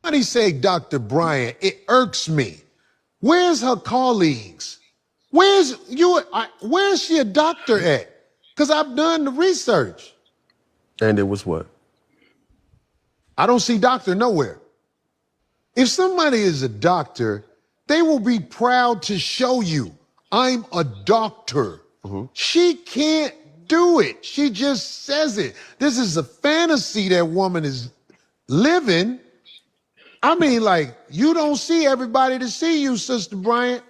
Somebody say Dr. Bryant, it irks me. Where's her colleagues? Where's she a doctor at? Because I've done the research. And it was what? I don't see doctor nowhere. If somebody is a doctor, they will be proud to show you, I'm a doctor. She can't do it. She just says it. This is a fantasy that woman is living. I mean, like, you don't see everybody to see you, Sister Bryant.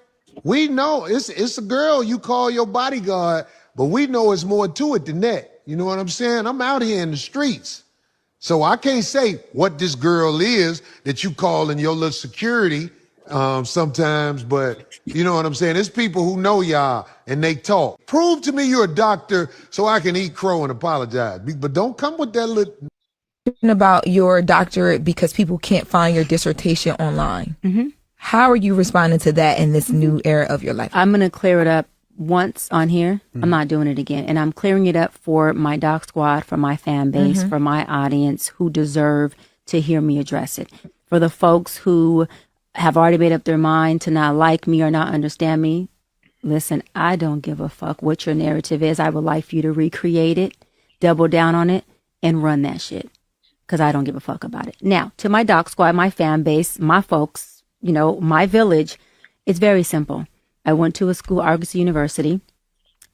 We know it's a girl you call your bodyguard, but we know it's more to it than that. You know what I'm saying? I'm out here in the streets. So I can't say what this girl is that you call in your little security sometimes, but you know what I'm saying? There's people who know y'all and they talk. Prove to me you're a doctor so I can eat crow and apologize. But don't come with that little... About your doctorate because people can't find your dissertation online. How are you responding to that in this new era of your life? I'm going to clear it up once on here. I'm not doing it again. And I'm clearing it up for my doc squad, for my fan base, for my audience who deserve to hear me address it. For the folks who have already made up their mind to not like me or not understand me, listen, I don't give a fuck what your narrative is. I would like for you to recreate it, double down on it, and run that shit. Because I don't give a fuck about it. Now, to my doc squad, my fan base, my folks, you know, my village, it's very simple. I went to a school, Argosy University,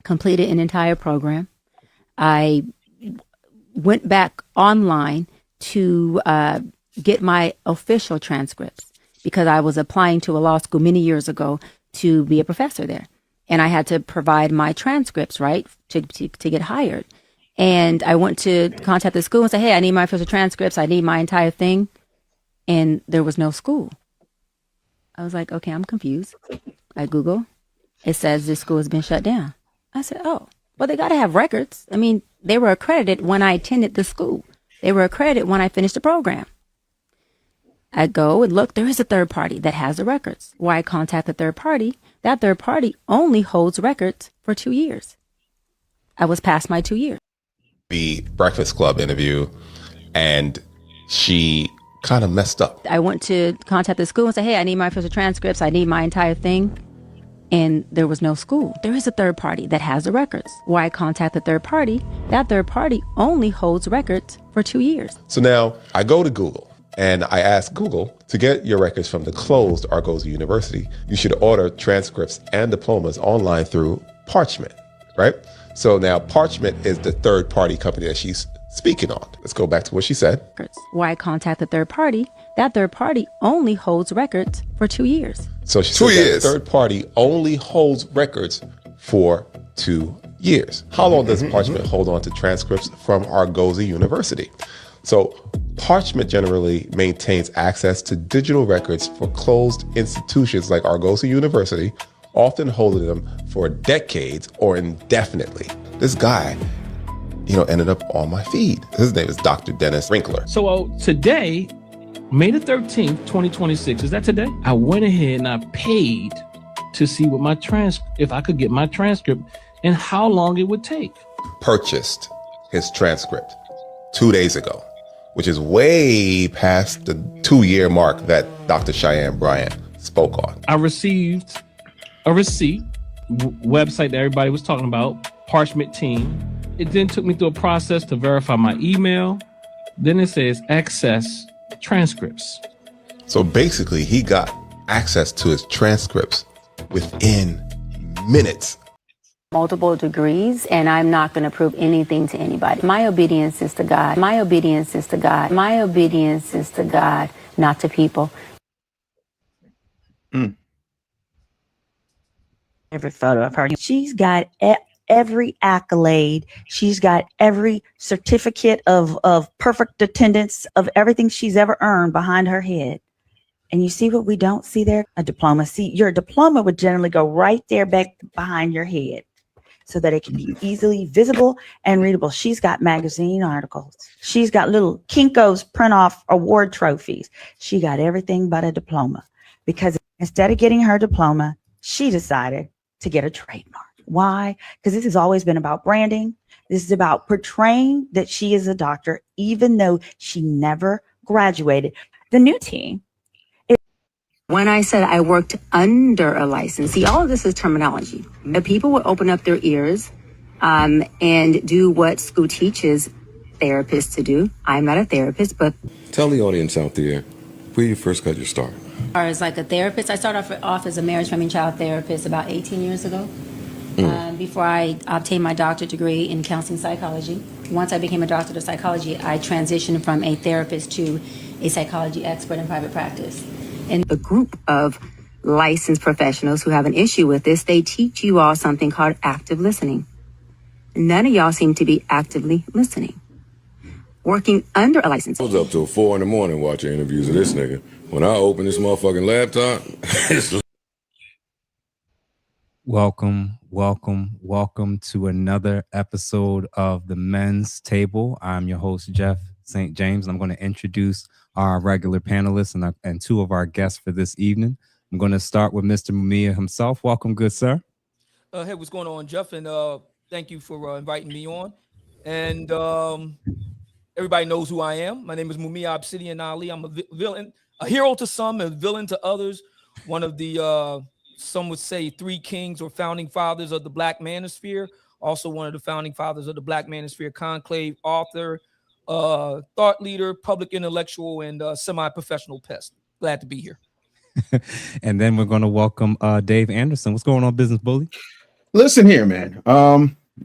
completed an entire program. I went back online to get my official transcripts because I was applying to a law school many years ago to be a professor there. And I had to provide my transcripts, right, to get hired. And I went to contact the school and say, hey, I need my official transcripts. I need my entire thing. And there was no school. I was like, okay, I'm confused. I Google. It says this school has been shut down. I said, oh, well, they got to have records. I mean, they were accredited when I attended the school. They were accredited when I finished the program. I go and look, there is a third party that has the records. Why I contact the third party, that third party only holds records for 2 years. I was past my 2 years. The Breakfast Club interview, and she kind of messed up. I went to contact the school and say, hey, I need my official transcripts. I need my entire thing. And there was no school. There is a third party that has the records. Why I contact the third party, that third party only holds records for 2 years. So now I go to Google and I ask Google to get your records from the closed Argosy University. You should order transcripts and diplomas online through Parchment, right? So now Parchment is the third party company that she's speaking on. Let's go back to what she said. Why I contact the third party, that third party only holds records for 2 years. So she said that third party only holds records for 2 years. How long does Parchment hold on to transcripts from Argosy University? So Parchment generally maintains access to digital records for closed institutions like Argosy University, often holding them for decades or indefinitely. This guy, ended up on my feed. His name is Dr. Dennis Winkler. So today, May the 13th, 2026, is that today? I went ahead and I paid to see what if I could get my transcript and how long it would take. Purchased his transcript 2 days ago, which is way past the 2-year mark that Dr. Cheyenne Bryant spoke on. I received a receipt, website that everybody was talking about, Parchment Team. It then took me through a process to verify my email. Then it says access transcripts. So basically he got access to his transcripts within minutes. Multiple degrees, and I'm not going to prove anything to anybody. My obedience is to God. My obedience is to God. My obedience is to God, not to people. Every photo of her. She's got every accolade. She's got every certificate of perfect attendance of everything she's ever earned behind her head. And you see what we don't see there? A diploma. See, your diploma would generally go right there back behind your head so that it can be easily visible and readable. She's got magazine articles. She's got little Kinko's print off award trophies. She got everything but a diploma, because instead of getting her diploma, she decided to get a trademark. Why? Because this has always been about branding. This is about portraying that she is a doctor, even though she never graduated. The new T. When I said I worked under a license, see, all of this is terminology. The people would open up their ears and do what school teaches therapists to do. I'm not a therapist, but Tell the audience out there where you first got your start. as like a therapist, I started off as a marriage, family, and child therapist about 18 years ago. Before I obtained my doctorate degree in counseling psychology. Once I became a doctor of psychology, I transitioned from a therapist to a psychology expert in private practice. And a group of licensed professionals who have an issue with this, they teach you all something called active listening. None of y'all seem to be actively listening. Working under a license. I was up till 4 in the morning watching interviews of this nigga. When I open this motherfucking laptop, it's Welcome to another episode of The Men's Table. I'm your host, Jeff St. James, and I'm going to introduce our regular panelists and two of our guests for this evening. I'm going to start with Mr. Mumia himself. Welcome, good sir. Hey, what's going on, Jeff? And thank you for inviting me on. And everybody knows who I am. My name is Mumia Obsidian Ali. I'm a villain, a hero to some, a villain to others. One of the some would say 3 kings or founding fathers of the Black Manosphere. Also one of the founding fathers of the Black Manosphere Conclave, author, thought leader, public intellectual, and semi-professional pest. Glad to be here. And then we're going to welcome Dave Anderson. What's going on, Business Bully? Listen here, man.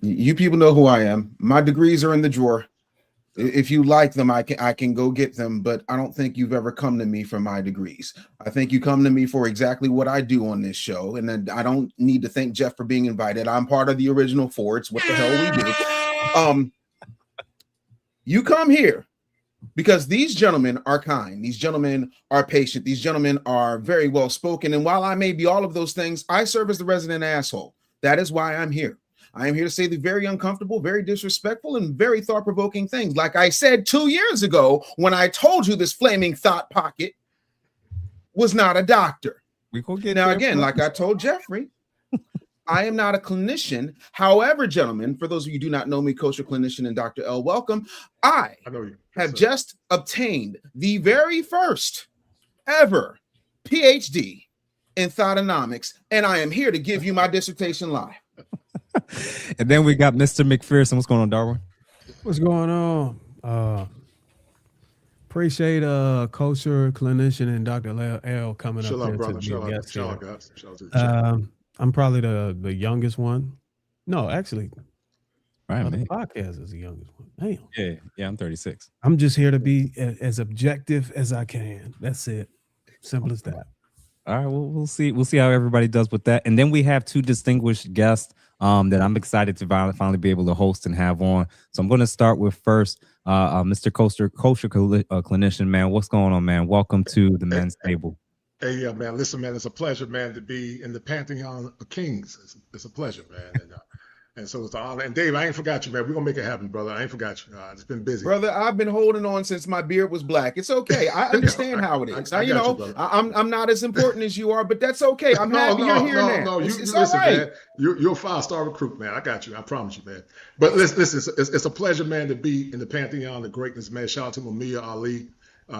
You people know who I am. My degrees are in the drawer. If you like them, I can go get them, but I don't think you've ever come to me for my degrees. I think you come to me for exactly what I do on this show, and then I don't need to thank Jeff for being invited. I'm part of the original 4. It's what the hell we do. You come here because these gentlemen are kind. These gentlemen are patient. These gentlemen are very well spoken. And while I may be all of those things, I serve as the resident asshole. That is why I'm here. I am here to say the very uncomfortable, very disrespectful, and very thought-provoking things. Like I said 2 years ago when I told you this flaming thought pocket was not a doctor. We go get now there, again, bro. like I told Jeffrey, I am not a clinician. However, gentlemen, for those of you who do not know me, kosher clinician and Dr. L, welcome. I know you. Have just obtained the very first ever PhD in thoughtnomics, and I am here to give you my dissertation live. And then we got Mr. McPherson. What's going on, Darwin? What's going on? Appreciate kosher clinician and Dr. L coming up here to be a guest here. I'm probably the youngest one. No, actually, Right, the man. podcast is the youngest one. Damn. Yeah, I'm 36. I'm just here to be as objective as I can. That's it. Simple as that. All right, we'll see. We'll see how everybody does with that. And then we have 2 distinguished guests that I'm excited to finally be able to host and have on. So I'm going to start with first Mr. Kosher clinician, man. What's going on, man? Welcome to the Men's Table. Hey, yeah, man. Listen, man, it's a pleasure, man, to be in the pantheon of kings. It's a pleasure, man. And so it's an honor. And Dave, I ain't forgot you, man. We're gonna make it happen, brother. I ain't forgot you. It's been busy. Brother, I've been holding on since my beard was black. It's okay. I understand how it is. I got you, I'm not as important as you are, but that's okay. I'm happy you're here now. No, it's listen, all right. man. You're a 5-star recruit, man. I got you. I promise you, man. But listen, it's a pleasure, man, to be in the pantheon of greatness, man. Shout out to Mumia Ali.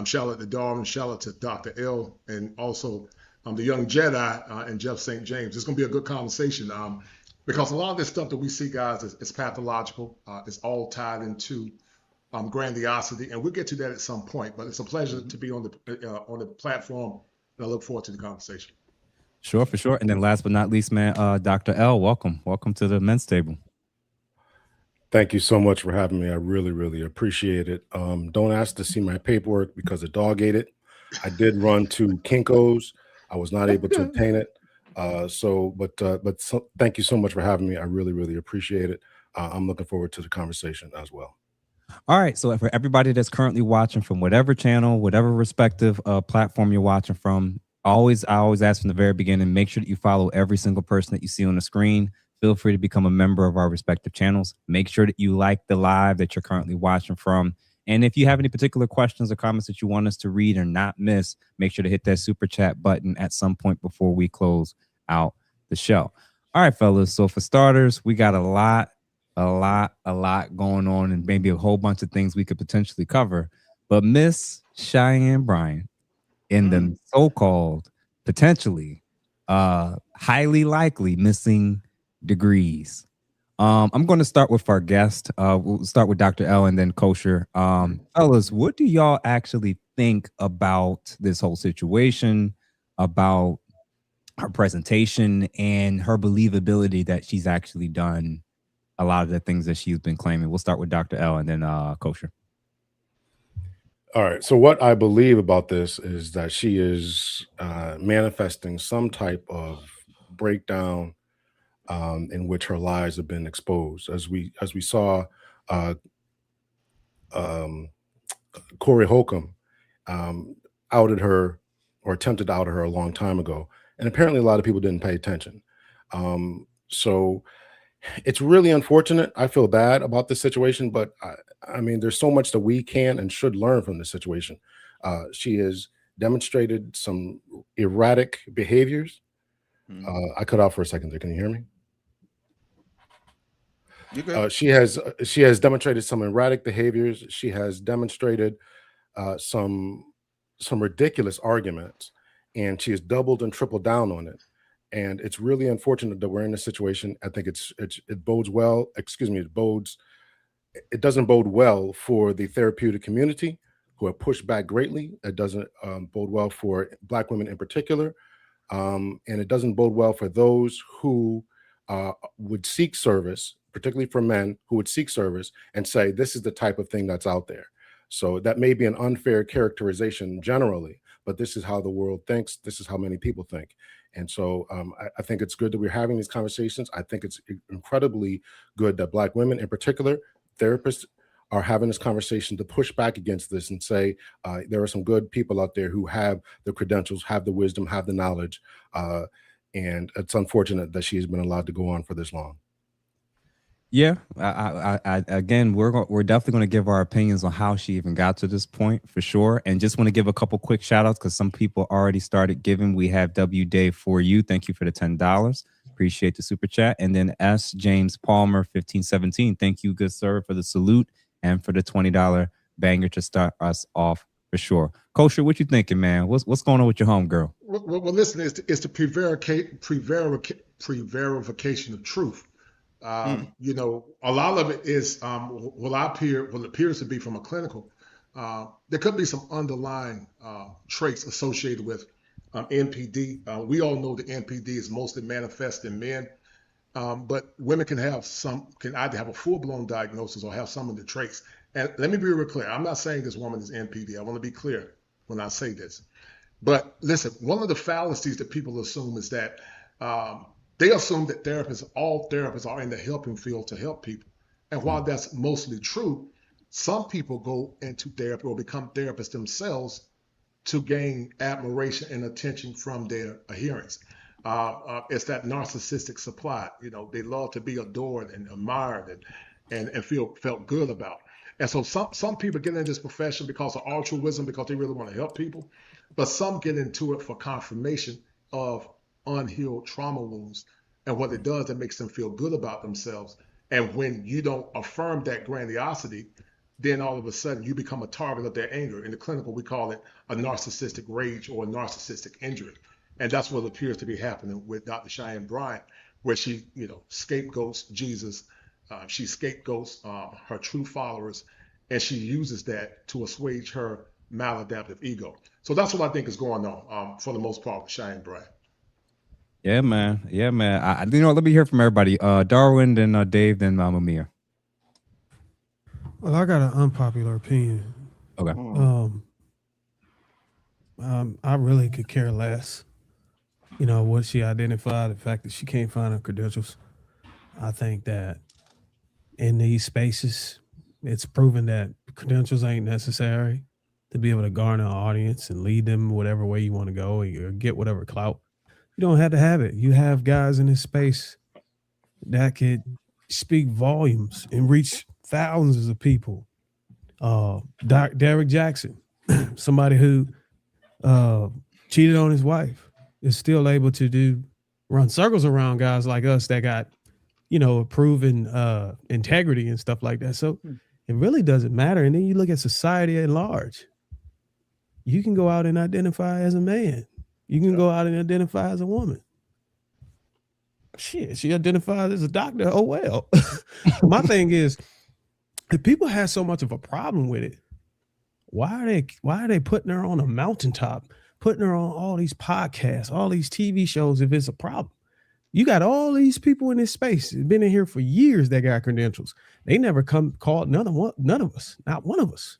Shout out to Darwin. Shout out to Dr. L. And also the young Jedi and Jeff St. James. It's gonna be a good conversation. Because a lot of this stuff that we see, guys, is pathological. It's all tied into grandiosity, and we'll get to that at some point. But it's a pleasure to be on the platform, and I look forward to the conversation. Sure, for sure. And then last but not least, man, Dr. L, welcome to the Men's Table. Thank you so much for having me. I really, really appreciate it. Don't ask to see my paperwork because a dog ate it. I did run to Kinko's. I was not able to obtain it. Thank you so much for having me. I really, really appreciate it. I'm looking forward to the conversation as well. All right. So for everybody that's currently watching from whatever channel, whatever respective platform you're watching from, I always ask from the very beginning, make sure that you follow every single person that you see on the screen. Feel free to become a member of our respective channels. Make sure that you like the live that you're currently watching from. And if you have any particular questions or comments that you want us to read or not miss, make sure to hit that super chat button at some point before we close out the show. All right, fellas. So for starters, we got a lot going on and maybe a whole bunch of things we could potentially cover. But Miss Cheyenne Bryant, in the so-called potentially highly likely missing degrees. I'm going to start with our guest. We'll start with Dr. L and then Kosher. Fellas, what do y'all actually think about this whole situation, about her presentation and her believability that she's actually done a lot of the things that she's been claiming? We'll start with Dr. L and then Kosher. All right. So what I believe about this is that she is manifesting some type of breakdown in which her lies have been exposed. As we saw, Corey Holcomb outed her or attempted to out her a long time ago, and apparently a lot of people didn't pay attention. So it's really unfortunate. I feel bad about this situation, but I mean, there's so much that we can and should learn from this situation. She has demonstrated some erratic behaviors. I cut off for a second there. Can you hear me? She has demonstrated some erratic behaviors. She has demonstrated some ridiculous arguments, and she has doubled and tripled down on it. And it's really unfortunate that we're in this situation. I think it bodes well. Excuse me, it doesn't bode well for the therapeutic community who have pushed back greatly. It doesn't bode well for Black women in particular, and it doesn't bode well for those who would seek service, particularly for men who would seek service and say, this is the type of thing that's out there. So that may be an unfair characterization generally, but this is how the world thinks. This is how many people think. And so I think it's good that we're having these conversations. I think it's incredibly good that Black women in particular, therapists, are having this conversation to push back against this and say there are some good people out there who have the credentials, have the wisdom, have the knowledge. And it's unfortunate that she's been allowed to go on for this long. Yeah, I again, we're definitely going to give our opinions on how she even got to this point for sure. And just want to give a couple quick shout outs because some people already started giving. We have W Dave for you. Thank you for the $10. Appreciate the super chat. And then S James Palmer 1517. Thank you, good sir, for the salute and for the $20 banger to start us off for sure. Kosher, what you thinking, man? What's going on with your homegirl? Well, listen, it's the pre-verification of truth. You know, a lot of it is what appears to be from a clinical. There could be some underlying traits associated with NPD. We all know that NPD is mostly manifest in men, but women can either have a full-blown diagnosis or have some of the traits. And let me be real clear. I'm not saying this woman is NPD. I want to be clear when I say this. But listen, one of the fallacies that people assume is that they assume that all therapists are in the helping field to help people. And while that's mostly true, some people go into therapy or become therapists themselves to gain admiration and attention from their adherents. It's that narcissistic supply. You know, they love to be adored and admired and felt good about. And so some people get into this profession because of altruism, because they really want to help people. But some get into it for confirmation of unhealed trauma wounds. And what it does, it makes them feel good about themselves. And when you don't affirm that grandiosity, then all of a sudden you become a target of their anger. In the clinical, we call it a narcissistic rage or a narcissistic injury. And that's what appears to be happening with Dr. Cheyenne Bryant, where she, scapegoats Jesus. She scapegoats her true followers, and she uses that to assuage her maladaptive ego. So that's what I think is going on for the most part with Cheyenne Bryant. Yeah, man. Yeah, man. Let me hear from everybody. Darwin, then Dave, then Mama Mia. Well, I got an unpopular opinion. Okay. I really could care less. What she identified, the fact that she can't find her credentials. I think that in these spaces, it's proven that credentials ain't necessary to be able to garner an audience and lead them whatever way you want to go or get whatever clout. You don't have to have it. You have guys in this space that could speak volumes and reach thousands of people. Derek Jackson, somebody who cheated on his wife, is still able to run circles around guys like us that got, proven integrity and stuff like that. So it really doesn't matter. And then you look at society at large. You can go out and identify as a man. You can go out and identify as a woman. Shit, she identifies as a doctor. Oh well. My thing is, if people have so much of a problem with it, why are they putting her on a mountaintop, putting her on all these podcasts, all these TV shows if it's a problem? You got all these people in this space, been in here for years that got credentials. They never called none of us, not one of us.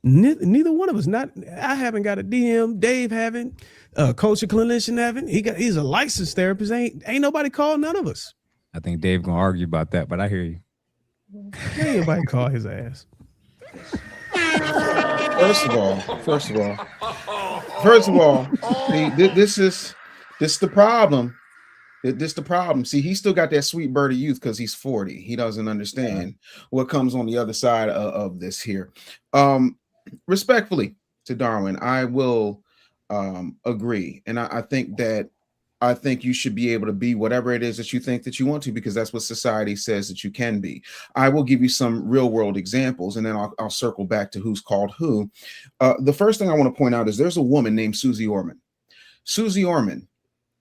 Neither one of us. I haven't got a DM. Dave haven't. Coach or clinician haven't. He's a licensed therapist. Ain't nobody called none of us. I think Dave gonna argue about that, but I hear you. Ain't nobody call his ass. First of all, see, this is the problem. This the problem. See, he still got that sweet bird of youth because he's 40. He doesn't understand what comes on the other side of this here. Respectfully to Darwin, I will agree, and I think you should be able to be whatever it is that you think that you want to, because that's what society says that you can be. I will give you some real world examples, and then I'll circle back to who's called who. The first thing I want to point out is there's a woman named Susie Orman. Susie Orman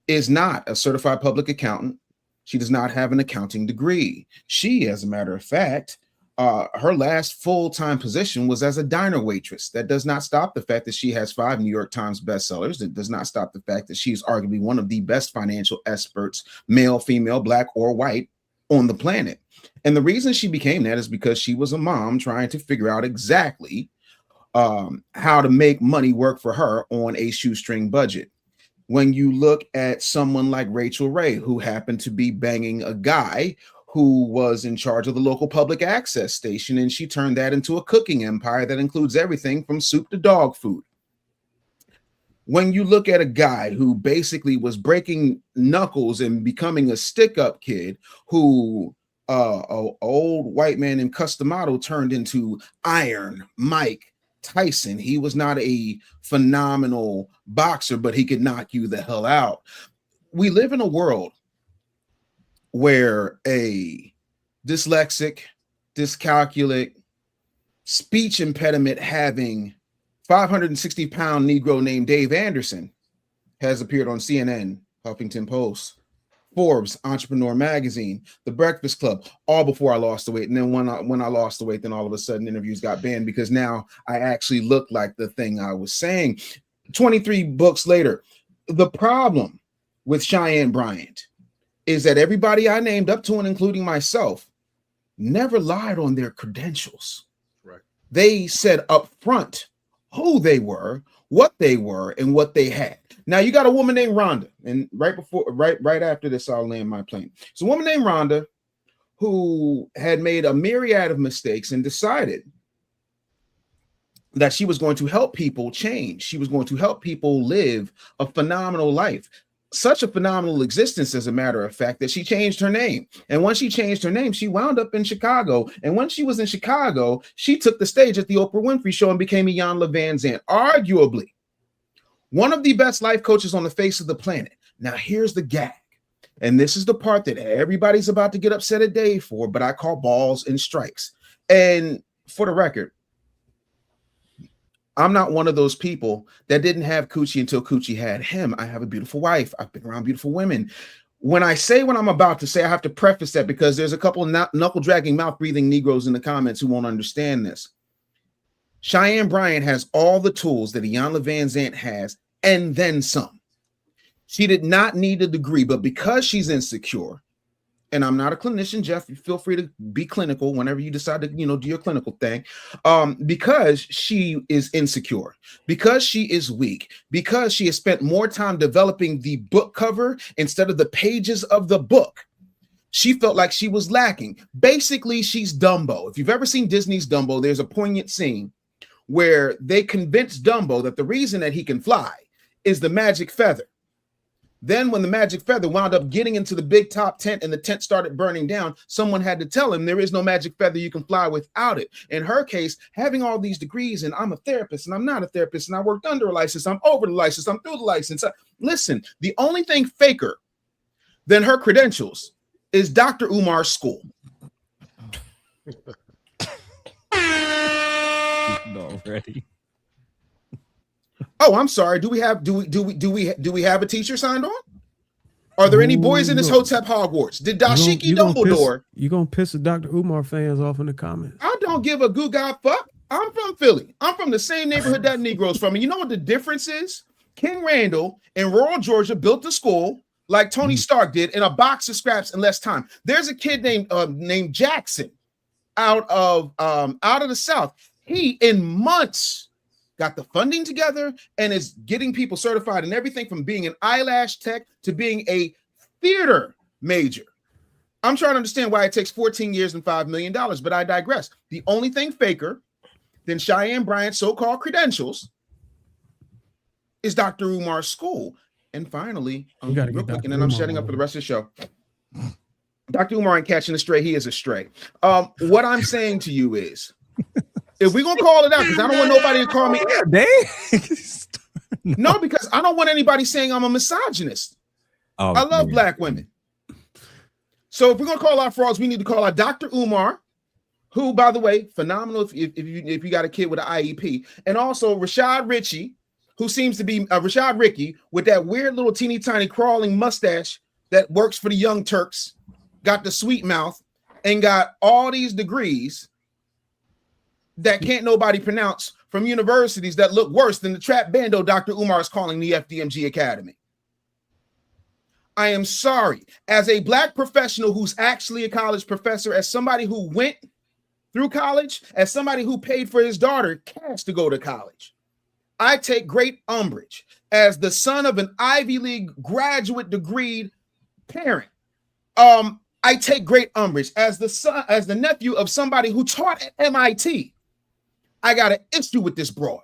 is not a certified public accountant. She does not have an accounting degree. She, as a matter of fact, her last full-time position was as a diner waitress. That does not stop the fact that she has 5 New York Times bestsellers. It does not stop the fact that she's arguably one of the best financial experts, male, female, black, or white, on the planet. And the reason she became that is because she was a mom trying to figure out exactly how to make money work for her on a shoestring budget. When you look at someone like Rachel Ray, who happened to be banging a guy who was in charge of the local public access station, and she turned that into a cooking empire that includes everything from soup to dog food. When you look at a guy who basically was breaking knuckles and becoming a stick-up kid, who an old white man in Customato turned into Iron Mike Tyson. He was not a phenomenal boxer, but he could knock you the hell out. We live in a world where a dyslexic, dyscalculate, speech impediment having 560-pound Negro named Dave Anderson has appeared on CNN, Huffington Post, Forbes, Entrepreneur Magazine, The Breakfast Club, all before I lost the weight. And then when I lost the weight, then all of a sudden interviews got banned because now I actually look like the thing I was saying. 23 books later, the problem with Cheyenne Bryant is that everybody I named up to and including myself never lied on their credentials. Right. They said up front who they were, what they were, and what they had. Now you got a woman named Rhonda, and right after this, I'll land my plane. It's a woman named Rhonda who had made a myriad of mistakes and decided that she was going to help people change. She was going to help people live a phenomenal life. Such a phenomenal existence, as a matter of fact, that she changed her name. And once she changed her name, she wound up in Chicago. And when she was in Chicago, she took the stage at the Oprah Winfrey Show and became a Iyanla Vanzant, arguably one of the best life coaches on the face of the planet. Now, here's the gag. And this is the part that everybody's about to get upset at Dave for, but I call balls and strikes. And for the record, I'm not one of those people that didn't have coochie until coochie had him. I have a beautiful wife. I've been around beautiful women. When I say what I'm about to say, I have to preface that because there's a couple of knuckle-dragging, mouth-breathing Negroes in the comments who won't understand this. Cheyenne Bryant has all the tools that Iyanla Vanzant has, and then some. She did not need a degree, but because she's insecure, and I'm not a clinician, Jeff, you feel free to be clinical whenever you decide to, do your clinical thing. Because she is insecure, because she is weak, because she has spent more time developing the book cover instead of the pages of the book, she felt like she was lacking. Basically, she's Dumbo. If you've ever seen Disney's Dumbo, there's a poignant scene where they convince Dumbo that the reason that he can fly is the magic feather. Then when the magic feather wound up getting into the big top tent and the tent started burning down, someone had to tell him there is no magic feather, you can fly without it. In her case, having all these degrees, and I'm a therapist and I'm not a therapist, and I worked under a license, I'm over the license, I'm through the license. Listen, the only thing faker than her credentials is Dr. Umar's school. Already. Oh, I'm sorry. Do we have a teacher signed on? Are there any boys in this Hotep Hogwarts? Did Dashiki Dumbledore? You gonna piss the Dr. Umar fans off in the comments? I don't give a goo god fuck. I'm from Philly. I'm from the same neighborhood that Negroes from. And you know what the difference is? King Randall in rural Georgia built a school like Tony Stark did in a box of scraps in less time. There's a kid named Jackson out of the South. He in months got the funding together and is getting people certified in everything from being an eyelash tech to being a theater major. I'm trying to understand why it takes 14 years and $5 million, but I digress. The only thing faker than Cheyenne Bryant's so-called credentials is Dr. Umar's school. And finally, real quick, and then I'm setting up for the rest of the show. Dr. Umar ain't catching a stray. He is a stray. What I'm saying to you is, if we're going to call it out, because I don't want nobody to call me. No, because I don't want anybody saying I'm a misogynist. I love black women. So if we're going to call out frauds, we need to call out Dr. Umar, who, by the way, phenomenal if you got a kid with an IEP. And also Rashad Ritchie, who seems to be Rashad Ricky with that weird little teeny tiny crawling mustache that works for the Young Turks, got the sweet mouth, and got all these degrees that can't nobody pronounce from universities that look worse than the trap bando Dr. Umar is calling the FDMG Academy. I am sorry. As a black professional who's actually a college professor, as somebody who went through college, as somebody who paid for his daughter cash to go to college, I take great umbrage as the son of an Ivy League graduate degree parent. I take great umbrage as the nephew of somebody who taught at MIT. I got an issue with this broad.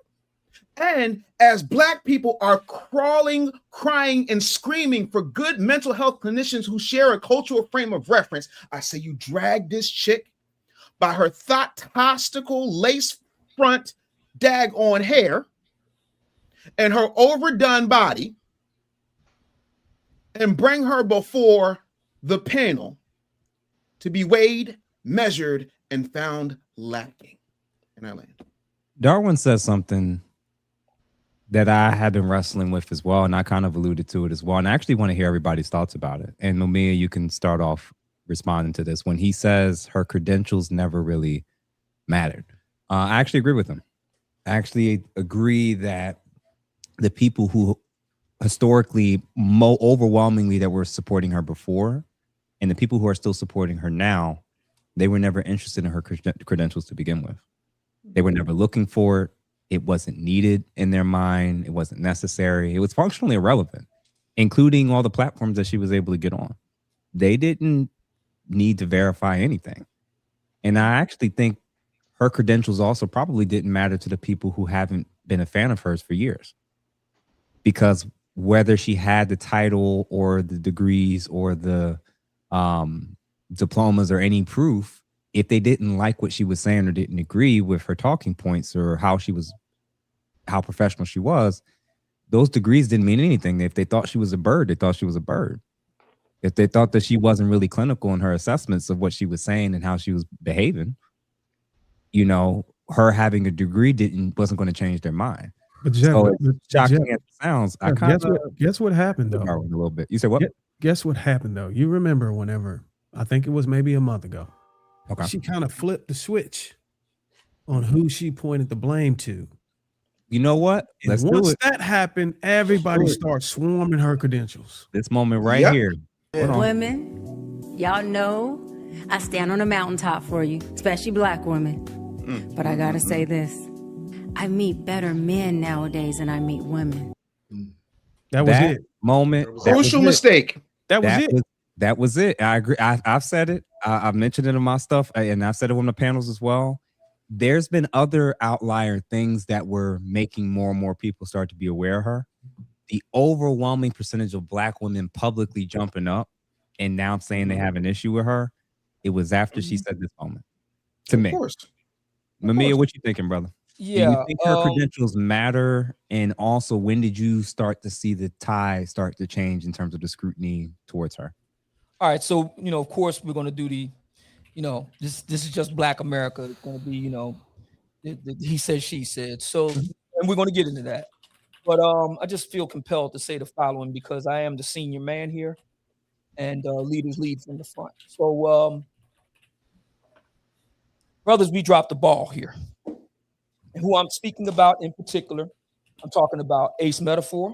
And as black people are crawling, crying, and screaming for good mental health clinicians who share a cultural frame of reference, I say you drag this chick by her thought-tostical lace front dag-on hair and her overdone body and bring her before the panel to be weighed, measured, and found lacking. And I land. Darwin says something that I had been wrestling with as well, and I kind of alluded to it as well. And I actually want to hear everybody's thoughts about it. And Mumia, you can start off responding to this. When he says her credentials never really mattered, I actually agree with him. I actually agree that the people who historically overwhelmingly that were supporting her before and the people who are still supporting her now, they were never interested in her credentials to begin with. They were never looking for it. It wasn't needed in their mind. It wasn't necessary. It was functionally irrelevant, including all the platforms that she was able to get on. They didn't need to verify anything. And I actually think her credentials also probably didn't matter to the people who haven't been a fan of hers for years. Because whether she had the title or the degrees or the diplomas or any proof, if they didn't like what she was saying or didn't agree with her talking points or how professional she was, those degrees didn't mean anything. If they thought she was a bird, they thought she was a bird. If they thought that she wasn't really clinical in her assessments of what she was saying and how she was behaving, you know, her having a degree wasn't going to change their mind. But Jeff, so shocking as it sounds, I kind of guess what happened though. A little bit. You said what? Guess what happened though? You remember whenever, I think it was maybe a month ago, okay, she kind of flipped the switch on who she pointed the blame to. You know what? And once that happened, everybody starts swarming her credentials. This moment right here. Women, y'all know I stand on a mountaintop for you, especially black women. But I gotta say this. I meet better men nowadays than I meet women. That was it. Moment. Crucial mistake. That was it. That was it. I agree. I've said it. I've mentioned it in my stuff, and I've said it on the panels as well. There's been other outlier things that were making more and more people start to be aware of her. The overwhelming percentage of black women publicly jumping up and now saying they have an issue with her, it was after she said this moment. To me. Of course. Mamiya, what you thinking, brother? Yeah. Do you think her credentials matter? And also, when did you start to see the tide start to change in terms of the scrutiny towards her? All right. So, you know, of course, we're going to do the, you know, this is just Black America. It's going to be, you know, he said, she said. So, and we're going to get into that. But I just feel compelled to say the following because I am the senior man here, and leaders lead from the front. So, brothers, we dropped the ball here. And who I'm speaking about in particular, I'm talking about Ace Metaphor.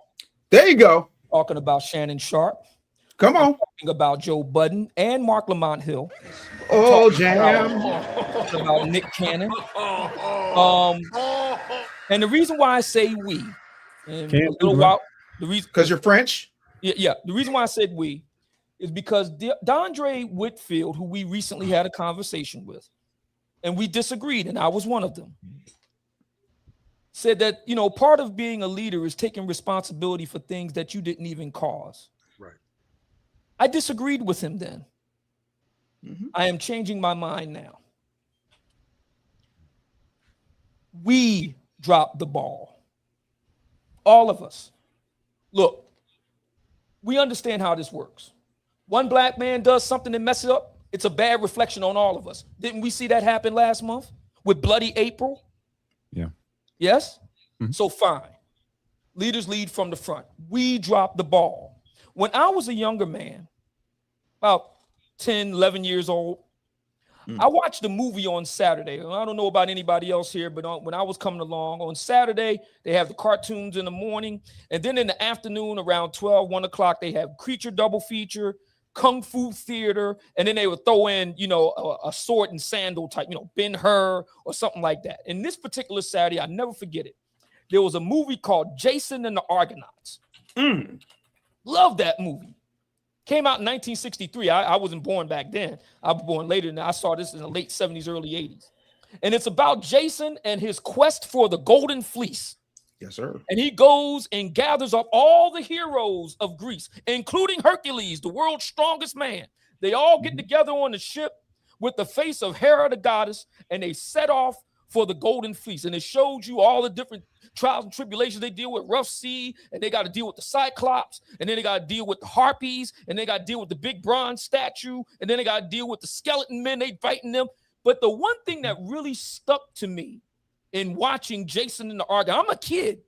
There you go. Talking about Shannon Sharp. Come on. Talking about Joe Budden and Mark Lamont Hill. Oh, jam. About Nick Cannon. And the reason why I say we, and a little while, the reason because you're French. Yeah. The reason why I said we is because Dondre Whitfield, who we recently had a conversation with, and we disagreed, and I was one of them, said that, you know, part of being a leader is taking responsibility for things that you didn't even cause. Right. I disagreed with him then. I am changing my mind now. We dropped the ball. All of us. Look, we understand how this works. One black man does something that messes up, it's a bad reflection on all of us. Didn't we see that happen last month with Bloody April? Yeah. Yes? So fine. Leaders lead from the front. We dropped the ball. When I was a younger man, about 10, 11 years old, I watched a movie on Saturday. I don't know about anybody else here, but when I was coming along on Saturday, they have the cartoons in the morning. And then in the afternoon, around 12, 1 o'clock, they have Creature double feature, Kung Fu Theater, and then they would throw in, you know, a sword and sandal type, you know, Ben-Hur or something like that. And this particular Saturday, I never forget it. There was a movie called Jason and the Argonauts. Love that movie. Came out in 1963. I wasn't born back then. I was born later than that. I saw this in the late 70s, early 80s. And it's about Jason and his quest for the Golden Fleece. Yes, sir. And he goes and gathers up all the heroes of Greece, including Hercules, the world's strongest man. They all get together on the ship with the face of Hera, the goddess, and they set off for the Golden Fleece. And it showed you all the different trials and tribulations they deal with, rough sea, and they got to deal with the Cyclops, and then they got to deal with the Harpies, and they got to deal with the big bronze statue, and then they got to deal with the skeleton men, they fighting them. But the one thing that really stuck to me in watching Jason and the Argonauts, I'm a kid.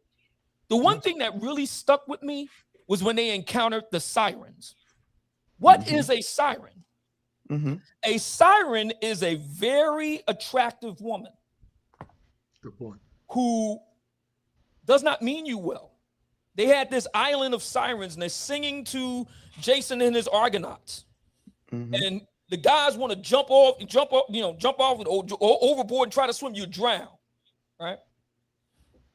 The one thing that really stuck with me was when they encountered the sirens. What is a siren? A siren is a very attractive woman. Good point. Who does not mean you well. They had this island of sirens and they're singing to Jason and his Argonauts. And the guys want to jump off overboard and try to swim, you drown, right?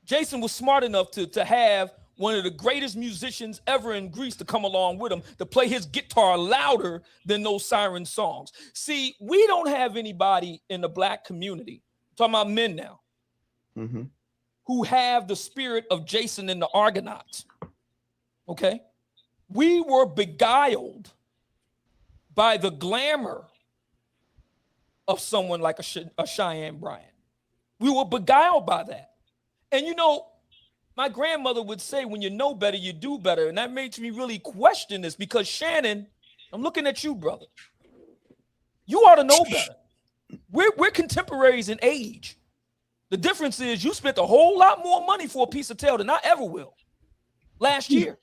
Jason was smart enough to have one of the greatest musicians ever in Greece to come along with him to play his guitar louder than those siren songs. See, we don't have anybody in the black community, I'm talking about men now, who have the spirit of Jason and the Argonauts. Okay? We were beguiled by the glamour of someone like a Cheyenne Bryant. We were beguiled by that. And you know, my grandmother would say, when you know better, you do better. And that makes me really question this because Shannon, I'm looking at you, brother. You ought to know better. We're contemporaries in age. The difference is you spent a whole lot more money for a piece of tail than I ever will last year.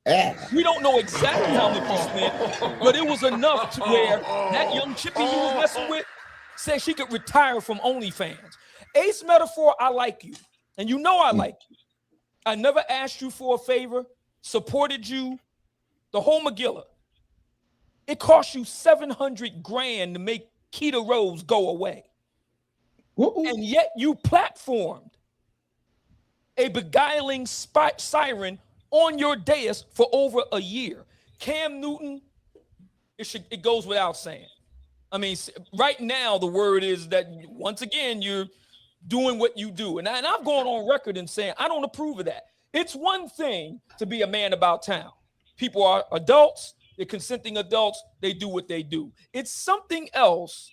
We don't know exactly how much you spent, but it was enough to where that young chippy you was messing with said she could retire from OnlyFans. Ace Metaphor, I like you. And you know I like you. I never asked you for a favor, supported you, the whole Megillah. It cost you $700,000 to make Keita Rose go away. And yet you platformed a beguiling siren on your dais for over a year. Cam Newton, it goes without saying. I mean, right now the word is that once again you're doing what you do. And I've gone on record and saying I don't approve of that. It's one thing to be a man about town. People are adults, they're consenting adults, they do what they do. It's something else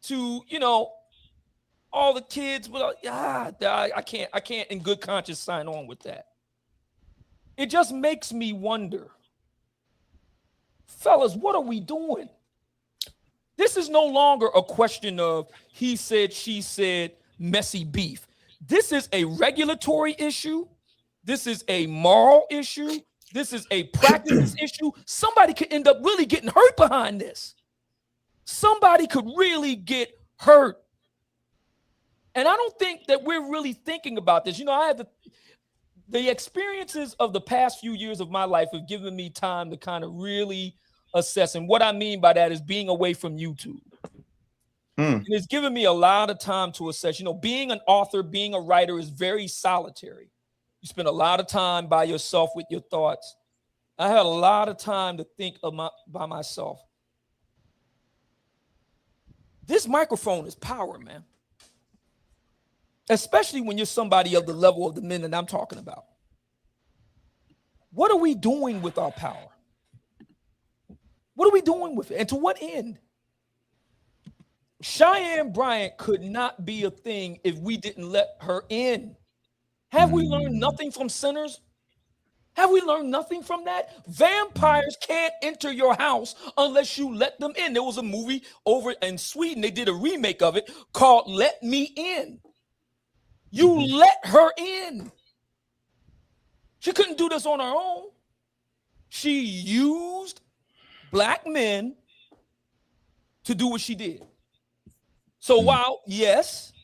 to, you know, all the kids, but I can't in good conscience sign on with that. It just makes me wonder, fellas, what are we doing? This is no longer a question of he said, she said, messy beef. This is a regulatory issue This is a moral issue. This is a practice issue. Somebody could end up really getting hurt behind this. Somebody could really get hurt. And I don't think that we're really thinking about this. You know, I had the experiences of the past few years of my life have given me time to kind of really assess. And what I mean by that is being away from YouTube. And it's given me a lot of time to assess. You know, being an author, being a writer is very solitary. You spend a lot of time by yourself with your thoughts. I had a lot of time to think by myself. This microphone is power, man. Especially when you're somebody of the level of the men that I'm talking about. What are we doing with our power? What are we doing with it? And to what end? Cheyenne Bryant could not be a thing if we didn't let her in. Have we learned nothing from sinners? Have we learned nothing from that? Vampires can't enter your house unless you let them in. There was a movie over in Sweden. They did a remake of it called Let Me In. You let her in. She couldn't do this on her own. She used black men to do what she did. So while, yes,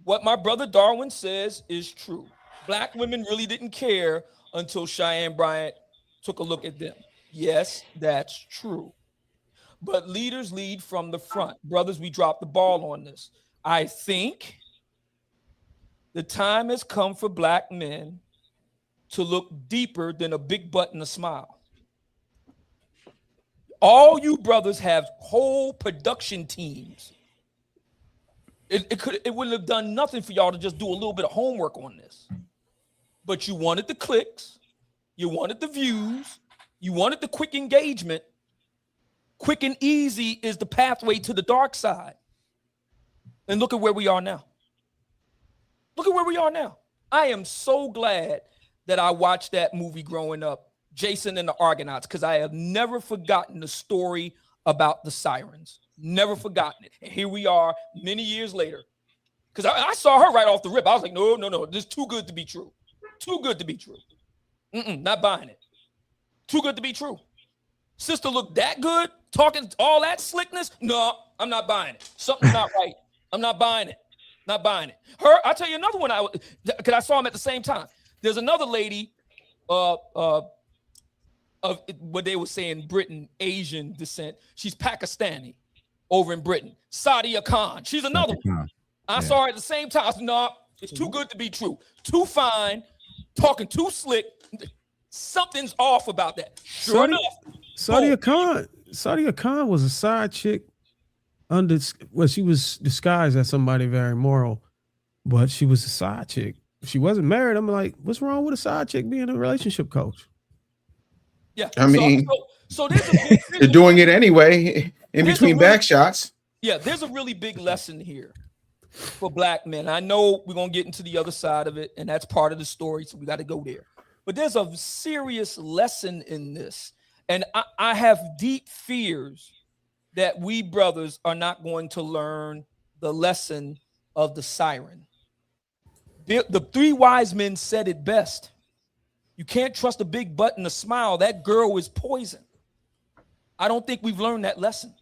what my brother Darwin says is true. Black women really didn't care until Cheyenne Bryant took a look at them. Yes, that's true. But leaders lead from the front. Brothers, we dropped the ball on this. I think the time has come for black men to look deeper than a big butt and a smile. All you brothers have whole production teams. It wouldn't have done nothing for y'all to just do a little bit of homework on this. But you wanted the clicks, you wanted the views, you wanted the quick engagement. Quick and easy is the pathway to the dark side. And look at where we are now. Look at where we are now. I am so glad that I watched that movie growing up, Jason and the Argonauts, because I have never forgotten the story about the sirens. Never forgotten it. And here we are many years later. Because I saw her right off the rip. I was like, no. This is too good to be true. Too good to be true. Not buying it. Too good to be true. Sister looked that good, talking all that slickness. No, I'm not buying it. Something's not right. I'm not buying it. Not buying it. Her, I'll tell you another one. Because I saw him at the same time. There's another lady of what they were saying, Britain, Asian descent. She's Pakistani over in Britain. Sadia Khan. She's another one. I saw her at the same time. I said, no, it's too good to be true. Too fine, talking too slick. Something's off about that. Sure enough. Sadia Khan was a side chick she was disguised as somebody very moral, but she was a side chick. She wasn't married. I'm like, what's wrong with a side chick being a relationship coach? Yeah. I mean, so there's a they're doing it anyway in between back shots. Yeah, there's a really big lesson here for black men. I know we're going to get into the other side of it, and that's part of the story, so we got to go there. But there's a serious lesson in this. And I have deep fears that we brothers are not going to learn the lesson of the siren. The three wise men said it best. You can't trust a big butt and a smile. That girl is poison. I don't think we've learned that lesson.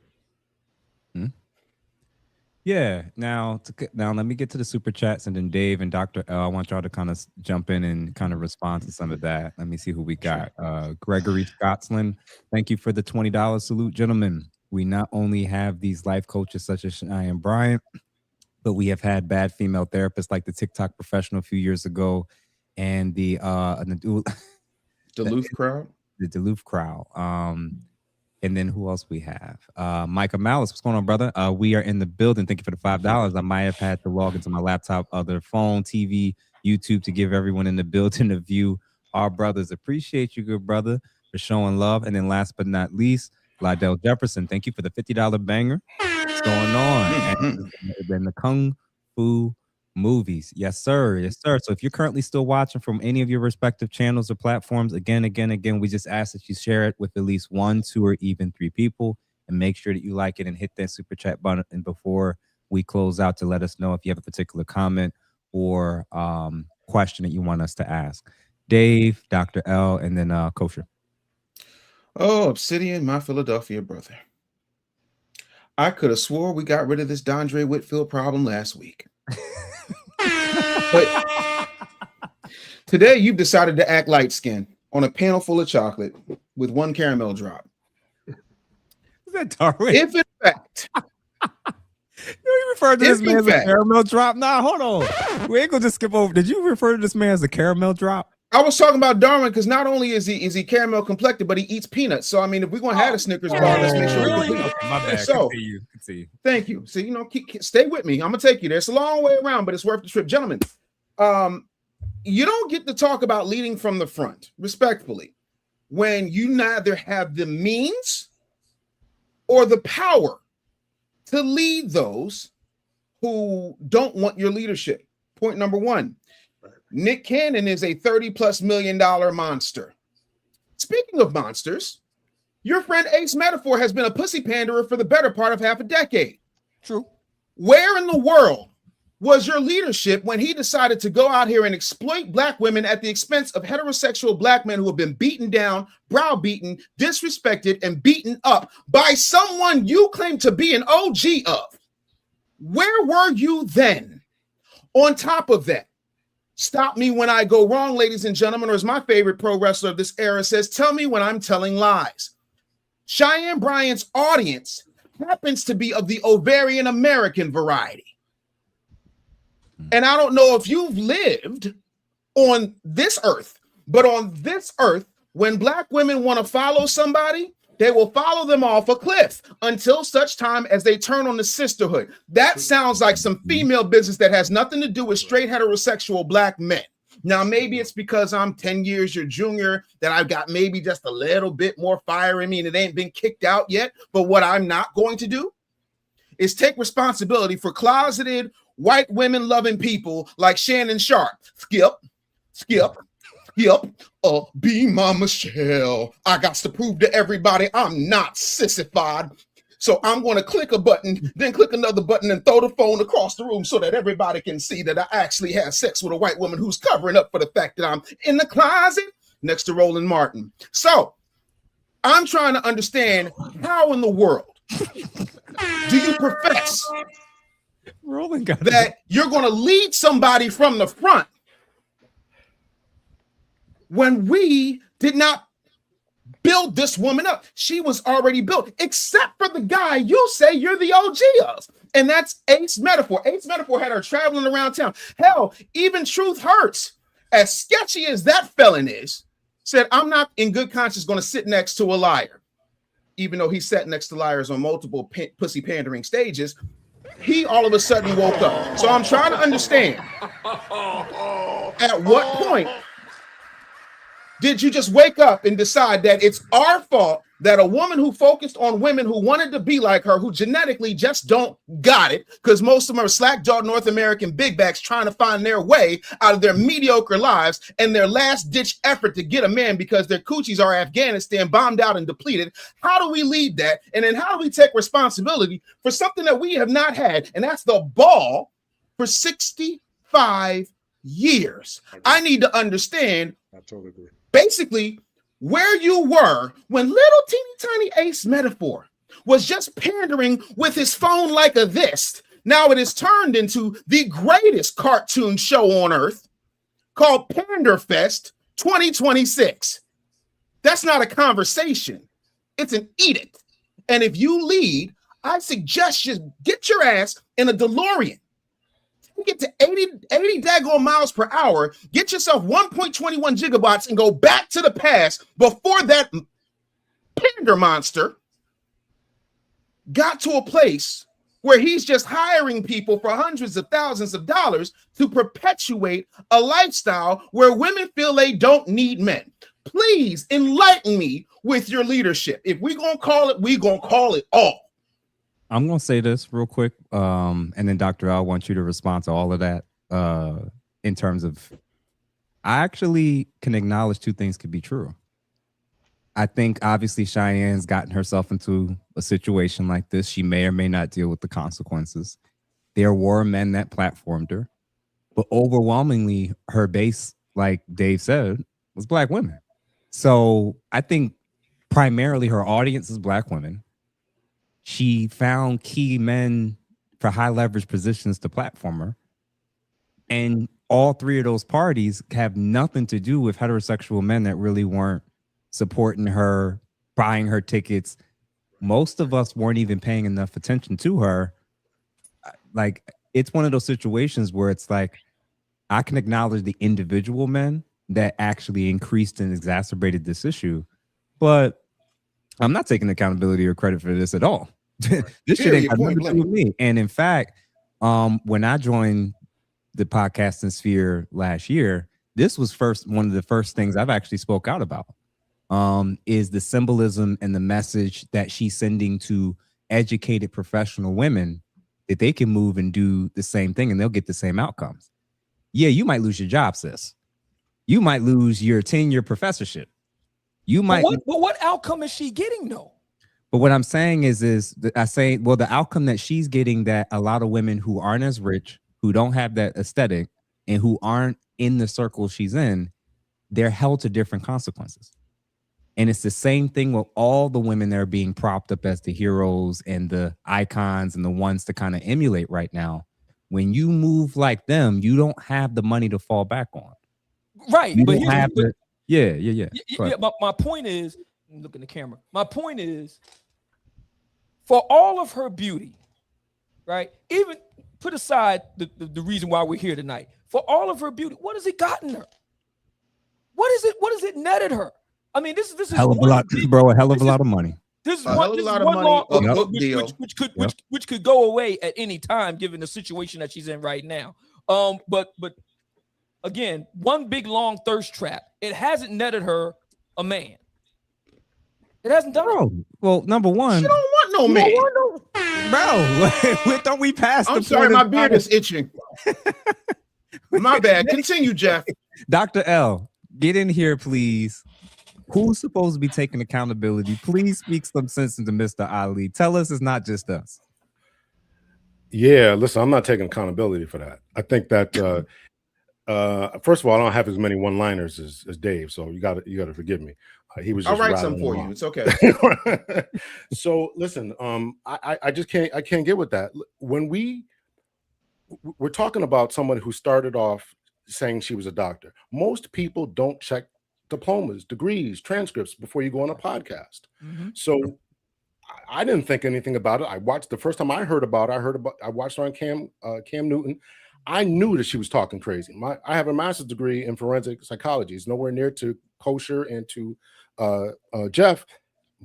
Yeah. Now let me get to the super chats, and then Dave and Dr. L, I want y'all to kind of jump in and kind of respond to some of that. Let me see who we got. Gregory Scotsland, thank you for the $20 salute, gentlemen. We not only have these life coaches such as Cheyenne Bryant, but we have had bad female therapists like the TikTok professional a few years ago, and the Duluth crowd. The Duluth crowd. And then who else we have? Micah Malice. What's going on, brother? We are in the building. Thank you for the $5. I might have had to log into my laptop, other phone, TV, YouTube to give everyone in the building a view. Our brothers appreciate you, good brother, for showing love. And then last but not least, Lydell Jefferson. Thank you for the $50 banger. What's going on? And then the Kung Fu movies. Yes, sir. Yes, sir. So if you're currently still watching from any of your respective channels or platforms, again, we just ask that you share it with at least 1, 2, or even 3 people, and make sure that you like it and hit that super chat button before we close out to let us know if you have a particular comment or question that you want us to ask. Dave, Dr. L, and then Kosher. Oh, Obsidian, my Philadelphia brother. I could have swore we got rid of this Dondre Whitfield problem last week. But today you've decided to act light skinned on a panel full of chocolate with one caramel drop. Is that Darwin? If in fact you referred to this man as a caramel drop? Nah, hold on. We ain't gonna just skip over. Did you refer to this man as a caramel drop? I was talking about Darwin because not only is he caramel complected, but he eats peanuts. So I mean, if we're gonna have a Snickers bar, let's make sure we complete. My bad. So Continue. thank you. So stay with me. I'm gonna take you there. It's a long way around, but it's worth the trip, gentlemen. You don't get to talk about leading from the front, respectfully, when you neither have the means or the power to lead those who don't want your leadership. Point number one. Nick Cannon is a $30+ million monster. Speaking of monsters, your friend Ace Metaphor has been a pussy panderer for the better part of half a decade. True. Where in the world was your leadership when he decided to go out here and exploit black women at the expense of heterosexual black men who have been beaten down, browbeaten, disrespected, and beaten up by someone you claim to be an OG of? Where were you then? On top of that, stop me when I go wrong, ladies and gentlemen, or as my favorite pro wrestler of this era says, tell me when I'm telling lies. Cheyenne Bryant's audience happens to be of the ovarian American variety. And I don't know if you've lived on this earth, but on this earth, when black women want to follow somebody, they will follow them off a cliff until such time as they turn on the sisterhood. That sounds like some female business that has nothing to do with straight heterosexual black men. Now, maybe it's because I'm 10 years your junior that I've got maybe just a little bit more fire in me and it ain't been kicked out yet. But what I'm not going to do is take responsibility for closeted white women loving people like Shannon Sharp. Skip. Be my Michelle. I got to prove to everybody I'm not sissified. So I'm going to click a button, then click another button and throw the phone across the room so that everybody can see that I actually had sex with a white woman who's covering up for the fact that I'm in the closet next to Roland Martin. So I'm trying to understand how in the world do you profess that you're going to lead somebody from the front when we did not build this woman up? She was already built, except for the guy you say you're the OG of, and that's Ace Metaphor. Ace Metaphor had her traveling around town. Hell, even Truth Hurts, as sketchy as that felon is, said, I'm not in good conscience going to sit next to a liar. Even though he sat next to liars on multiple pussy pandering stages, he all of a sudden woke up. So I'm trying to understand, at what point did you just wake up and decide that it's our fault that a woman who focused on women who wanted to be like her, who genetically just don't got it, because most of them are slack-jawed North American big backs trying to find their way out of their mediocre lives and their last-ditch effort to get a man because their coochies are Afghanistan bombed out and depleted? How do we lead that? And then how do we take responsibility for something that we have not had? And that's the ball for 65 years. I need to understand. I totally agree. Basically, where you were when little teeny tiny Ace Metaphor was just pandering with his phone like a this. Now it is turned into the greatest cartoon show on earth called Panderfest 2026. That's not a conversation. It's an edict. And if you lead, I suggest you get your ass in a DeLorean. Get to 80 daggone miles per hour, get yourself 1.21 gigabytes and go back to the past before that pander monster got to a place where he's just hiring people for hundreds of thousands of dollars to perpetuate a lifestyle where women feel they don't need men. Please enlighten me with your leadership. If we're going to call it, we're going to call it all. I'm going to say this real quick, and then Dr. I want you to respond to all of that in terms of, I actually can acknowledge two things could be true. I think obviously Cheyenne's gotten herself into a situation like this. She may or may not deal with the consequences. There were men that platformed her. but overwhelmingly her base, like Dave said, was Black women. So I think primarily her audience is Black women. She found key men for high leverage positions to platform her. And all three of those parties have nothing to do with heterosexual men that really weren't supporting her, buying her tickets. Most of us weren't even paying enough attention to her. Like, it's one of those situations where it's like, I can acknowledge the individual men that actually increased and exacerbated this issue, but I'm not taking accountability or credit for this at all. This shit ain't got nothing to do with me. And in fact, when I joined the podcasting sphere last year, this was one of the first things I've actually spoke out about, is the symbolism and the message that she's sending to educated professional women that they can move and do the same thing and they'll get the same outcomes. Yeah, you might lose your job, sis. You might lose your 10-year professorship. You might. But what outcome is she getting though? But what I'm saying is the outcome that she's getting, that a lot of women who aren't as rich, who don't have that aesthetic, and who aren't in the circle she's in, they're held to different consequences. And it's the same thing with all the women that are being propped up as the heroes and the icons and the ones to kind of emulate right now. When you move like them, you don't have the money to fall back on. Right. You But don't have the, yeah. Yeah, my point is, look in the camera. My point is, for all of her beauty, right? Even put aside the reason why we're here tonight. For all of her beauty, what has it gotten her? What is it netted her? I mean, this is hell of a lot, bro. A hell of a lot of money. This is a hell of a lot of money, which could go away at any time given the situation that she's in right now. But again, one big long thirst trap. It hasn't netted her a man. It hasn't done it. Well, number one, she don't want no man. Bro, don't we pass? I'm sorry, my beard is itching. My bad. Continue, Jeff. Dr. L, get in here, please. Who's supposed to be taking accountability? Please speak some sense into Mr. Ali. Tell us it's not just us. Yeah, listen, I'm not taking accountability for that. I think that first of all, I don't have as many one-liners as Dave, so you got to forgive me. He was. I'll write some for you. It's okay. So listen, I just can't get with that. When we're talking about someone who started off saying she was a doctor, most people don't check diplomas, degrees, transcripts before you go on a podcast. Mm-hmm. So I didn't think anything about it. I watched the first time I heard about it. I watched her on Cam Newton. I knew that she was talking crazy. I have a master's degree in forensic psychology. It's nowhere near to Kosher and to Jeff,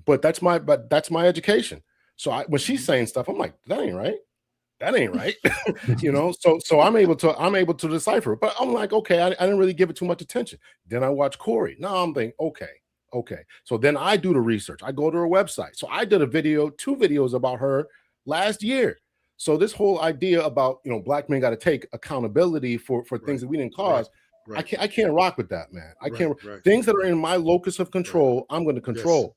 but that's my education. So when she's saying stuff, I'm like, that ain't right. That ain't right. You know, so I'm able to decipher it. But I'm like, okay, I didn't really give it too much attention. Then I watch Corey. Now I'm thinking, okay. So then I do the research. I go to her website. So I did two videos about her last year. So this whole idea about, Black men got to take accountability for things that we didn't cause. Right. I can't rock with that, man. I can't. Things that are in my locus of control, I'm going to control.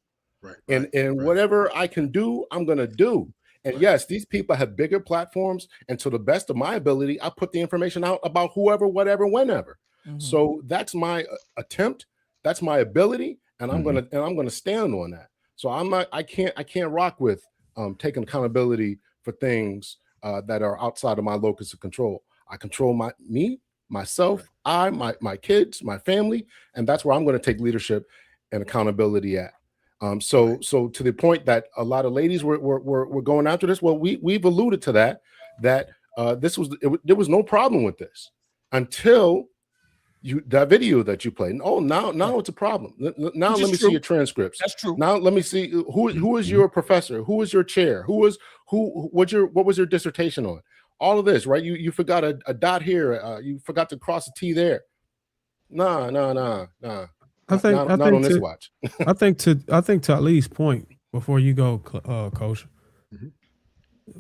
Yes. And whatever I can do, I'm going to do. And yes, these people have bigger platforms. And to the best of my ability, I put the information out about whoever, whatever, whenever. Mm-hmm. So that's my attempt. That's my ability. And I'm going to stand on that. So I can't rock with taking accountability for things that are outside of my locus of control. I control myself, my kids, my family, and that's where I'm going to take leadership and accountability at. So to the point that a lot of ladies were going after this. Well, we've alluded to that there was no problem with this until that video that you played. Oh, now it's a problem. Now let me see your transcripts. That's true. Now let me see who is your professor, who is your chair, what was your dissertation on? All of this, right? You forgot a dot here. You forgot to cross a T there. Nah. I think on this watch. I think to Ali's point before you go, Coach,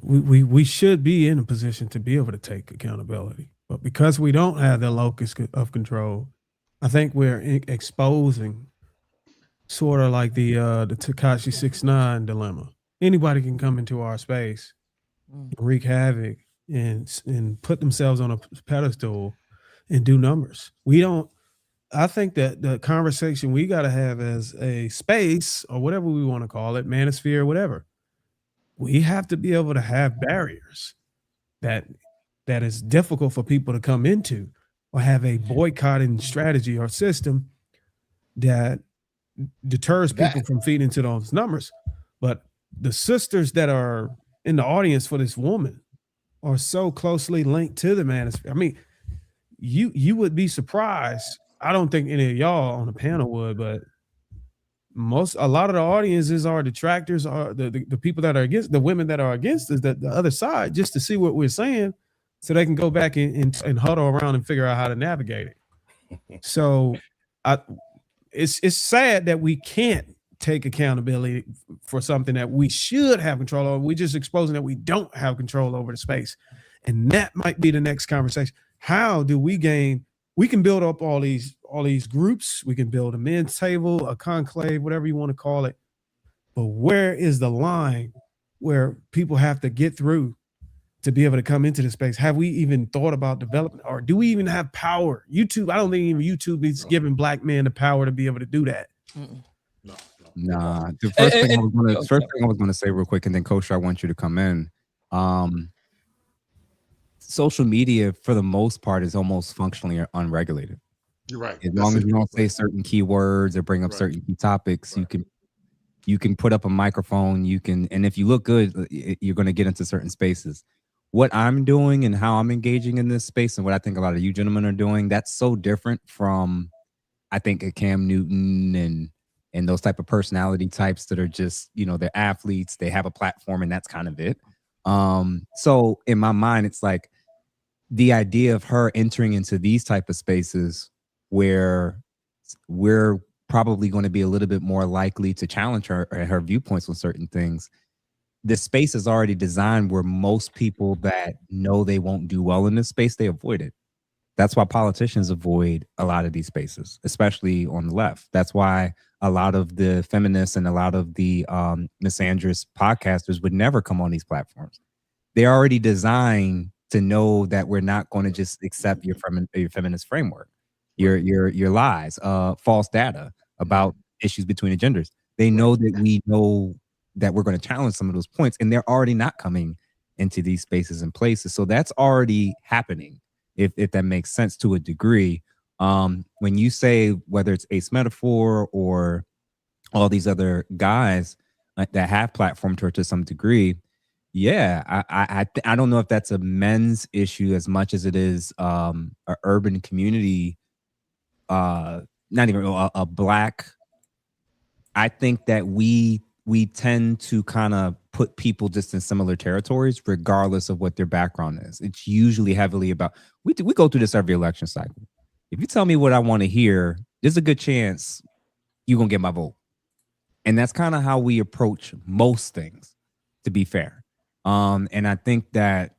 we should be in a position to be able to take accountability, but because we don't have the locus of control, I think we're exposing sort of like the Tekashi 6ix9ine dilemma. Anybody can come into our space, wreak havoc, and put themselves on a pedestal and do numbers. We don't. I think that the conversation we got to have as a space or whatever we want to call it, manosphere, whatever, we have to be able to have barriers that is difficult for people to come into, or have a boycotting strategy or system that deters people from feeding into those numbers. But the sisters that are in the audience for this woman are so closely linked to the manosphere. I mean, you would be surprised. I don't think any of y'all on the panel would, but a lot of the audiences are detractors, are the people that are against, the women that are against is the other side, just to see what we're saying, so they can go back and huddle around and figure out how to navigate it. So it's sad that we can't take accountability for something that we should have control over. We're just exposing that we don't have control over the space. And that might be the next conversation. How do we gain? We can build up all these groups. We can build a men's table, a conclave, whatever you want to call it. But where is the line where people have to get through to be able to come into the space? Have we even thought about development, or do we even have power? YouTube, I don't think even YouTube is giving black men the power to be able to do that. Nah, the first thing I was gonna say real quick, and then Coach, I want you to come in. Social media, for the most part, is almost functionally unregulated. You're right. As long as you don't say certain keywords or bring up certain key topics, you can put up a microphone. You can, and if you look good, you're going to get into certain spaces. What I'm doing and how I'm engaging in this space, and what I think a lot of you gentlemen are doing, that's so different from, I think, a Cam Newton and those type of personality types that are just, they're athletes, they have a platform, and that's kind of it. So in my mind, it's like the idea of her entering into these type of spaces where we're probably going to be a little bit more likely to challenge her viewpoints on certain things. The space is already designed where most people that know they won't do well in this space, they avoid it. That's why politicians avoid a lot of these spaces, especially on the left. That's why a lot of the feminists and a lot of the misandrous podcasters would never come on these platforms. They're already designed to know that we're not going to just accept your feminist framework, your lies, false data about issues between the genders. They know that we know that we're going to challenge some of those points, and they're already not coming into these spaces and places. So that's already happening, if that makes sense to a degree. When you say whether it's Ace Metaphor or all these other guys that have platformed her to some degree, yeah, I don't know if that's a men's issue as much as it is an urban community, not even a black. I think that we tend to kind of put people just in similar territories, regardless of what their background is. It's usually heavily about, we go through this every election cycle. If you tell me what I want to hear, there's a good chance you're going to get my vote. And that's kind of how we approach most things, to be fair. And I think that,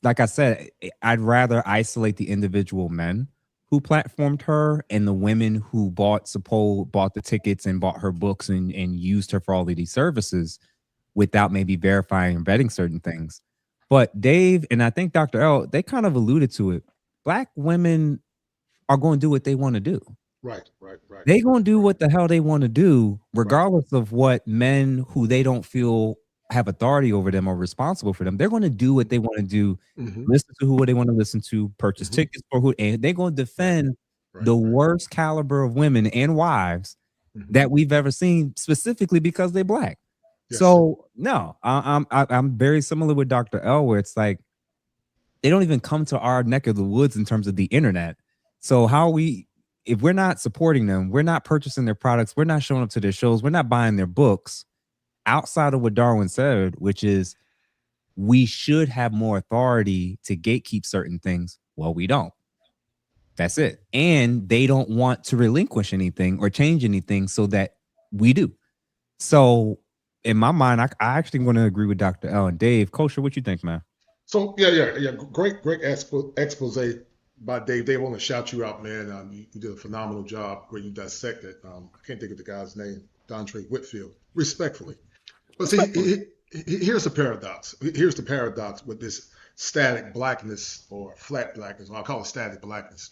like I said, I'd rather isolate the individual men who platformed her and the women who bought the tickets and bought her books and used her for all of these services without maybe verifying and vetting certain things. But Dave and I think Dr. L, they kind of alluded to it. Black women are going to do what they want to do. Right. They're going to do what the hell they want to do, regardless of what men who they don't feel have authority over them or responsible for them. They're going to do what they want to do, listen to who they want to listen to, purchase tickets for who, and they're going to defend the worst caliber of women and wives that we've ever seen, specifically because they're black. Yes. So no, I'm very similar with Dr. L, where it's like they don't even come to our neck of the woods in terms of the internet. So how if we're not supporting them, we're not purchasing their products, we're not showing up to their shows, we're not buying their books, outside of what Darwin said, which is we should have more authority to gatekeep certain things. Well, we don't. That's it. And they don't want to relinquish anything or change anything so that we do. So in my mind, I actually want to agree with Dr. L and Dave. Kosher, what you think, man? So yeah. Great expose by Dave. Dave, I want to shout you out, man. You did a phenomenal job where you dissected. I can't think of the guy's name, Dontre Whitfield, respectfully. But see, here's the paradox. Here's the paradox with this static blackness or flat blackness, or I call it static blackness.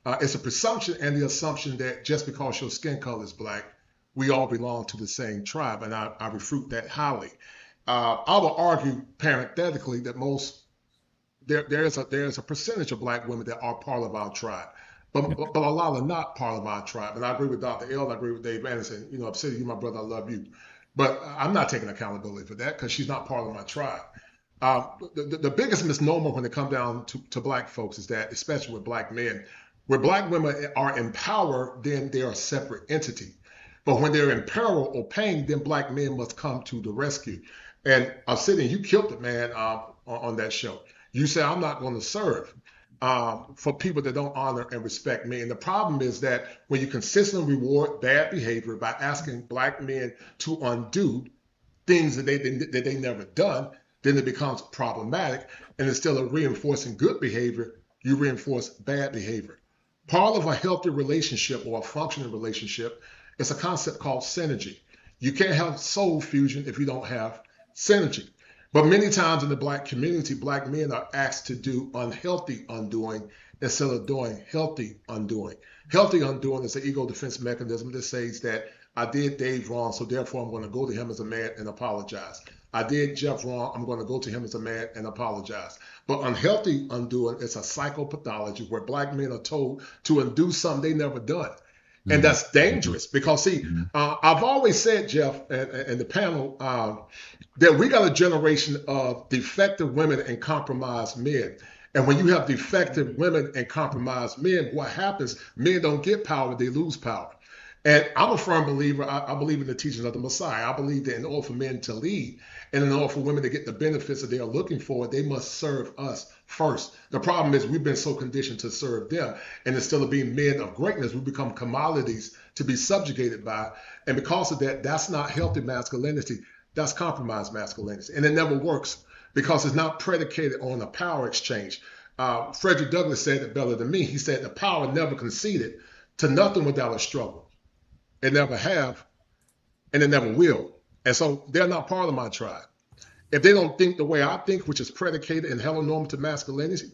It's a presumption and the assumption that just because your skin color is black, we all belong to the same tribe, and I refute that highly. I will argue parenthetically that there's a percentage of black women that are part of our tribe, but a lot are not part of our tribe. And I agree with Dr. L. I agree with Dave Anderson. You know, Obsidian, you my brother, I love you, but I'm not taking accountability for that because she's not part of my tribe. The biggest misnomer when it comes down to black folks is that, especially with black men, where black women are in power, then they are a separate entity. But when they're in peril or pain, then black men must come to the rescue. And Obsidian, you killed it, man, on that show. You say, I'm not going to serve for people that don't honor and respect me. And the problem is that when you consistently reward bad behavior by asking black men to undo things that they never done, then it becomes problematic. And instead of reinforcing good behavior, you reinforce bad behavior. Part of a healthy relationship or a functioning relationship is a concept called synergy. You can't have soul fusion if you don't have synergy. But many times in the black community, black men are asked to do unhealthy undoing instead of doing healthy undoing. Healthy undoing is an ego defense mechanism that says that I did Dave wrong, so therefore I'm going to go to him as a man and apologize. I did Jeff wrong, I'm going to go to him as a man and apologize. But unhealthy undoing is a psychopathology where black men are told to undo something they never done. And that's dangerous because, see, I've always said, Jeff, and the panel, that we got a generation of defective women and compromised men. And when you have defective women and compromised men, what happens? Men don't get power, they lose power. And I'm a firm believer, I believe in the teachings of the Messiah. I believe that in order for men to lead and in order for women to get the benefits that they are looking for, they must serve us first. The problem is we've been so conditioned to serve them. And instead of being men of greatness, we become commodities to be subjugated by. And because of that, that's not healthy masculinity. That's compromised masculinity. And it never works because it's not predicated on a power exchange. Frederick Douglass said it better than me. He said the power never conceded to nothing without a struggle. It never have, and it never will. And so they're not part of my tribe. If they don't think the way I think, which is predicated in heteronormative masculinity,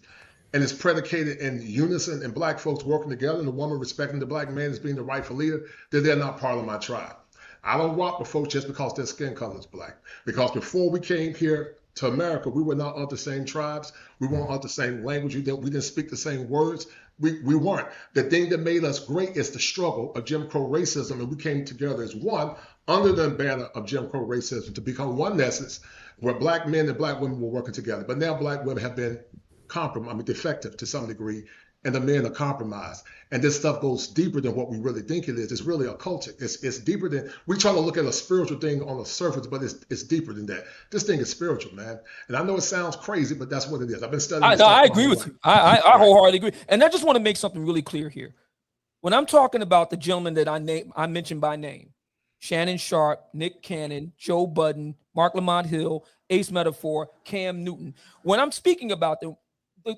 and is predicated in unison and black folks working together, and the woman respecting the black man as being the rightful leader, then they're not part of my tribe. I don't rock with folks just because their skin color is black. Because before we came here to America, we were not of the same tribes. We weren't of the same language. We didn't speak the same words. We weren't. The thing that made us great is the struggle of Jim Crow racism, and we came together as one under the banner of Jim Crow racism to become one essence where black men and black women were working together. But now black women have been defective to some degree, and the men are compromised. And this stuff goes deeper than what we really think it is. It's really occultic. It's deeper than, we try to look at a spiritual thing on the surface, but it's deeper than that. This thing is spiritual, man. And I know it sounds crazy, but that's what it is. I've been studying. I agree with you. I wholeheartedly agree. And I just want to make something really clear here. When I'm talking about the gentleman that I mentioned by name, Shannon Sharp, Nick Cannon, Joe Budden, Mark Lamont Hill, Ace Metaphor, Cam Newton. When I'm speaking about them,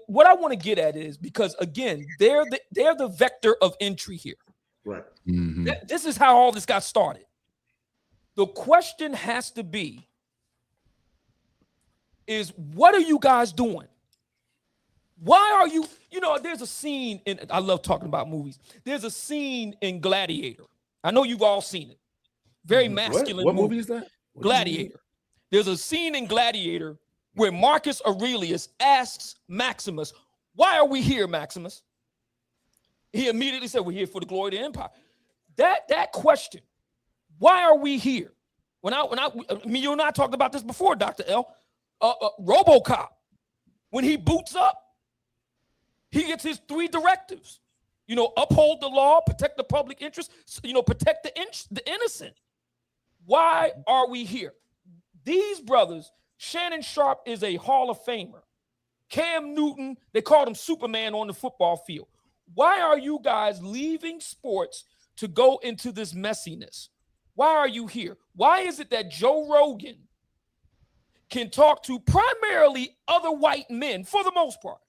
what I want to get at is because, again, they're the vector of entry here. Right. Mm-hmm. This is how all this got started. The question has to be is, what are you guys doing? Why are you, there's a scene in, I love talking about movies. There's a scene in Gladiator. I know you've all seen it. Very masculine. What movie is that? Gladiator. There's a scene in Gladiator where Marcus Aurelius asks Maximus, why are we here, Maximus? He immediately said, we're here for the glory of the empire. That question, why are we here? You and I talked about this before, Dr. L. RoboCop, when he boots up, he gets his 3 directives. Uphold the law, protect the public interest, protect the innocent. Why are we here? These brothers, Shannon Sharp is a Hall of Famer. Cam Newton, they called him Superman on the football field. Why are you guys leaving sports to go into this messiness? Why are you here? Why is it that Joe Rogan can talk to primarily other white men for the most part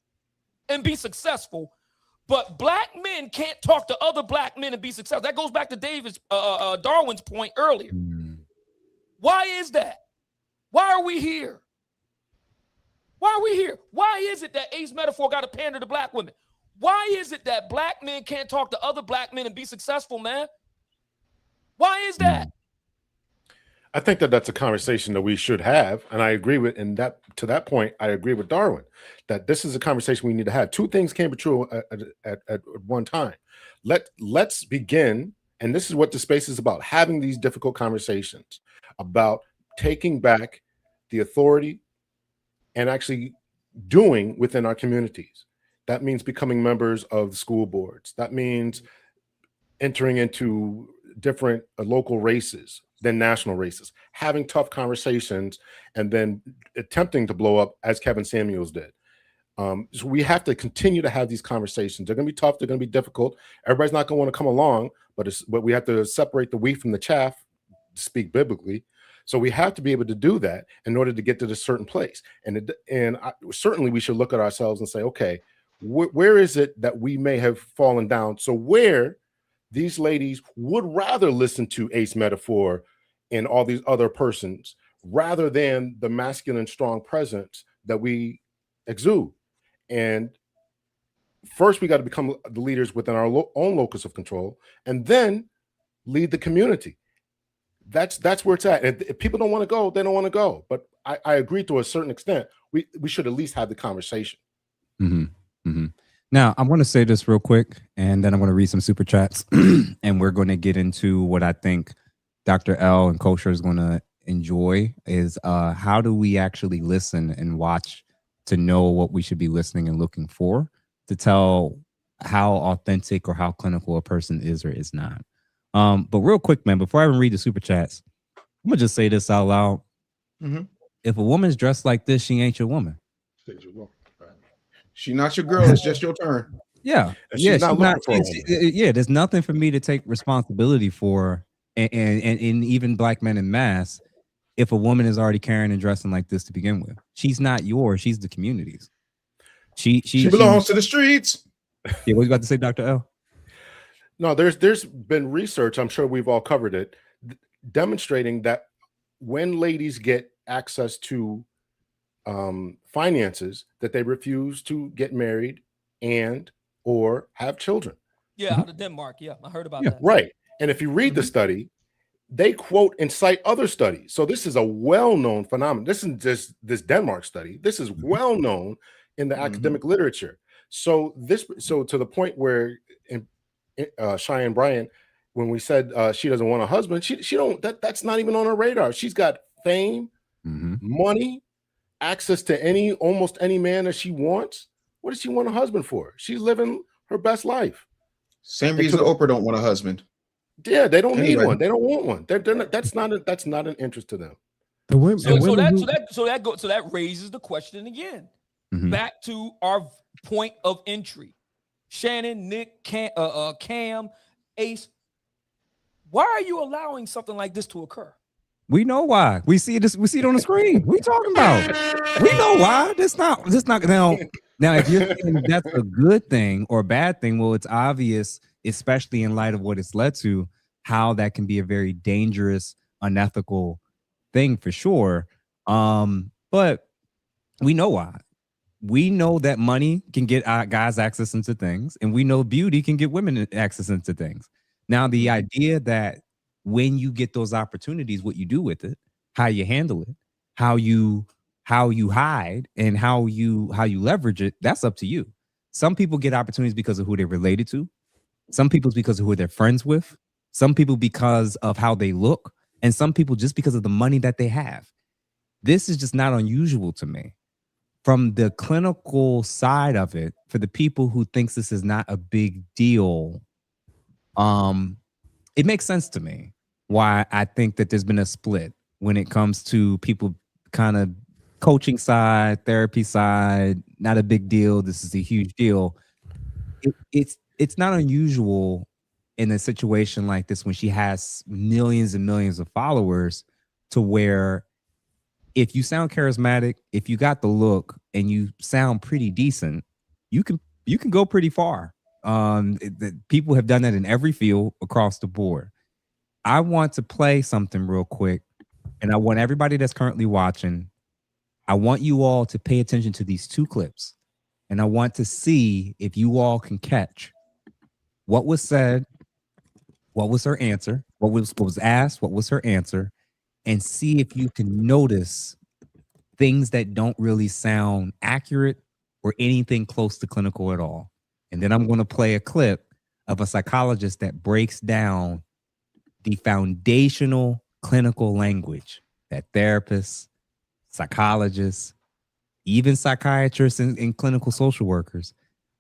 and be successful, but black men can't talk to other black men and be successful? That goes back to Darwin's point earlier. Why is that? Why are we here? Why are we here? Why is it that Ace Metaphor got to pander to black women? Why is it that black men can't talk to other black men and be successful, man? Why is that? I think that that's a conversation that we should have, and I agree with. And that to that point, I agree with Darwin that this is a conversation we need to have. Two things can be true at one time. Let's begin, and this is what the space is about: having these difficult conversations about taking back the authority and actually doing within our communities. That means becoming members of the school boards. That means entering into different local races than national races, having tough conversations, and then attempting to blow up as Kevin Samuels did. So we have to continue to have these conversations. They're going to be tough. They're going to be difficult. Everybody's not going to want to come along, but we have to separate the wheat from the chaff, to speak biblically. So we have to be able to do that in order to get to this certain place. Certainly we should look at ourselves and say, okay, where is it that we may have fallen down? So where these ladies would rather listen to Ace Metaphor and all these other persons rather than the masculine, strong presence that we exude. And first, we got to become the leaders within our own locus of control, and then lead the community. That's where it's at. If people don't want to go, they don't want to go. But I agree to a certain extent. We should at least have the conversation. Mm-hmm. Mm-hmm. Now, I want to say this real quick, and then I'm going to read some super chats, and we're going to get into what I think Dr. L and Kosher is going to enjoy is how do we actually listen and watch to know what we should be listening and looking for to tell how authentic or how clinical a person is or is not. But real quick, man, before I even read the super chats, I'm going to just say this out loud. Mm-hmm. If a woman's dressed like this, she ain't your woman. She's not your girl. It's just your turn. Yeah. She's not looking for a woman. Yeah, there's nothing for me to take responsibility for. And even black men in mass, if a woman is already carrying and dressing like this to begin with, she's not yours. She's the community's. She belongs to the streets. Yeah, what you about to say, Dr. L? No, there's been research, I'm sure we've all covered it, demonstrating that when ladies get access to finances, that they refuse to get married and or have children. Yeah, out of Denmark. Yeah, I heard about that. Right. And if you read the study, they quote and cite other studies. So this is a well-known phenomenon. This isn't just this Denmark study. This is well-known in the academic literature. So to the point where Cheyenne Bryant, when we said she doesn't want a husband, she don't. That's not even on her radar. She's got fame, money, access to almost any man that she wants. What does she want a husband for? She's living her best life. Same reason Oprah don't want a husband. Yeah, they don't need one. They don't want one. They're not, that's not an interest to them. So that raises the question again. Back to our point of entry. Shannon, Nick, Cam, Ace. Why are you allowing something like this to occur? We know why. We see this. We see it on the screen. We talking about. We know why. This not now. If you're saying that's a good thing or a bad thing, well, it's obvious, especially in light of what it's led to, how that can be a very dangerous, unethical thing for sure. But we know why. We know that money can get guys access into things, and we know beauty can get women access into things. Now, the idea that when you get those opportunities, what you do with it, how you handle it, how you hide, and how you leverage it, that's up to you. Some people get opportunities because of who they're related to. Some people because of who they're friends with. Some people because of how they look, and some people just because of the money that they have. This is just not unusual to me. From the clinical side of it, for the people who thinks this is not a big deal, it makes sense to me why I think that there's been a split when it comes to people kind of coaching side, therapy side, not a big deal. This is a huge deal. It's not unusual in a situation like this when she has millions and millions of followers to where if you sound charismatic, if you got the look and you sound pretty decent, you can go pretty far. People have done that in every field across the board. I want to play something real quick, and I want everybody that's currently watching I want you all to pay attention to these two clips, and I want to see if you all can catch what was said, what was her answer, what was asked, what was her answer, and see if you can notice things that don't really sound accurate or anything close to clinical at all. And then I'm going to play a clip of a psychologist that breaks down the foundational clinical language that therapists, psychologists, even psychiatrists and clinical social workers,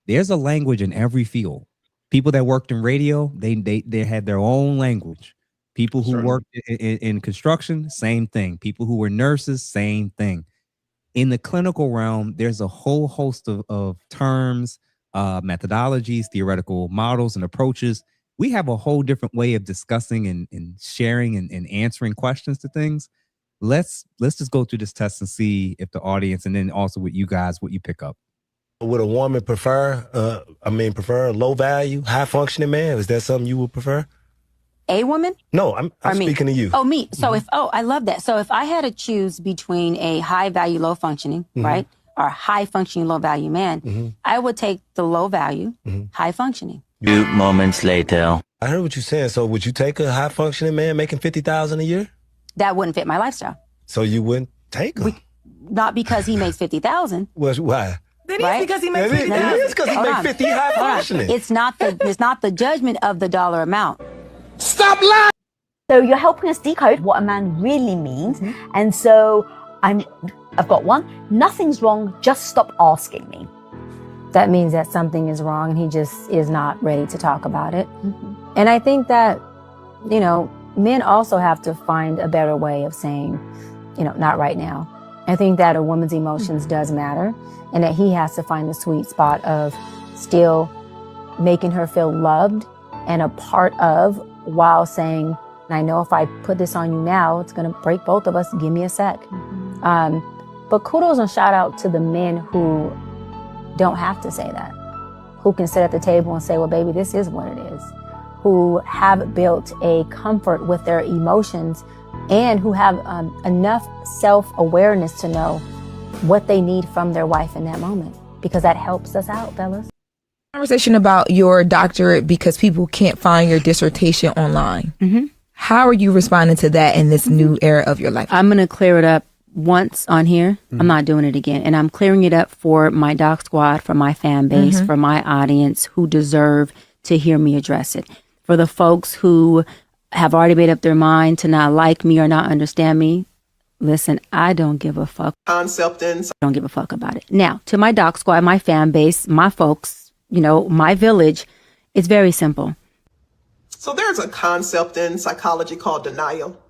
there's a language in every field. People that worked in radio, they had their own language. People who worked in construction, same thing. People who were nurses, same thing. In the clinical realm, there's a whole host of terms, methodologies, theoretical models, and approaches. We have a whole different way of discussing and sharing and answering questions to things. Let's just go through this test and see if the audience, and then also with you guys, what you pick up. Would a woman prefer a low value, high functioning man? Is that something you would prefer? A woman? No, I'm speaking to you. Oh, me. So I love that. So if I had to choose between a high value, low functioning, right? Or high functioning, low value man, I would take the low value, high functioning. 2 moments later. I heard what you're saying. So would you take a high functioning man making $50,000 a year? That wouldn't fit my lifestyle. So you wouldn't take him? Not because he makes $50,000. Why? Then it's because he makes $50,000. It is because he makes 50 high functioning. It's not the judgment of the dollar amount. Stop lying! So you're helping us decode what a man really means. And so I've got one. Nothing's wrong. Just stop asking me. That means that something is wrong and he just is not ready to talk about it. And I think that, men also have to find a better way of saying, not right now. I think that a woman's emotions does matter, and that he has to find the sweet spot of still making her feel loved and a part of, while saying, I know if I put this on you now, it's going to break both of us. Give me a sec. But kudos and shout out to the men who don't have to say that, who can sit at the table and say, well, baby, this is what it is, who have built a comfort with their emotions and who have enough self-awareness to know what they need from their wife in that moment, because that helps us out, fellas. Conversation about your doctorate because people can't find your dissertation online. How are you responding to that in this new era of your life? I'm going to clear it up once on here. I'm not doing it again. And I'm clearing it up for my doc squad, for my fan base, for my audience who deserve to hear me address it. For the folks who have already made up their mind to not like me or not understand me, listen, I don't give a fuck. I don't give a fuck about it. Now, to my doc squad, my fan base, my folks, my village, it's very simple. So there's a concept in psychology called denial.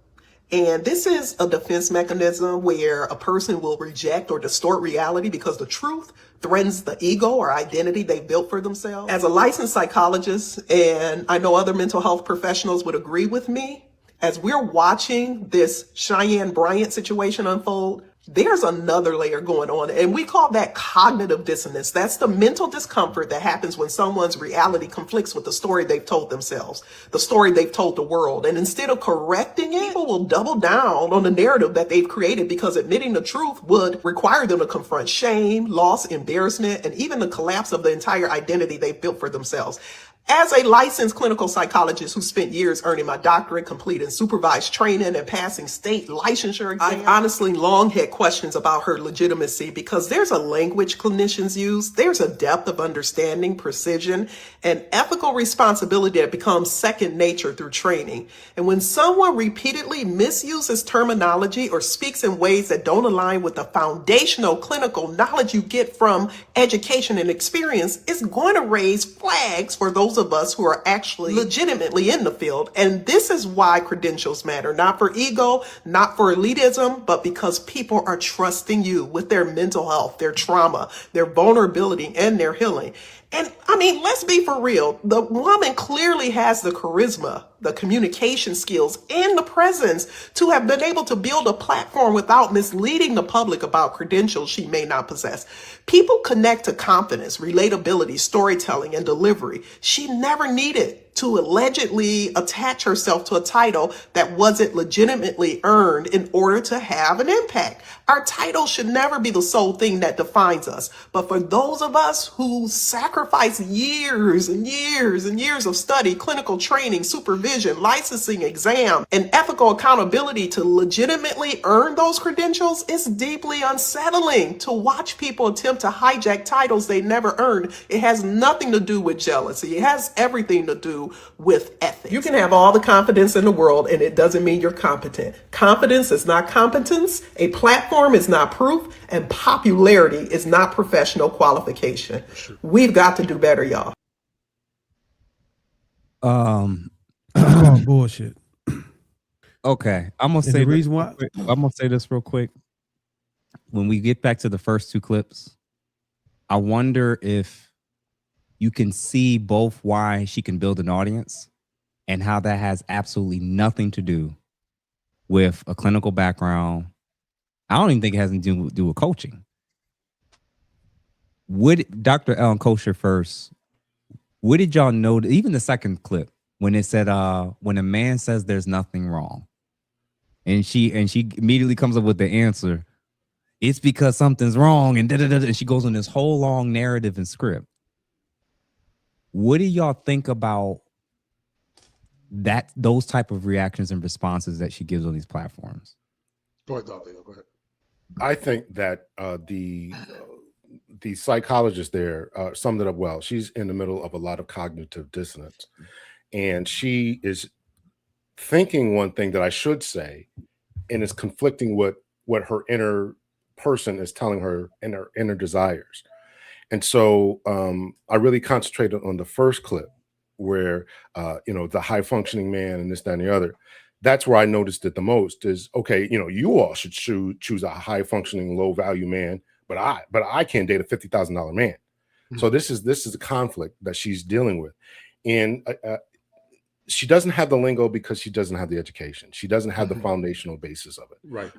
And this is a defense mechanism where a person will reject or distort reality because the truth threatens the ego or identity they've built for themselves. As a licensed psychologist, and I know other mental health professionals would agree with me, as we're watching this Cheyenne Bryant situation unfold, there's another layer going on, and we call that cognitive dissonance. That's the mental discomfort that happens when someone's reality conflicts with the story they've told themselves, the story they've told the world. And instead of correcting it, people will double down on the narrative that they've created because admitting the truth would require them to confront shame, loss, embarrassment, and even the collapse of the entire identity they've built for themselves. As a licensed clinical psychologist who spent years earning my doctorate, completing supervised training, and passing state licensure exams, I've honestly long had questions about her legitimacy because there's a language clinicians use, there's a depth of understanding, precision, and ethical responsibility that becomes second nature through training. And when someone repeatedly misuses terminology or speaks in ways that don't align with the foundational clinical knowledge you get from education and experience, it's going to raise flags for those of us who are actually legitimately in the field. And this is why credentials matter, not for ego, not for elitism, but because people are trusting you with their mental health, their trauma, their vulnerability, and their healing. And I mean, let's be for real. The woman clearly has the charisma, the communication skills, and the presence to have been able to build a platform without misleading the public about credentials she may not possess. People connect to confidence, relatability, storytelling, and delivery she never needed to allegedly attach herself to a title that wasn't legitimately earned in order to have an impact. Our title should never be the sole thing that defines us. But for those of us who sacrifice years and years and years of study, clinical training, supervision, licensing, exam, and ethical accountability to legitimately earn those credentials, it's deeply unsettling to watch people attempt to hijack titles they never earned. It has nothing to do with jealousy. It has everything to do with ethics. You can have all the confidence in the world, and it doesn't mean you're competent. Confidence is not competence. A platform is not proof, and popularity is not professional qualification. We've got to do better, y'all. Bullshit. Okay, I'm gonna say the reason why. I'm gonna say this real quick. When we get back to the first two clips, I wonder if you can see both why she can build an audience and how that has absolutely nothing to do with a clinical background. I don't even think it has anything to do with coaching. Would Dr. Ellen Kosher first? What did y'all know? Even the second clip when it said, "When a man says there's nothing wrong," and she immediately comes up with the answer, "It's because something's wrong," and and she goes on this whole long narrative and script. What do y'all think about that? Those type of reactions and responses that she gives on these platforms. Go ahead, Dr. Go ahead. I think that the psychologist there summed it up well. She's in the middle of a lot of cognitive dissonance, and she is thinking one thing that I should say, and is conflicting with what her inner person is telling her and her inner desires. And so I really concentrated on the first clip where, the high functioning man and this, that, and the other. That's where I noticed it the most is, okay, you all should choose a high functioning, low value man, but I can't date a $50,000 man. Mm-hmm. So this is a conflict that she's dealing with. And she doesn't have the lingo because she doesn't have the education. She doesn't have the foundational basis of it. Right.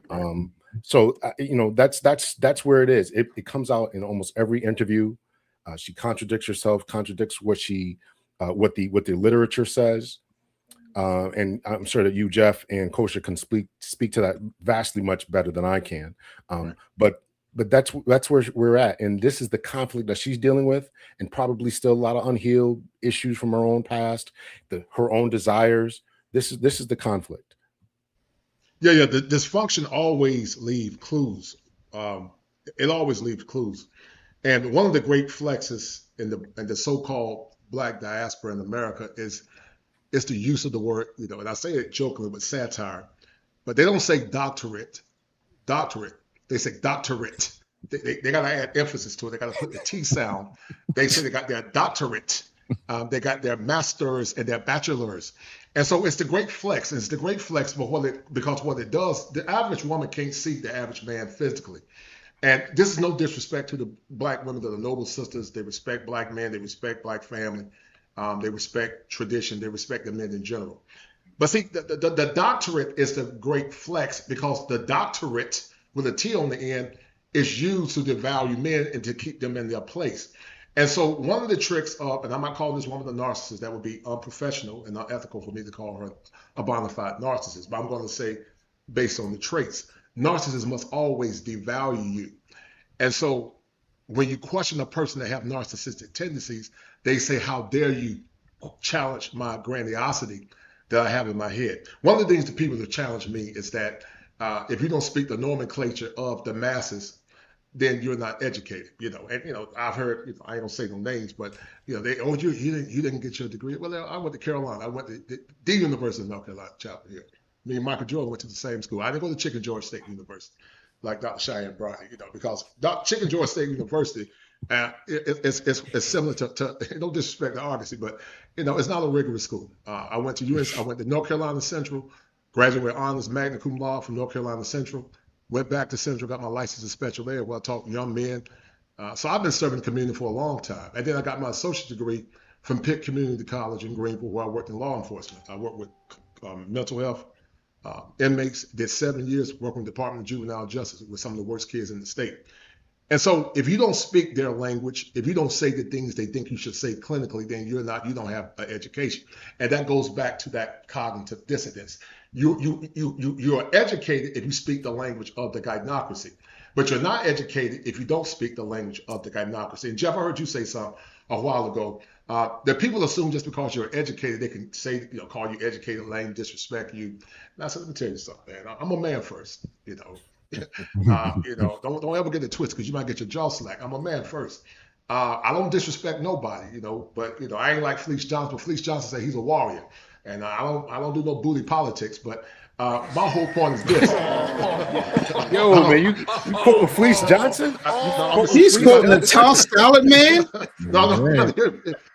So that's where it is. It comes out in almost every interview. She contradicts herself, contradicts what what the literature says. And I'm sure that you, Jeff, and Kosher can speak to that vastly much better than I can. Right. But that's where we're at, and this is the conflict that she's dealing with, and probably still a lot of unhealed issues from her own past, her own desires. This is the conflict. Yeah. The dysfunction always leaves clues. It always leaves clues, and one of the great flexes in the so-called Black diaspora in America is the use of the word, and I say it jokingly with satire, but they don't say doctorate. They say doctorate. They got to add emphasis to it. They got to put the T sound. They say they got their doctorate. They got their masters and their bachelors. And so it's the great flex. It's the great flex because what it does, the average woman can't see the average man physically. And this is no disrespect to the Black women, that are noble sisters. They respect Black men. They respect Black family. They respect tradition. They respect the men in general. But see, the doctorate is the great flex because the doctorate with a T on the end is used to devalue men and to keep them in their place. And so one of the tricks of, and I might call this woman a narcissist, that would be unprofessional and unethical for me to call her a bona fide narcissist, but I'm going to say based on the traits, narcissists must always devalue you. And so when you question a person that have narcissistic tendencies, they say, how dare you challenge my grandiosity that I have in my head. One of the things that people have challenged me is that if you don't speak the nomenclature of the masses, then you're not educated, And I've heard, I ain't gonna say no names, but you didn't get your degree. Well, I went to Carolina. I went to the University of North Carolina, chapter here. Me and Michael Jordan went to the same school. I didn't go to Chicken George State University like Dr. Cheyenne Bryant, because Chicken George State University, it's similar to no disrespect to Argosy, but it's not a rigorous school. I went to UNC. I went to North Carolina Central. Graduated with honors magna cum laude from North Carolina Central. Went back to Central, got my license in special ed where I taught young men. So I've been serving the community for a long time. And then I got my associate degree from Pitt Community College in Greenville, where I worked in law enforcement. I worked with mental health inmates, did 7 years working with the Department of Juvenile Justice with some of the worst kids in the state. And so if you don't speak their language, if you don't say the things they think you should say clinically, then you don't have an education. And that goes back to that cognitive dissonance. You are educated if you speak the language of the gynocracy, but you're not educated if you don't speak the language of the gynocracy. And Jeff, I heard you say something a while ago that people assume just because you're educated, they can say, call you educated, lame, disrespect you. Now, so let me tell you something, man. I'm a man first, don't ever get it twisted because you might get your jaw slack. I'm a man first. I don't disrespect nobody, but I ain't like Fleece Johnson. But Fleece Johnson said he's a warrior, and I don't do no booty politics. But my whole point is this. Yo, man, you quoting Fleece Johnson? He's quoting the tossed salad man. No,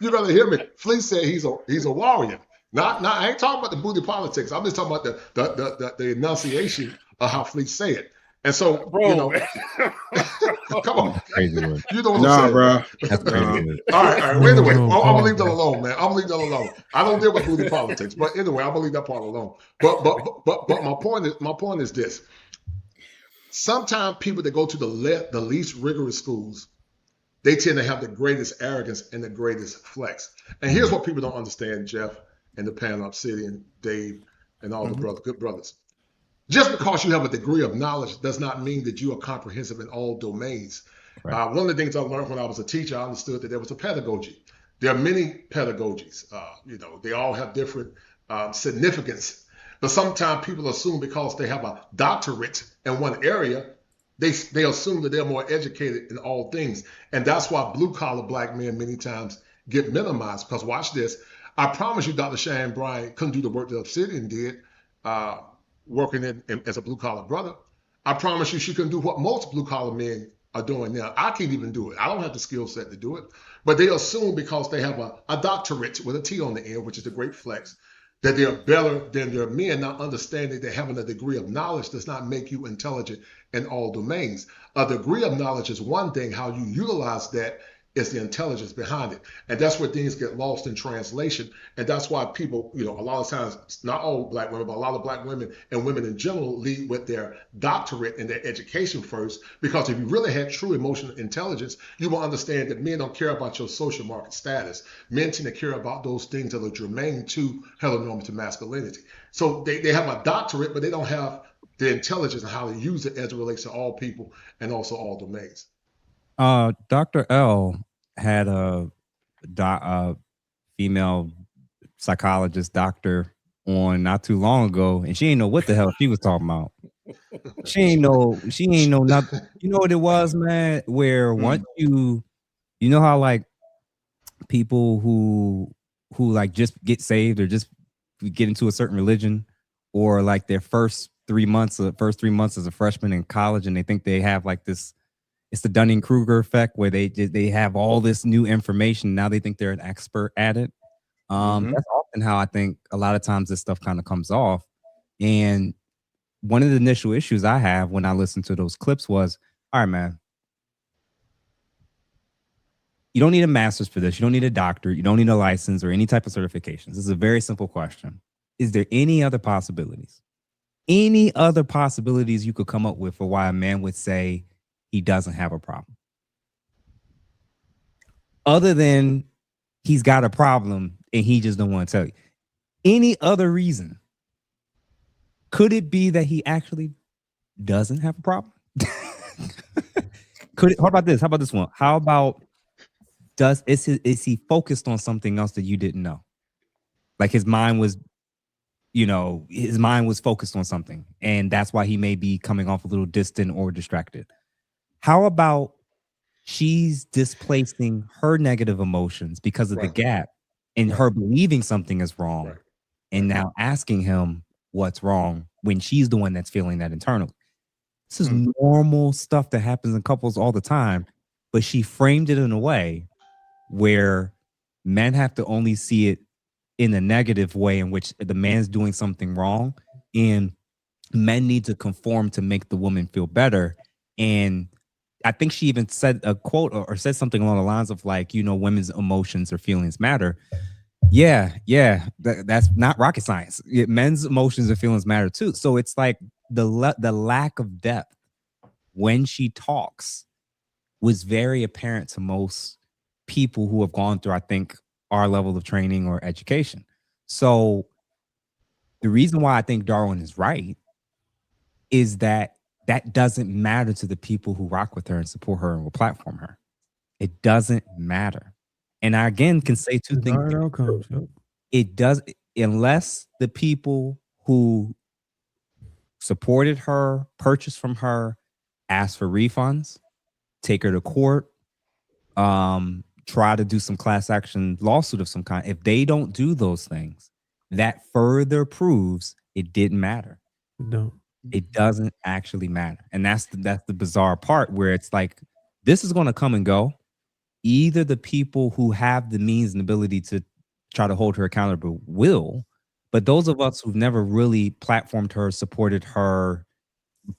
you gotta hear me. Fleece said he's a warrior. Not I ain't talking about the booty politics. I'm just talking about the enunciation of how Fleece say it. And so, bro, come on. Crazy word. You know what I'm saying? Bro. That's crazy. All right. Anyway, I'm gonna leave that alone, man. I'm gonna leave that alone. I don't deal with booty politics, but anyway, I'm gonna leave that part alone. But my point is this. Sometimes people that go to the least rigorous schools, they tend to have the greatest arrogance and the greatest flex. And here's what people don't understand, Jeff, and the panel, Obsidian, Dave, and all the good brothers. Just because you have a degree of knowledge does not mean that you are comprehensive in all domains. Right. One of the things I learned when I was a teacher, I understood that there was a pedagogy. There are many pedagogies. They all have different significance. But sometimes people assume because they have a doctorate in one area, they assume that they're more educated in all things. And that's why blue-collar black men many times get minimized. Because watch this. I promise you Dr. Cheyenne Bryant couldn't do the work that Obsidian did. Working as a blue-collar brother. I promise you she couldn't do what most blue-collar men are doing now. I can't even do it. I don't have the skill set to do it. But they assume because they have a doctorate with a T on the end, which is the great flex, that they're better than their men, not understanding that having a degree of knowledge does not make you intelligent in all domains. A degree of knowledge is one thing. How you utilize that is the intelligence behind it. And that's where things get lost in translation. And that's why people, a lot of times, not all black women, but a lot of black women and women in general lead with their doctorate and their education first. Because if you really had true emotional intelligence, you will understand that men don't care about your social market status. Men tend to care about those things that are germane to heteronormative masculinity. So they have a doctorate, but they don't have the intelligence and how to use it as it relates to all people and also all domains. Dr. L had a female psychologist doctor on not too long ago, and she ain't know what the hell she was talking about. She ain't know nothing. You know what it was, man? Where once you know how like people who like just get saved or just get into a certain religion, or like their first 3 months as a freshman in college, and they think they have like this. It's the Dunning-Kruger effect where they have all this new information. Now they think they're an expert at it. That's often how I think a lot of times this stuff kind of comes off. And one of the initial issues I have when I listened to those clips was, all right, man, you don't need a master's for this. You don't need a doctorate. You don't need a license or any type of certifications. This is a very simple question. Is there any other possibilities? Any other possibilities you could come up with for why a man would say he doesn't have a problem? Other than he's got a problem and he just don't want to tell you. Any other reason? Could it be that he actually doesn't have a problem? How about this? How about this one? How about is he focused on something else that you didn't know? Like his mind was focused on something, and that's why he may be coming off a little distant or distracted. How about she's displacing her negative emotions because of the gap in her believing something is wrong and now asking him what's wrong when she's the one that's feeling that internally? This is normal stuff that happens in couples all the time, but she framed it in a way where men have to only see it in a negative way in which the man's doing something wrong, and men need to conform to make the woman feel better. And I think she even said a quote or said something along the lines of like, women's emotions or feelings matter. Yeah. That's not rocket science. Men's emotions and feelings matter too. So it's like the lack of depth when she talks was very apparent to most people who have gone through, I think, our level of training or education. So the reason why I think Darwin is right is that doesn't matter to the people who rock with her and support her and will platform her. It doesn't matter. And I again can say two things. Desired outcomes. Yep. It does, unless the people who supported her, purchased from her, asked for refunds, take her to court, try to do some class action lawsuit of some kind. If they don't do those things, that further proves it didn't matter. No. It doesn't actually matter. And that's the bizarre part, where it's like, this is going to come and go. Either the people who have the means and ability to try to hold her accountable will, but those of us who've never really platformed her, supported her,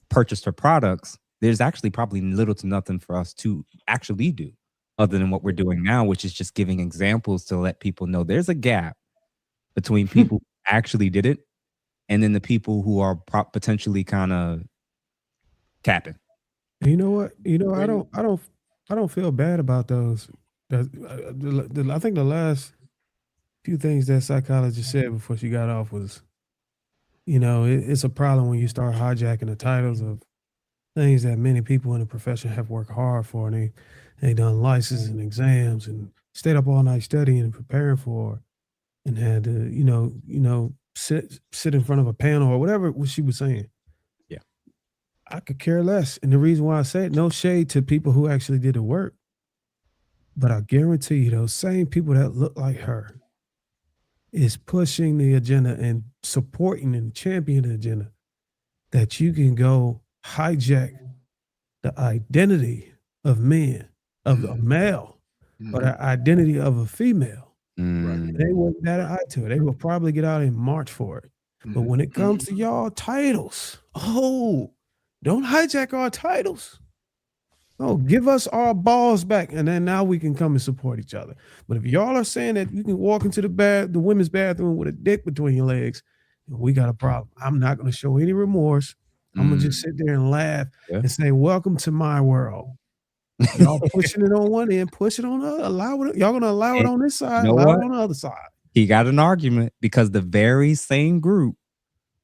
purchased her products, there's actually probably little to nothing for us to actually do other than what we're doing now, which is just giving examples to let people know there's a gap between people who actually did it and then the people who are potentially kind of capping. You know what? I don't feel bad about those. I think the last few things that psychologist said before she got off was, it's a problem when you start hijacking the titles of things that many people in the profession have worked hard for, and they done licenses and exams and stayed up all night studying and preparing for, and had to, sit in front of a panel or whatever what she was saying. Yeah. I could care less. And the reason why I say it, no shade to people who actually did the work, but I guarantee you those same people that look like her is pushing the agenda and supporting and championing the agenda, that you can go hijack the identity of men, of a male, or the identity of a female. They wouldn't bat an eye to it. They will probably get out and march for it. But when it comes to y'all titles, don't hijack our titles. Oh, give us our balls back, and then now we can come and support each other. But if y'all are saying that you can walk into the women's bathroom with a dick between your legs, we got a problem. I'm not going to show any remorse. I'm going to just sit there and laugh and say, welcome to my world. Y'all pushing it on one end, push it on the other. Y'all going to allow it on this side, allow it on the other side. He got an argument, because the very same group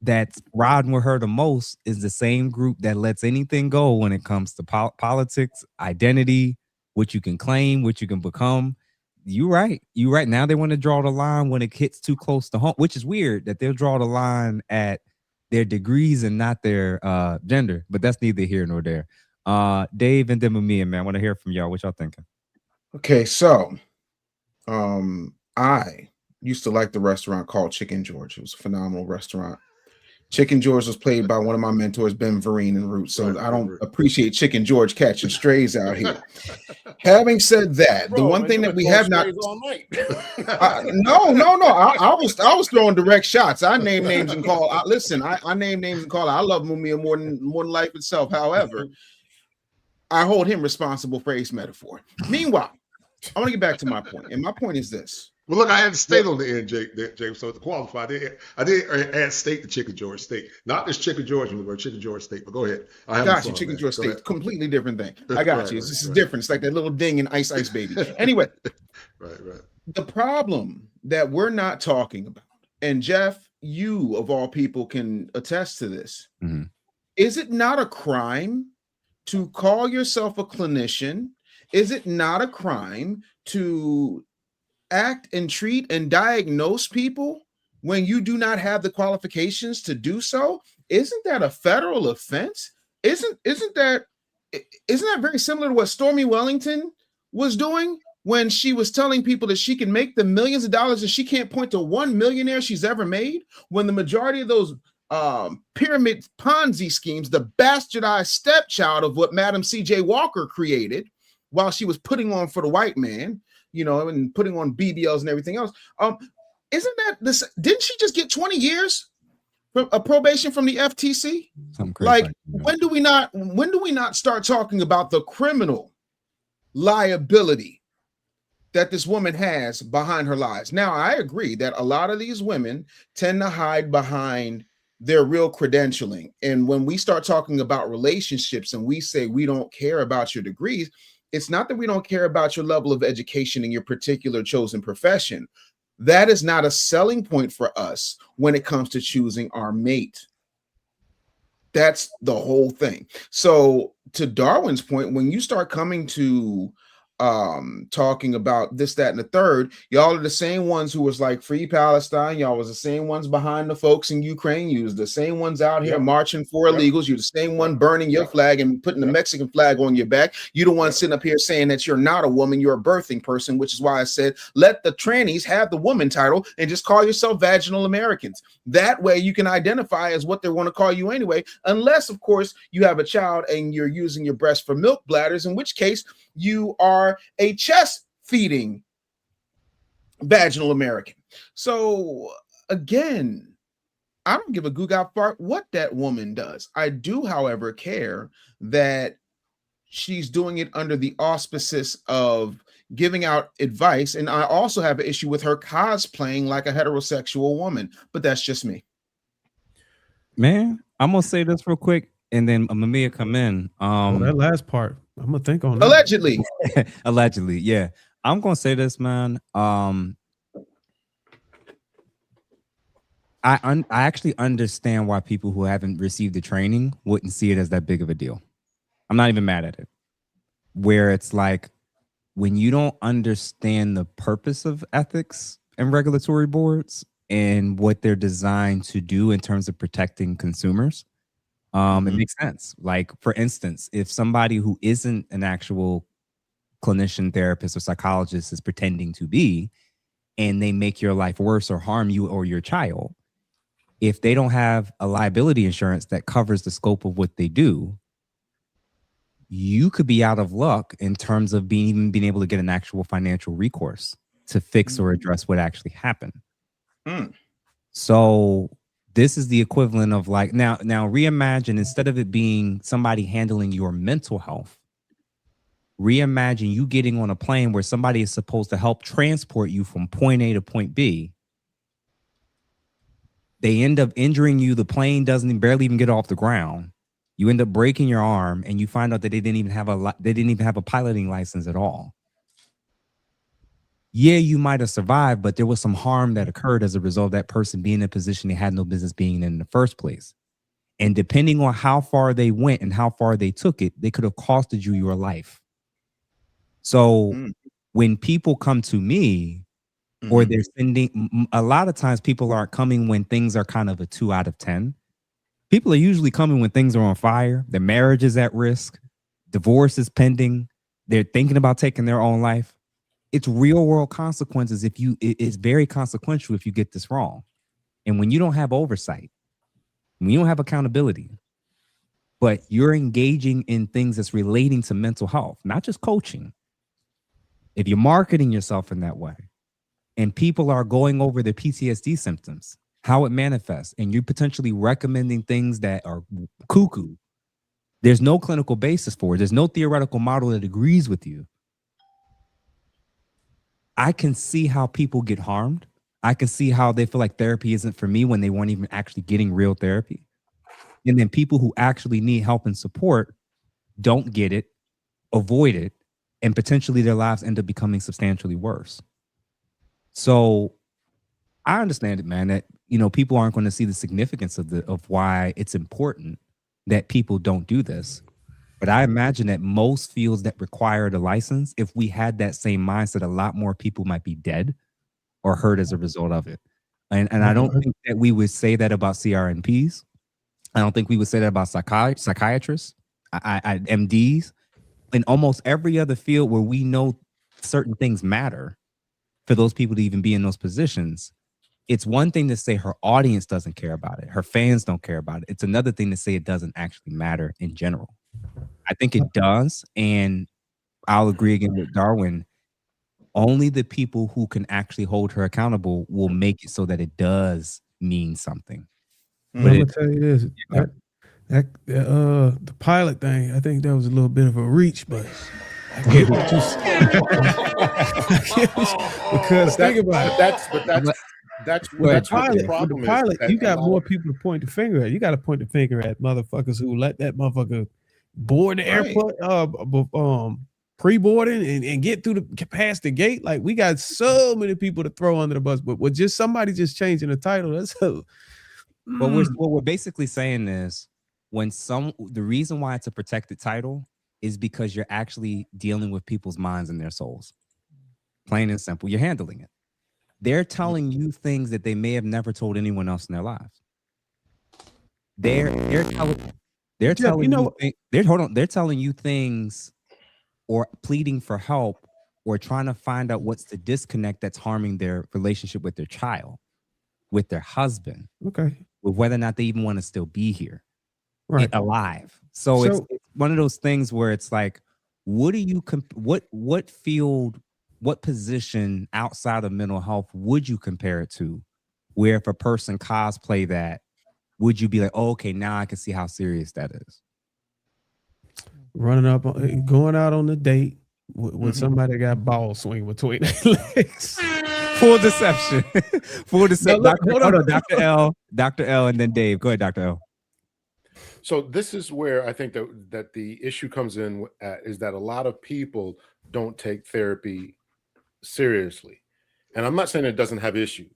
that's riding with her the most is the same group that lets anything go when it comes to politics, identity, what you can claim, what you can become. You're right. Now they want to draw the line when it hits too close to home, which is weird that they'll draw the line at their degrees and not their gender, but that's neither here nor there. Dave and then Mumia, man, I want to hear from y'all. What y'all thinking? Okay, so I used to like the restaurant called Chicken George. It was a phenomenal restaurant. Chicken George was played by one of my mentors, Ben Vereen and Root. So I don't appreciate Chicken George catching strays out here. Having said that, the one thing that we have not all night. no. I was throwing direct shots. I name names and call. I name names and call. I love Mumia more than life itself. However, I hold him responsible for Ace Metaphor. Meanwhile, I want to get back to my point, and my point is this. Well, look, I had state on the end, James. So to qualify, I did add state to Chicken George State, not this Chicken George from the word Chicken George State. But go ahead. Got you, Chicken George State, completely different thing. I got you. This is different. It's like that little ding in Ice Ice Baby. Anyway, right. The problem that we're not talking about, and Jeff, you of all people can attest to this. Mm-hmm. Is it not a crime to call yourself a clinician? Is it not a crime to act and treat and diagnose people when you do not have the qualifications to do so? Isn't that a federal offense? Isn't that very similar to what Stormy Wellington was doing when she was telling people that she can make the millions of dollars and she can't point to one millionaire she's ever made, when the majority of those pyramid Ponzi schemes, the bastardized stepchild of what Madam C.J. Walker created while she was putting on for the white man, and putting on BBLs and everything else. Isn't that this? Didn't she just get 20 years from a probation from the FTC? Like, when do we not start talking about the criminal liability that this woman has behind her lies? Now, I agree that a lot of these women tend to hide behind their real credentialing. And when we start talking about relationships and we say we don't care about your degrees, It's not that we don't care about your level of education in your particular chosen profession. That is not a selling point for us when it comes to choosing our mate. That's the whole thing. So to Darwin's point, when you start coming to talking about this, that, and the third, y'all are the same ones who was like free Palestine. Y'all was the same ones behind the folks in Ukraine. You was the same ones out here marching for illegals. You're the same one burning your flag and putting the Mexican flag on your back. You the one sitting up here saying that you're not a woman, you're a birthing person, which is why I said let the trannies have the woman title and just call yourself vaginal Americans. That way you can identify as what they want to call you anyway, unless of course you have a child and you're using your breast for milk bladders, in which case you are a chest feeding vaginal American. So again, I don't give a googout fart what that woman does. I do, however, care that she's doing it under the auspices of giving out advice. And I also have an issue with her cosplaying like a heterosexual woman, but that's just me. Man, I'm gonna say this real quick, and then Mamiya come in. That last part, I'm gonna think on that. Allegedly. Allegedly, yeah. I'm gonna say this, man. I actually understand why people who haven't received the training wouldn't see it as that big of a deal. I'm not even mad at it. Where it's like, when you don't understand the purpose of ethics and regulatory boards and what they're designed to do in terms of protecting consumers, it makes sense. Like, for instance, if somebody who isn't an actual clinician, therapist, or psychologist is pretending to be, and they make your life worse or harm you or your child, if they don't have a liability insurance that covers the scope of what they do, you could be out of luck in terms of being able to get an actual financial recourse to fix or address what actually happened. So this is the equivalent of like, now reimagine, instead of it being somebody handling your mental health, reimagine you getting on a plane where somebody is supposed to help transport you from point A to point B. They end up injuring you. The plane doesn't barely even get off the ground. You end up breaking your arm, and you find out that they didn't even have a piloting license at all. Yeah, you might have survived, but there was some harm that occurred as a result of that person being in a position they had no business being in the first place. And depending on how far they went and how far they took it, they could have costed you your life. So when people come to me, or they're sending, a lot of times people aren't coming when things are kind of a 2 out of 10. People are usually coming when things are on fire. Their marriage is at risk. Divorce is pending. They're thinking about taking their own life. It's real world consequences. It's very consequential if you get this wrong. And when you don't have oversight, when you don't have accountability, but you're engaging in things that's relating to mental health, not just coaching. If you're marketing yourself in that way, and people are going over their PTSD symptoms, how it manifests, and you're potentially recommending things that are cuckoo, there's no clinical basis for it. There's no theoretical model that agrees with you. I can see how people get harmed. I can see how they feel like therapy isn't for me when they weren't even actually getting real therapy. And then people who actually need help and support don't get it, avoid it, and potentially their lives end up becoming substantially worse. So I understand it, man, that, people aren't going to see the significance of why it's important that people don't do this. But I imagine that most fields that require the license, if we had that same mindset, a lot more people might be dead or hurt as a result of it. And I don't think that we would say that about CRNPs. I don't think we would say that about psychiatrists, MDs, in almost every other field where we know certain things matter for those people to even be in those positions. It's one thing to say her audience doesn't care about it, her fans don't care about it. It's another thing to say it doesn't actually matter in general. I think it does, and I'll agree again with Darwin. Only the people who can actually hold her accountable will make it so that it does mean something. But I'm gonna tell you this: the pilot thing, I think that was a little bit of a reach, but I get what you said. Because think about it. That's the problem. Pilot, you got more people to point the finger at. You got to point the finger at motherfuckers who let that motherfucker board the airport, pre-boarding and get past the gate. Like, we got so many people to throw under the bus, but with just somebody just changing the title, that's What we're basically saying is the reason why it's a protected title is because you're actually dealing with people's minds and their souls. Plain and simple. You're handling it. They're telling you things that they may have never told anyone else in their lives. They're telling you things or pleading for help or trying to find out what's the disconnect that's harming their relationship with their child, with their husband, okay, with whether or not they even want to still be here, right, alive. So it's one of those things where it's like, what do you what field, what position outside of mental health would you compare it to, where if a person cosplay that, would you be like, oh, okay, now I can see how serious that is? Running up, going out on a date with somebody that got ball swing between their legs. Full deception. Full deception. No, look, hold on. Dr. L, and then Dave. Go ahead, Dr. L. So this is where I think that the issue comes in is that a lot of people don't take therapy seriously. And I'm not saying it doesn't have issues.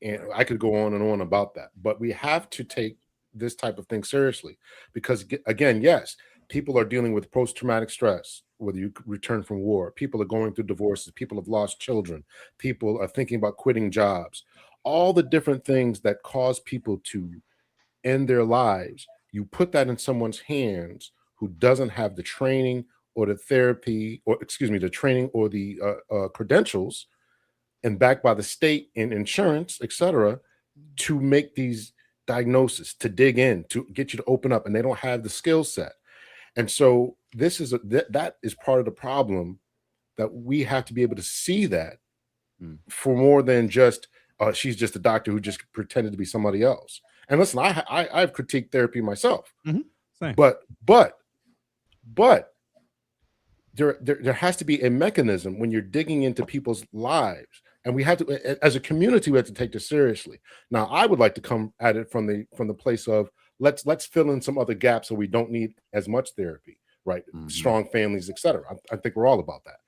And I could go on and on about that. But we have to take this type of thing seriously. Because, again, yes, people are dealing with post-traumatic stress, whether you return from war. People are going through divorces. People have lost children. People are thinking about quitting jobs. All the different things that cause people to end their lives, you put that in someone's hands who doesn't have the training or the therapy, or the training or the credentials, and backed by the state and insurance, et cetera, to make these diagnoses, to dig in, to get you to open up, and they don't have the skill set. And so this is that is part of the problem, that we have to be able to see that for more than just she's just a doctor who just pretended to be somebody else. And listen, I've critiqued therapy myself, but there has to be a mechanism when you're digging into people's lives, and we have to, as a community, we have to take this seriously. Now, I would like to come at it from the place of let's fill in some other gaps so we don't need as much therapy, right? Strong families, etc. I think we're all about that.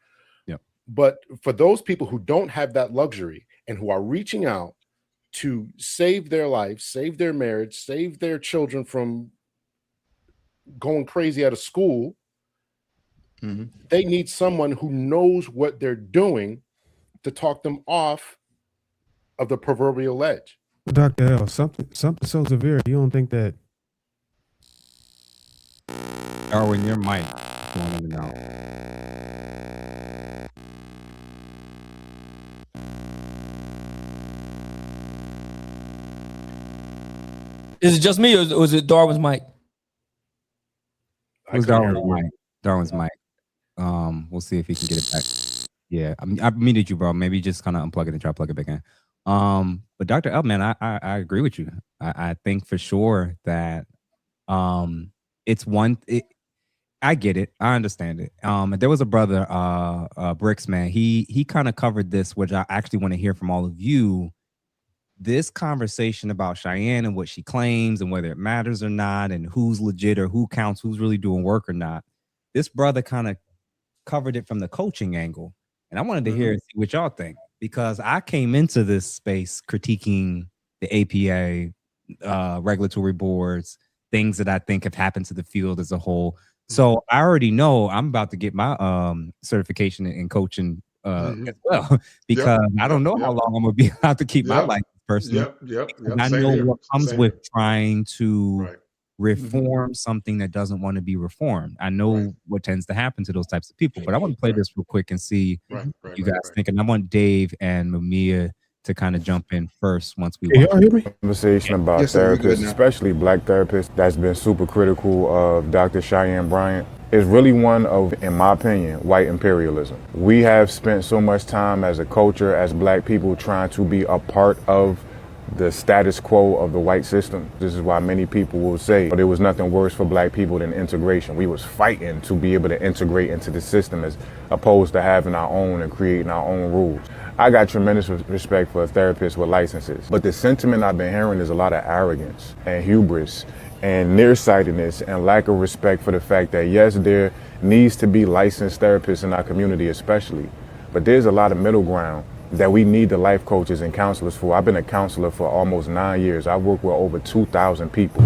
Yeah. But for those people who don't have that luxury and who are reaching out to save their life, save their marriage, save their children from going crazy out of school, they need someone who knows what they're doing to talk them off of the proverbial ledge. Dr. L, something so severe. You don't think that? Darwin, your mic going in and out. Is it just me, or is it Darwin's mic? It was Darwin's mic. Darwin's mic. We'll see if he can get it back. Yeah, I muted you, bro. Maybe just kind of unplug it and try to plug it back in. But Dr. L, man, I agree with you. I think for sure that it's one. I get it. I understand it. There was a brother, Bricks, man. He kind of covered this, which I actually want to hear from all of you. This conversation about Cheyenne and what she claims and whether it matters or not, and who's legit or who counts, who's really doing work or not. This brother kind of covered it from the coaching angle. And I wanted to hear and see what y'all think, because I came into this space critiquing the APA, regulatory boards, things that I think have happened to the field as a whole. So I already know I'm about to get my certification in coaching as well, because I don't know how long I'm gonna be allowed to keep my life personally. And I know what comes with trying to reform something that doesn't want to be reformed. I know what tends to happen to those types of people, but I want to play this real quick and see what you guys think. And I want Dave and Mumia to kind of jump in first once we conversation about therapists, especially Black therapists, that's been super critical of Dr. Cheyenne Bryant, is really one of, in my opinion, white imperialism. We have spent so much time as a culture, as Black people, trying to be a part of the status quo of the white system. This is why many people will say there was nothing worse for Black people than integration. We was fighting to be able to integrate into the system as opposed to having our own and creating our own rules. I got tremendous respect for therapists with licenses. But the sentiment I've been hearing is a lot of arrogance and hubris and nearsightedness and lack of respect for the fact that, yes, there needs to be licensed therapists in our community especially, but there's a lot of middle ground that we need the life coaches and counselors for. I've been a counselor for almost 9 years. I've worked with over 2,000 people,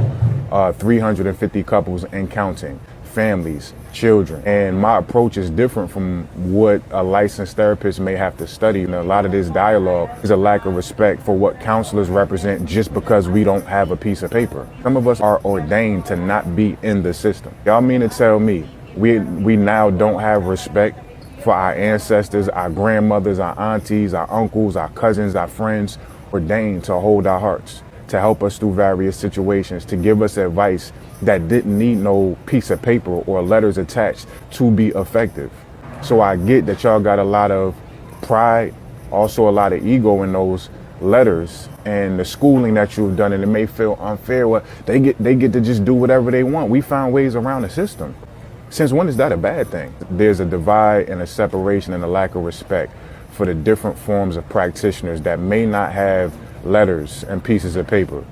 350 couples and counting, families, children. And my approach is different from what a licensed therapist may have to study. And a lot of this dialogue is a lack of respect for what counselors represent just because we don't have a piece of paper. Some of us are ordained to not be in the system. Y'all mean to tell me we now don't have respect for our ancestors, our grandmothers, our aunties, our uncles, our cousins, our friends, ordained to hold our hearts, to help us through various situations, to give us advice that didn't need no piece of paper or letters attached to be effective. So I get that y'all got a lot of pride, also a lot of ego in those letters and the schooling that you've done, and it may feel unfair. Well, they get to just do whatever they want. We found ways around the system. Since when is that a bad thing? There's a divide and a separation and a lack of respect for the different forms of practitioners that may not have letters and pieces of paper.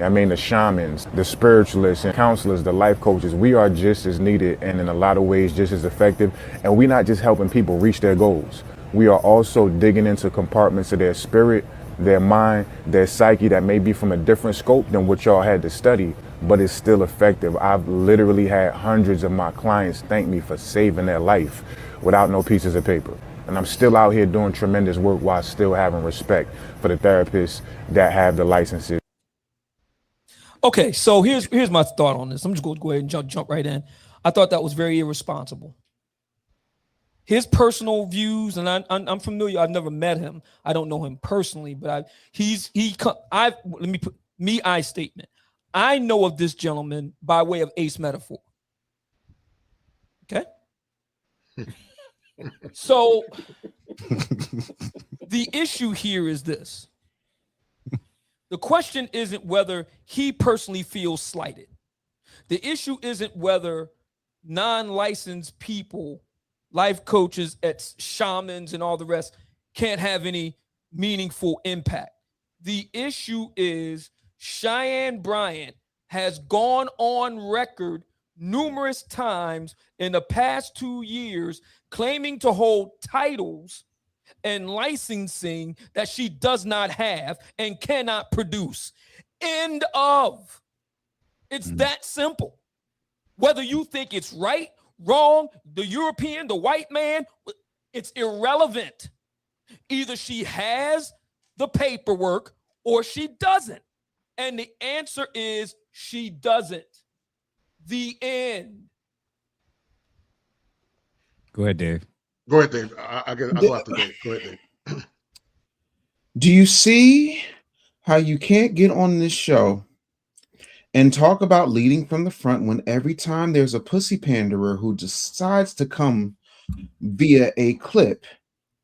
I mean, the shamans, the spiritualists and counselors, the life coaches, we are just as needed and in a lot of ways just as effective. And we're not just helping people reach their goals. We are also digging into compartments of their spirit, their mind, their psyche that may be from a different scope than what y'all had to study, but it's still effective. I've literally had hundreds of my clients thank me for saving their life without no pieces of paper. And I'm still out here doing tremendous work while still having respect for the therapists that have the licenses. Okay, so here's my thought on this. I'm just going to go ahead and jump right in. I thought that was very irresponsible. His personal views, and I'm familiar. I've never met him. I don't know him personally, but let me put I statement. I know of this gentleman by way of ace metaphor. Okay. So the issue here is this. The question isn't whether he personally feels slighted. The issue isn't whether non-licensed people, life coaches, shamans, and all the rest can't have any meaningful impact. The issue is Cheyenne Bryant has gone on record numerous times in the past 2 years claiming to hold titles and licensing that she does not have and cannot produce. End of. It's that simple. Whether you think it's right, wrong, the European, the white man, it's irrelevant. Either she has the paperwork or she doesn't. And the answer is she doesn't. The end. Go ahead, Dave. Go ahead, Dave. I go after Dave. Go ahead, Dave. Do you see how you can't get on this show and talk about leading from the front when every time there's a pussy panderer who decides to come via a clip,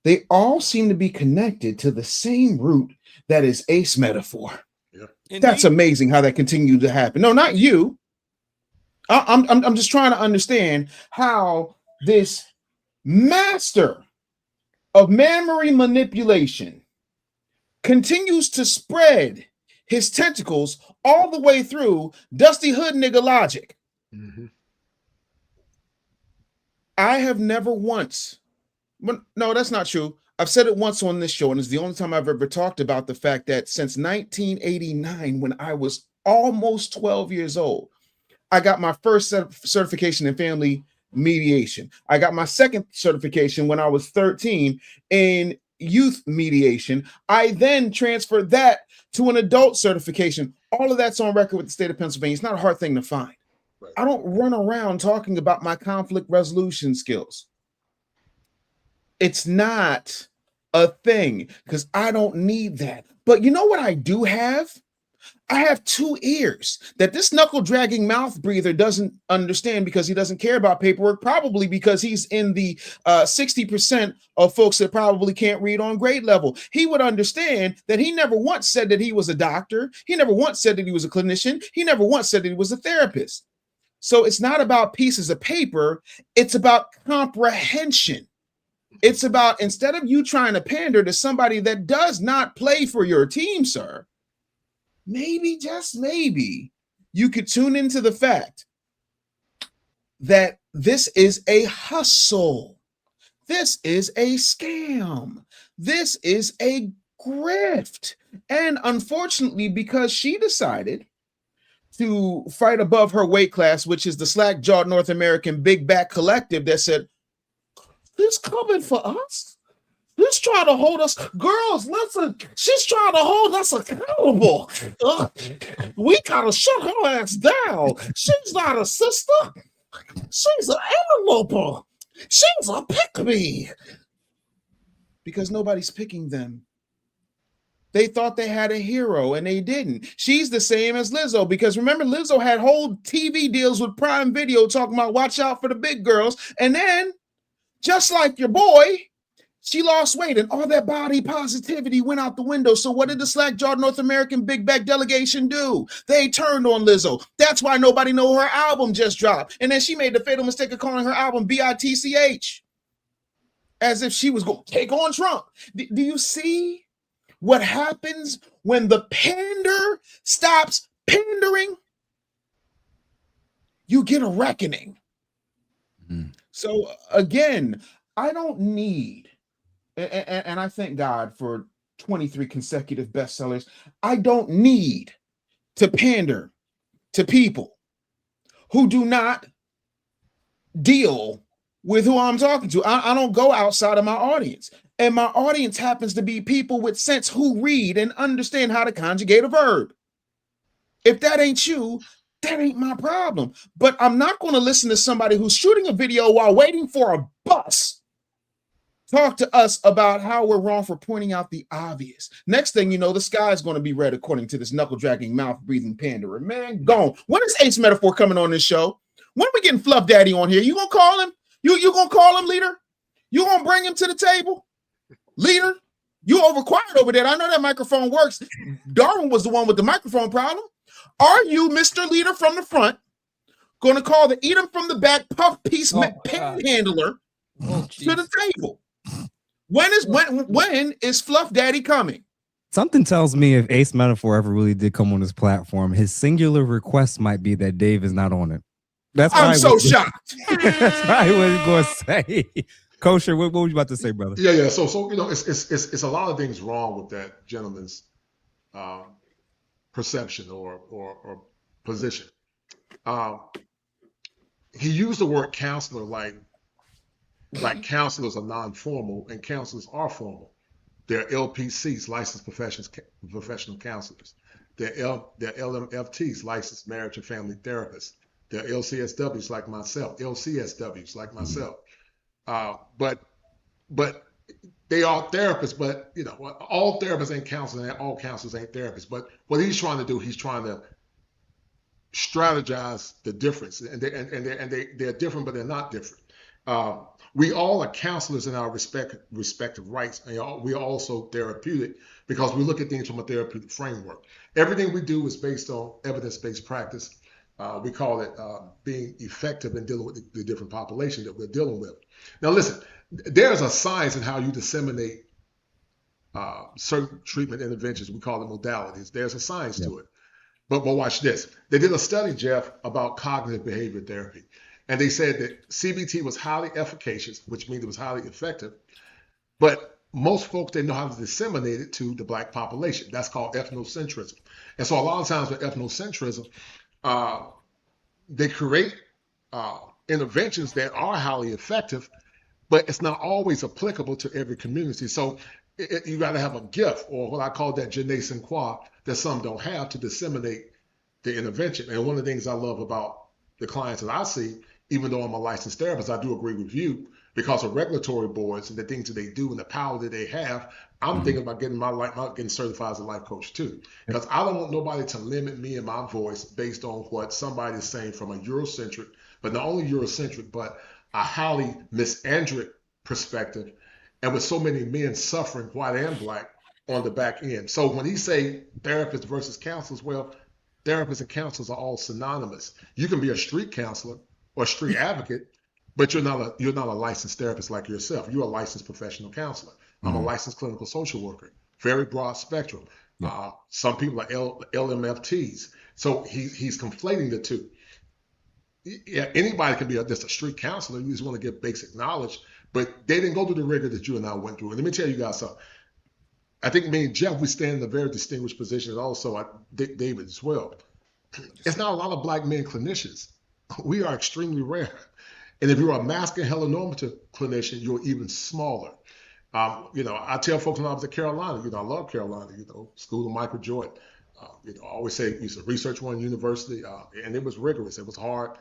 they all seem to be connected to the same root that is ace metaphor? Yeah. That's amazing how that continued to happen. No, not you. I'm just trying to understand how this master of memory manipulation continues to spread his tentacles all the way through Dusty Hood nigga logic. Mm-hmm. I have never once, no, that's not true. I've said it once on this show, and it's the only time I've ever talked about the fact that since 1989, when I was almost 12 years old, I got my first certification in family mediation. I got my second certification when I was 13 in youth mediation. I then transferred that to an adult certification. All of that's on record with the state of Pennsylvania. It's not a hard thing to find. Right. I don't run around talking about my conflict resolution skills. It's not a thing because I don't need that. But you know what I do have? I have 2 ears that this knuckle dragging mouth breather doesn't understand because he doesn't care about paperwork, probably because he's in the 60% of folks that probably can't read on grade level. He would understand that he never once said that he was a doctor. He never once said that he was a clinician. He never once said that he was a therapist. So it's not about pieces of paper. It's about comprehension. It's about, instead of you trying to pander to somebody that does not play for your team, sir, maybe, just maybe, you could tune into the fact that this is a hustle. This is a scam. This is a grift. And unfortunately, because she decided to fight above her weight class, which is the slack-jawed North American big back collective that said, this coming for us? She's trying to hold us. Girls, listen, she's trying to hold us accountable. We gotta shut her ass down. She's not a sister. She's an interloper. She's a pick-me. Because nobody's picking them. They thought they had a hero and they didn't. She's the same as Lizzo, because remember, Lizzo had whole TV deals with Prime Video talking about watch out for the big girls. And then, just like your boy, she lost weight and all that body positivity went out the window. So what did the slack-jawed North American big back delegation do? They turned on Lizzo. That's why nobody know her album just dropped. And then she made the fatal mistake of calling her album BITCH, as if she was going to take on Trump. Do you see what happens when the pander stops pandering? You get a reckoning. So again, I don't need, and I thank God for 23 consecutive bestsellers, I don't need to pander to people who do not deal with who I'm talking to. I don't go outside of my audience. And my audience happens to be people with sense who read and understand how to conjugate a verb. If that ain't you, that ain't my problem. But I'm not going to listen to somebody who's shooting a video while waiting for a bus talk to us about how we're wrong for pointing out the obvious. Next thing you know, the sky is going to be red according to this knuckle-dragging, mouth-breathing panderer. Man, gone. When is Ace Metaphor coming on this show? When are we getting Fluff Daddy on here? You going to call him? You going to call him, leader? You going to bring him to the table? Leader, you overquiet over there. I know that microphone works. Darwin was the one with the microphone problem. Are you, Mr. Leader from the front, going to call the eat him from the back puff piece panhandler to the table? When is Fluff Daddy coming? Something tells me if Ace Metaphor ever really did come on this platform, his singular request might be that Dave is not on it. I'm so shocked. That's what I was going to say. Kosher, what were you about to say, brother? Yeah. So you know, it's a lot of things wrong with that gentleman's perception or position. He used the word counselor like counselors are non-formal and counselors are formal. They're LPCs, licensed professional counselors. They're LMFTs, licensed marriage and family therapists. They're LCSWs like myself, LCSWs like myself. But they are therapists, but you know, all therapists ain't counselors and all counselors ain't therapists. But what he's trying to do, he's trying to strategize the difference, and they're different, but they're not different. We all are counselors in our respective rights, and we are also therapeutic because we look at things from a therapeutic framework. Everything we do is based on evidence-based practice. We call it being effective in dealing with the different population that we're dealing with. Now, listen, there's a science in how you disseminate certain treatment interventions. We call them modalities. There's a science to it. But watch this. They did a study, Jeff, about cognitive behavior therapy. And they said that CBT was highly efficacious, which means it was highly effective. But most folks, they know how to disseminate it to the Black population. That's called ethnocentrism. And so a lot of times with ethnocentrism, they create interventions that are highly effective, but it's not always applicable to every community. So you got to have a gift, or what I call that je ne sais quoi, that some don't have, to disseminate the intervention. And one of the things I love about the clients that I see, even though I'm a licensed therapist, I do agree with you, because of regulatory boards and the things that they do and the power that they have. I'm thinking about getting certified as a life coach too, because I don't want nobody to limit me and my voice based on what somebody is saying from a Eurocentric, but not only Eurocentric, but a highly misandric perspective, and with so many men suffering, white and Black, on the back end. So when he say therapists versus counselors, well, therapists and counselors are all synonymous. You can be a street counselor or a street advocate, but you're not a licensed therapist like yourself. You're a licensed professional counselor. I'm a licensed clinical social worker. Very broad spectrum. Some people are LMFTs. So he's conflating the two. Yeah, anybody can be just a street counselor. You just want to get basic knowledge, but they didn't go through the rigor that you and I went through. And let me tell you guys something. I think me and Jeff, we stand in a very distinguished position, and also David as well. It's not a lot of black men clinicians. We are extremely rare. And if you're a masculine heteronormative clinician, you're even smaller. I tell folks when I was at Carolina, I love Carolina, school of Michael Jordan. I always say it's a research one university, and it was rigorous. It was hard.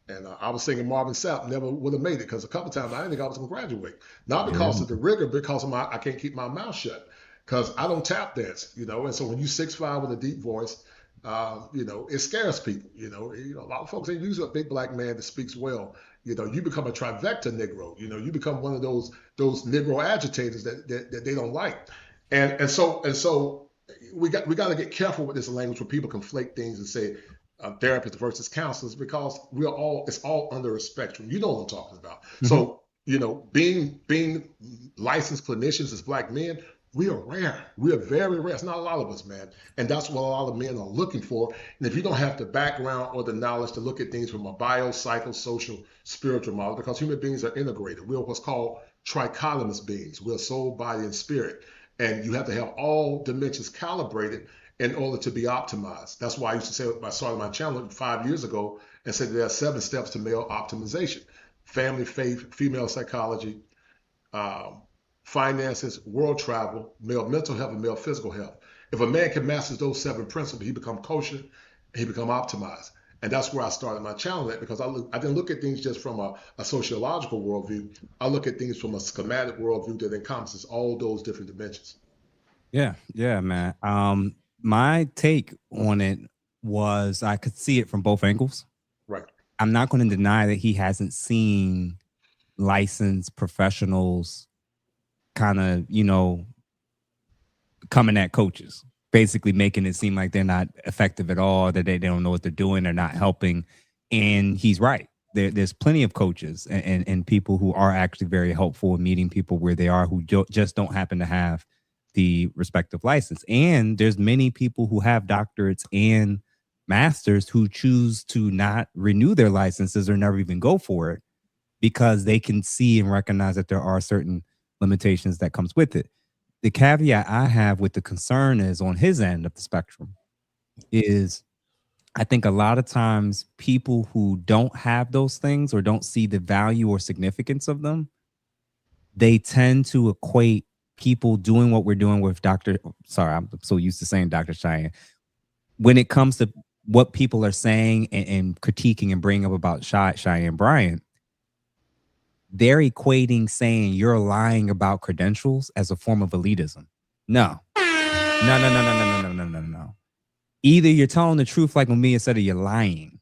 And I was singing Marvin Sapp, never would have made it because a couple of times I didn't think I was going to graduate. Not because of the rigor, because of I can't keep my mouth shut because I don't tap dance, And so when you 6'5" with a deep voice, it scares people. A lot of folks, they use a big black man that speaks well. You become a trifecta Negro. You become one of those Negro agitators that they don't like. And so we got to get careful with this language where people conflate things and say therapists versus counselors because it's all under a spectrum. You know what I'm talking about. Mm-hmm. So being licensed clinicians as black men, we are rare. We are very rare. It's not a lot of us, man. And that's what a lot of men are looking for. And if you don't have the background or the knowledge to look at things from a bio, psychosocial, spiritual model, because human beings are integrated. We're what's called trichotomous beings. We're soul, body, and spirit. And you have to have all dimensions calibrated in order to be optimized. That's why I used to say, I started my channel 5 years ago and said there are 7 steps to male optimization: family, faith, female psychology, finances, world travel, male mental health, and male physical health. If a man can master those 7 principles, he become kosher, he become optimized. And that's where I started my channel at, because I didn't look at things just from a sociological worldview. I look at things from a schematic worldview that encompasses all those different dimensions. Yeah, man. My take on it was I could see it from both angles. Right. I'm not going to deny that he hasn't seen licensed professionals kind of, coming at coaches, basically making it seem like they're not effective at all, that they don't know what they're doing, they're not helping. And he's right. There's plenty of coaches and people who are actually very helpful in meeting people where they are, who just don't happen to have the respective license. And there's many people who have doctorates and masters who choose to not renew their licenses or never even go for it because they can see and recognize that there are certain limitations that comes with it. The caveat I have with the concern is on his end of the spectrum is I think a lot of times people who don't have those things or don't see the value or significance of them, they tend to equate people doing what we're doing with I'm so used to saying Dr. Cheyenne. When it comes to what people are saying and critiquing and bringing up about Cheyenne Bryant, they're equating saying you're lying about credentials as a form of elitism. No. Either you're telling the truth like Mumia said, or you're lying.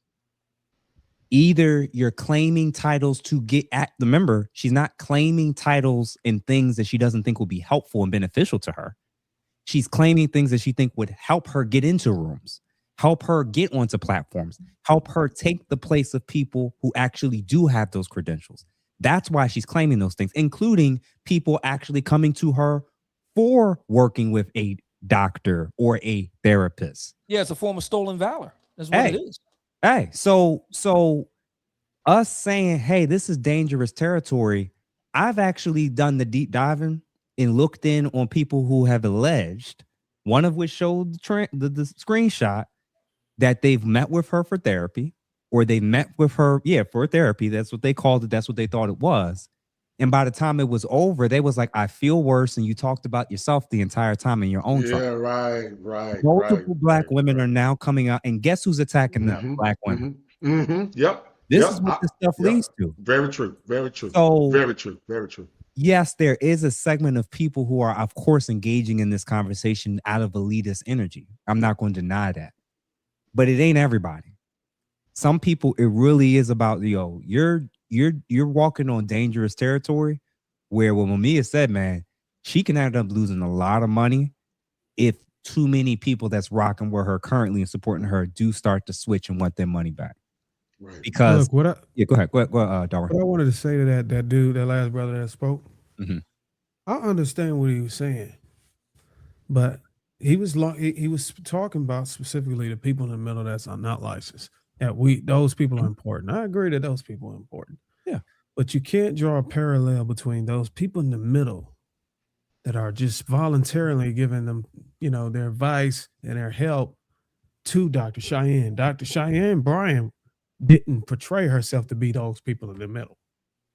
Either you're claiming titles to get at, remember, she's not claiming titles and things that she doesn't think will be helpful and beneficial to her. She's claiming things that she think would help her get into rooms, help her get onto platforms, help her take the place of people who actually do have those credentials. That's why she's claiming those things, including people actually coming to her for working with a doctor or a therapist. Yeah, it's a form of stolen valor. That's what it is. Hey, so us saying, hey, this is dangerous territory. I've actually done the deep diving and looked in on people who have alleged, one of which showed the screenshot that they've met with her for therapy, or they met with her, for therapy. That's what they called it. That's what they thought it was. And by the time it was over, they was like, I feel worse. And you talked about yourself the entire time in your own Yeah, trial. right. Multiple black women are now coming out, and guess who's attacking them? Black women. Yep. This is what this stuff leads to. Very true. Very true. So, very true. Very true. Yes, there is a segment of people who are, of course, engaging in this conversation out of elitist energy. I'm not going to deny that. But it ain't everybody. Some people, it really is about, you're walking on dangerous territory where what Mumia said, man, she can end up losing a lot of money if too many people that's rocking with her currently and supporting her do start to switch and want their money back. Right. Because Look, go ahead, Darwin. What I wanted to say to that dude, that last brother that spoke, Mm-hmm. I understand what he was saying, but he was talking about specifically the people in the middle that's not licensed. Those people are important. I agree that those people are important. Yeah. But you can't draw a parallel between those people in the middle that are just voluntarily giving them, their advice and their help to Dr. Cheyenne. Dr. Cheyenne Bryant didn't portray herself to be those people in the middle.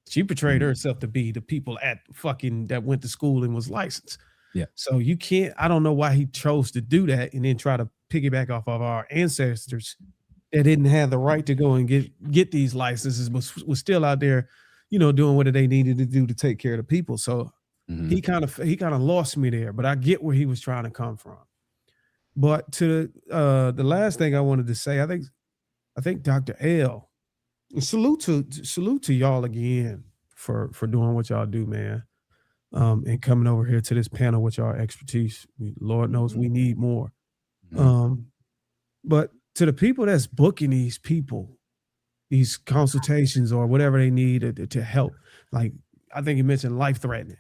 She portrayed herself to be the people that went to school and was licensed. Yeah. So you can't, I don't know why he chose to do that and then try to piggyback off of our ancestors that didn't have the right to go and get these licenses, but was still out there, doing what they needed to do to take care of the people. So he kind of lost me there, but I get where he was trying to come from. But to the last thing I wanted to say, I think Dr. L, salute to y'all again for doing what y'all do, man. And coming over here to this panel with y'all expertise. Lord knows we need more. But to the people that's booking these people, these consultations or whatever they need to help, like I think you mentioned life-threatening.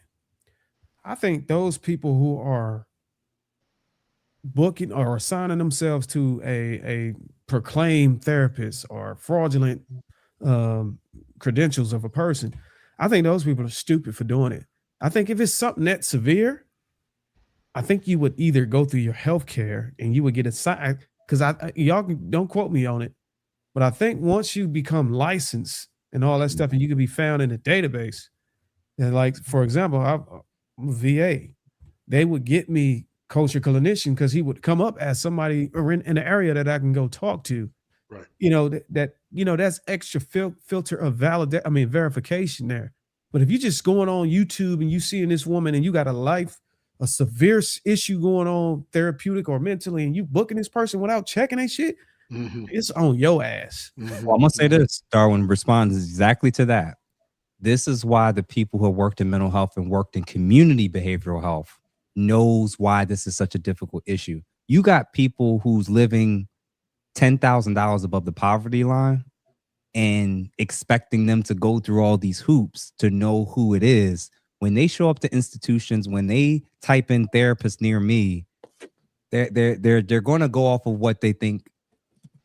I think those people who are booking or assigning themselves to a proclaimed therapist or fraudulent credentials of a person, I think those people are stupid for doing it. I think if it's something that severe, I think you would either go through your health care and you would get assigned, because y'all don't quote me on it, but I think once you become licensed and all that stuff and you can be found in a database, and like, for example, I'm a VA, they would get me coach or clinician because he would come up as somebody or in the area that I can go talk to. Right. That's extra filter of verification there. But if you're just going on YouTube and you seeing this woman and you got a severe issue going on, therapeutic or mentally, and you booking this person without checking that shit, it's on your ass. Well, I'm gonna say this, Darwin responds exactly to that. This is why the people who have worked in mental health and worked in community behavioral health knows why this is such a difficult issue. You got people who's living $10,000 above the poverty line and expecting them to go through all these hoops to know who it is. When they show up to institutions, when they type in therapist near me, they're going to go off of what they think.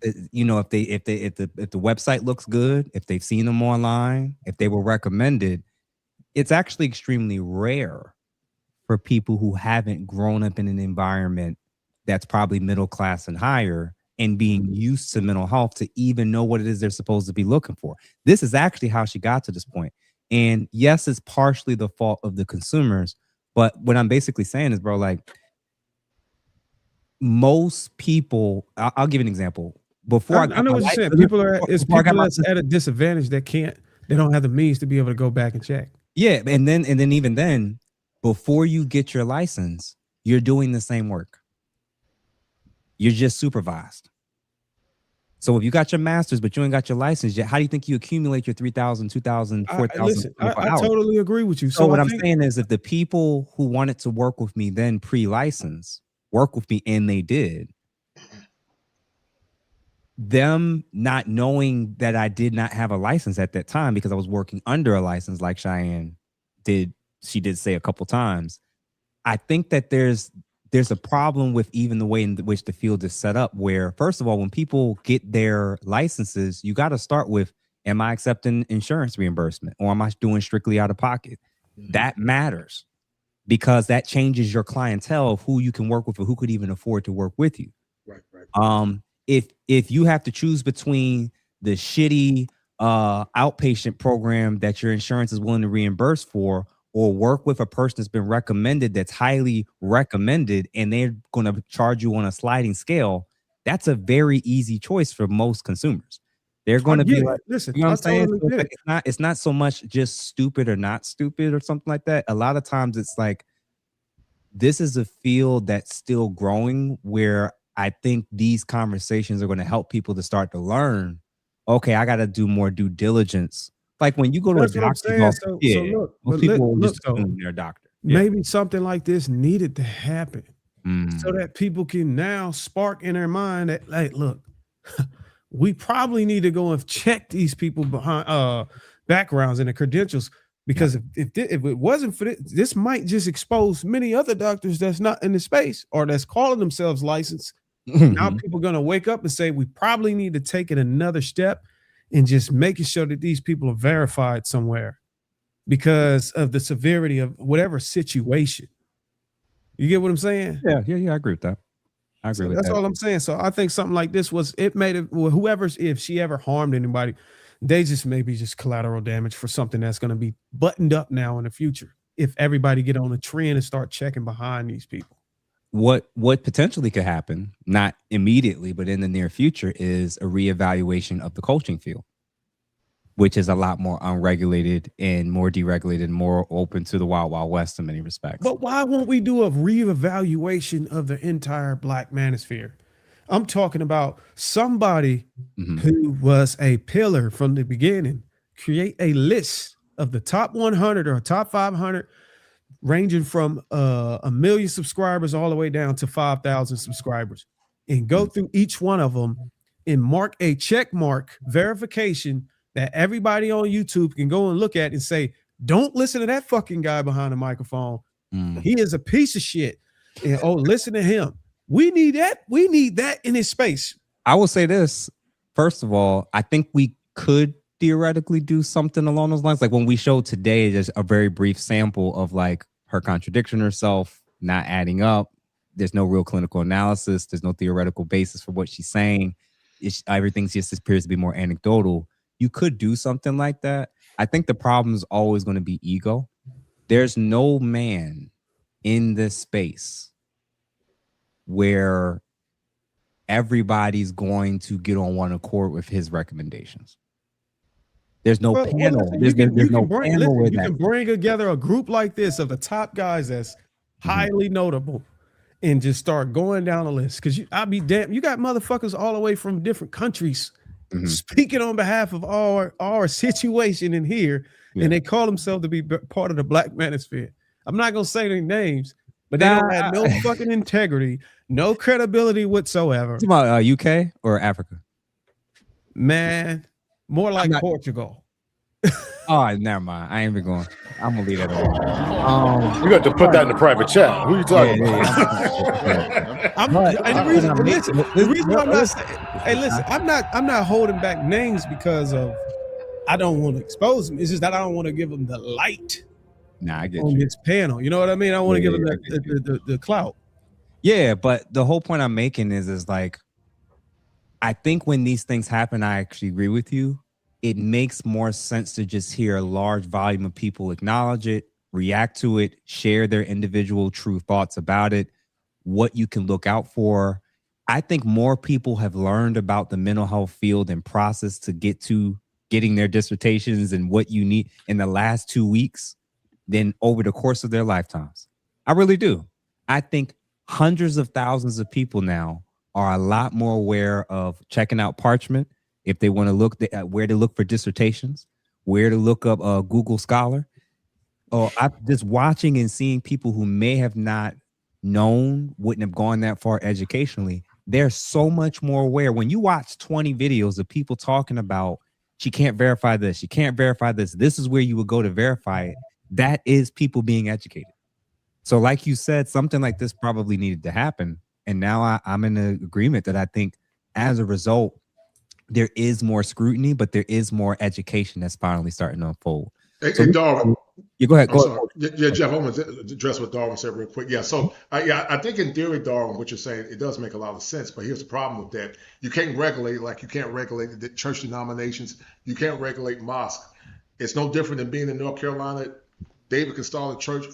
If the website looks good, if they've seen them online, if they were recommended, it's actually extremely rare for people who haven't grown up in an environment that's probably middle class and higher and being used to mental health to even know what it is they're supposed to be looking for. This is actually how she got to this point. And yes, it's partially the fault of the consumers, but what I'm basically saying is, bro, like most people, I'll give you an example. Before I know what you're saying. People that's at a disadvantage they don't have the means to be able to go back and check. Yeah, and then even then, before you get your license, you're doing the same work. You're just supervised. So if you got your master's, but you ain't got your license yet, how do you think you accumulate your 3,000, 2,000, 4,000? I totally agree with you. So what I'm saying is, if the people who wanted to work with me then pre-license work with me, and they did, them not knowing that I did not have a license at that time because I was working under a license, like Cheyenne did, she did say a couple times. I think that there's a problem with even the way in which the field is set up, where, first of all, when people get their licenses, you got to start with, am I accepting insurance reimbursement, or am I doing strictly out of pocket? That matters, because that changes your clientele of who you can work with or who could even afford to work with you. Right. If you have to choose between the shitty outpatient program that your insurance is willing to reimburse for, or work with a person that's been recommended, that's highly recommended, and they're going to charge you on a sliding scale, that's a very easy choice for most consumers. They're going to be like, listen, you know what I'm saying? totally So it's not so much just stupid or not stupid or something like that. A lot of times it's like, this is a field that's still growing, where I think these conversations are going to help people to start to learn, okay, I got to do more due diligence. Like when you go to a doctor, most people will just assume they're a doctor. Maybe something like this needed to happen so that people can now spark in their mind that, like, look, we probably need to go and check these people behind backgrounds and the credentials, because if it wasn't for this might just expose many other doctors that's not in the space or that's calling themselves licensed. Now people are going to wake up and say, we probably need to take it another step and just making sure that these people are verified somewhere because of the severity of whatever situation. You get what I'm saying? Yeah, I agree with that. I agree with that. That's all I'm saying. So I think something like this made it, whoever's, if she ever harmed anybody, they just maybe just collateral damage for something that's going to be buttoned up now in the future. If everybody get on a trend and start checking behind these people. What potentially could happen, not immediately, but in the near future, is a reevaluation of the coaching field, which is a lot more unregulated and more deregulated, more open to the wild, wild west in many respects. But why won't we do a reevaluation of the entire Black manosphere? I'm talking about somebody who was a pillar from the beginning, create a list of the top 100 or top 500, ranging from 1 million subscribers all the way down to 5,000 subscribers, and go through each one of them and mark a check mark verification that everybody on YouTube can go and look at and say, don't listen to that fucking guy behind the microphone. He is a piece of shit. And listen to him. We need that. We need that in his space. I will say this. First of all, I think we could theoretically do something along those lines. Like when we showed today, just a very brief sample of like her contradiction herself, not adding up. There's no real clinical analysis. There's no theoretical basis for what she's saying. Everything just appears to be more anecdotal. You could do something like that. I think the problem is always going to be ego. There's no man in this space where everybody's going to get on one accord with his recommendations. There's no panel. There's no panel with that. You can bring together a group like this of the top guys that's highly notable and just start going down the list. Because I'll be damned, you got motherfuckers all the way from different countries speaking on behalf of our situation in here, and they call themselves to be part of the Black manosphere. I'm not gonna say their names, but they don't have no fucking integrity, no credibility whatsoever. It's about UK or Africa? Man, more like Portugal. Oh, never mind. I ain't even going. I'm gonna leave that alone. You got to put that in the private chat. Who are you talking about? The reason why I'm not saying, hey, listen, I'm not holding back names because of I don't want to expose them. It's just that I don't want to give them the light. Nah, I get on you. this panel. You know what I mean? I want to give them the clout. Yeah, but the whole point I'm making is like, I think when these things happen, I actually agree with you. It makes more sense to just hear a large volume of people acknowledge it, react to it, share their individual true thoughts about it, what you can look out for. I think more people have learned about the mental health field and process to get to getting their dissertations and what you need in the last 2 weeks than over the course of their lifetimes. I really do. I think hundreds of thousands of people now are a lot more aware of checking out Parchment if they want to look at where to look for dissertations, where to look up Google Scholar. Or I'm just watching and seeing people who may have not known, wouldn't have gone that far educationally. They're so much more aware. When you watch 20 videos of people talking about, she can't verify this, she can't verify this, this is where you would go to verify it. That is people being educated. So like you said, something like this probably needed to happen. And now I'm in agreement that I think as a result, there is more scrutiny, but there is more education that's finally starting to unfold. Hey, Darwin. You go ahead. Yeah, Jeff, I want to address what Darwin said real quick. Yeah, so I think in theory, Darwin, what you're saying, it does make a lot of sense. But here's the problem with that: you can't regulate, like you can't regulate the church denominations. You can't regulate mosques. It's no different than being in North Carolina. David can start a church,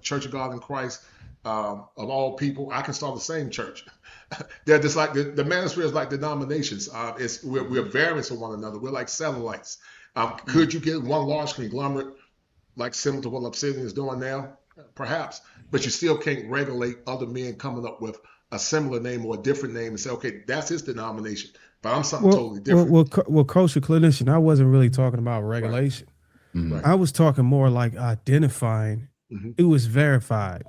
Church of God in Christ, of all people. I can start the same church. They're just like the manosphere is like denominations. We're variants of one another. We're like satellites. Could you get one large conglomerate like similar to what Obsidian is doing now? Perhaps, but you still can't regulate other men coming up with a similar name or a different name and say, okay, that's his denomination, but I'm something totally different. Well, culture clinician, I wasn't really talking about regulation. Right. I was talking more like identifying. It was verified.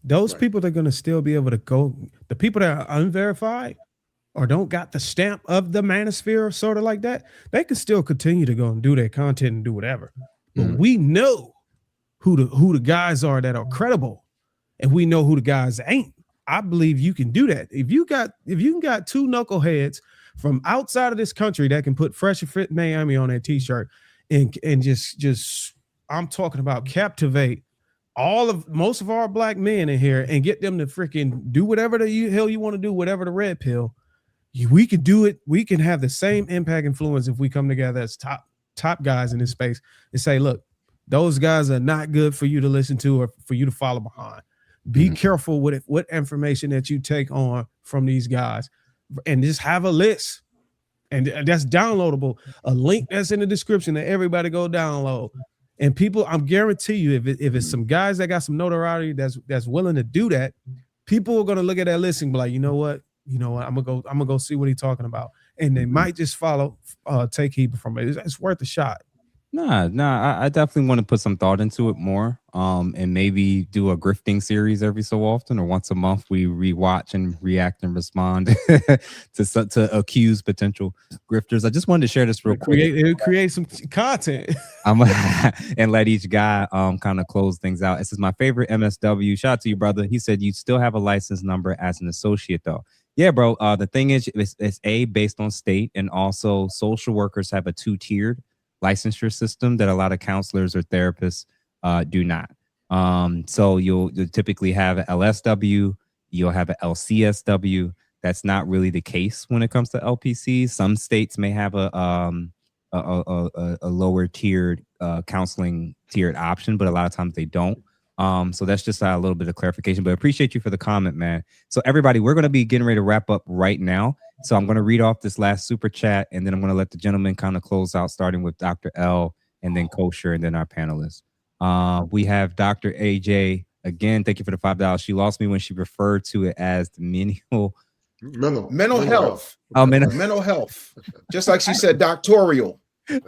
Those people that are going to still be able to go, the people that are unverified, or don't got the stamp of the manosphere, sort of like that, they can still continue to go and do their content and do whatever. But we know who the guys are that are credible, and we know who the guys ain't. I believe you can do that. If you got two knuckleheads from outside of this country that can put Fresh and Fit Miami on their t-shirt and just I'm talking about captivate most of our black men in here and get them to freaking do whatever the hell you want to do, whatever the red pill. We could do it. We can have the same impact influence if we come together as top guys in this space and say, look, those guys are not good for you to listen to or for you to follow behind. Be careful with what information that you take on from these guys, and just have a list, and that's downloadable. A link that's in the description that everybody go download. And people, I'm guarantee you, if it's some guys that got some notoriety that's willing to do that, people are gonna look at that list and be like, you know what, I'm gonna go see what he's talking about, and they might just follow, take heed from it. It's worth a shot. Nah, I definitely want to put some thought into it more, and maybe do a grifting series every so often, or once a month we rewatch and react and respond to accuse potential grifters. I just wanted to share this real quick. Create some content. And let each guy kind of close things out. This is my favorite MSW. Shout out to you, brother. He said you still have a license number as an associate though. Yeah, bro. The thing is, it's based on state, and also social workers have a 2-tiered licensure system that a lot of counselors or therapists do not. So you'll typically have an LSW, you'll have an LCSW. That's not really the case when it comes to LPCs. Some states may have a lower tiered counseling tiered option, but a lot of times they don't. So that's just a little bit of clarification, but I appreciate you for the comment, man. So everybody, we're going to be getting ready to wrap up right now. So I'm going to read off this last super chat, and then I'm going to let the gentleman kind of close out, starting with Dr. L, and then Kosher, and then our panelists. We have Dr. AJ. Again, thank you for the $5. She lost me when she referred to it as the mental health. Oh, mental health. Just like she said, doctorial.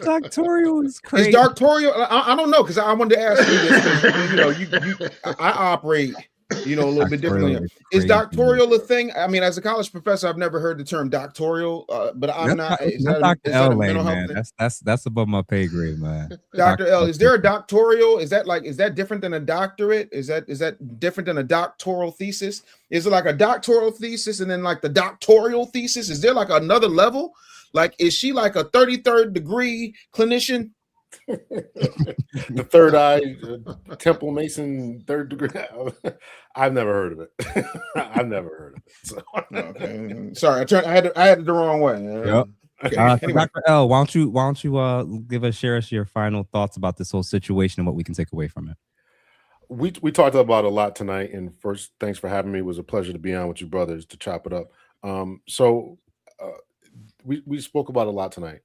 Doctorial is crazy. Is doctorial? I don't know, because I wanted to ask you this. I operate, a little bit differently. Is doctorial a thing? I mean, as a college professor, I've never heard the term doctorial, but I'm not. Is that a mental health thing? That's above my pay grade, man. Dr. L, is there a doctorial? Is that different than a doctorate? Is that different than a doctoral thesis? Is it like a doctoral thesis and then like the doctoral thesis? Is there like another level? Like, is she like a 33rd degree clinician? The third eye, Temple Mason, 3rd degree. I've never heard of it. I've never heard of it. So. Okay. Sorry, I had it the wrong way. Yep. Okay. Anyway. Dr. L, why don't you share us your final thoughts about this whole situation and what we can take away from it? We talked about a lot tonight, and first, thanks for having me. It was a pleasure to be on with you brothers to chop it up. We spoke about a lot tonight.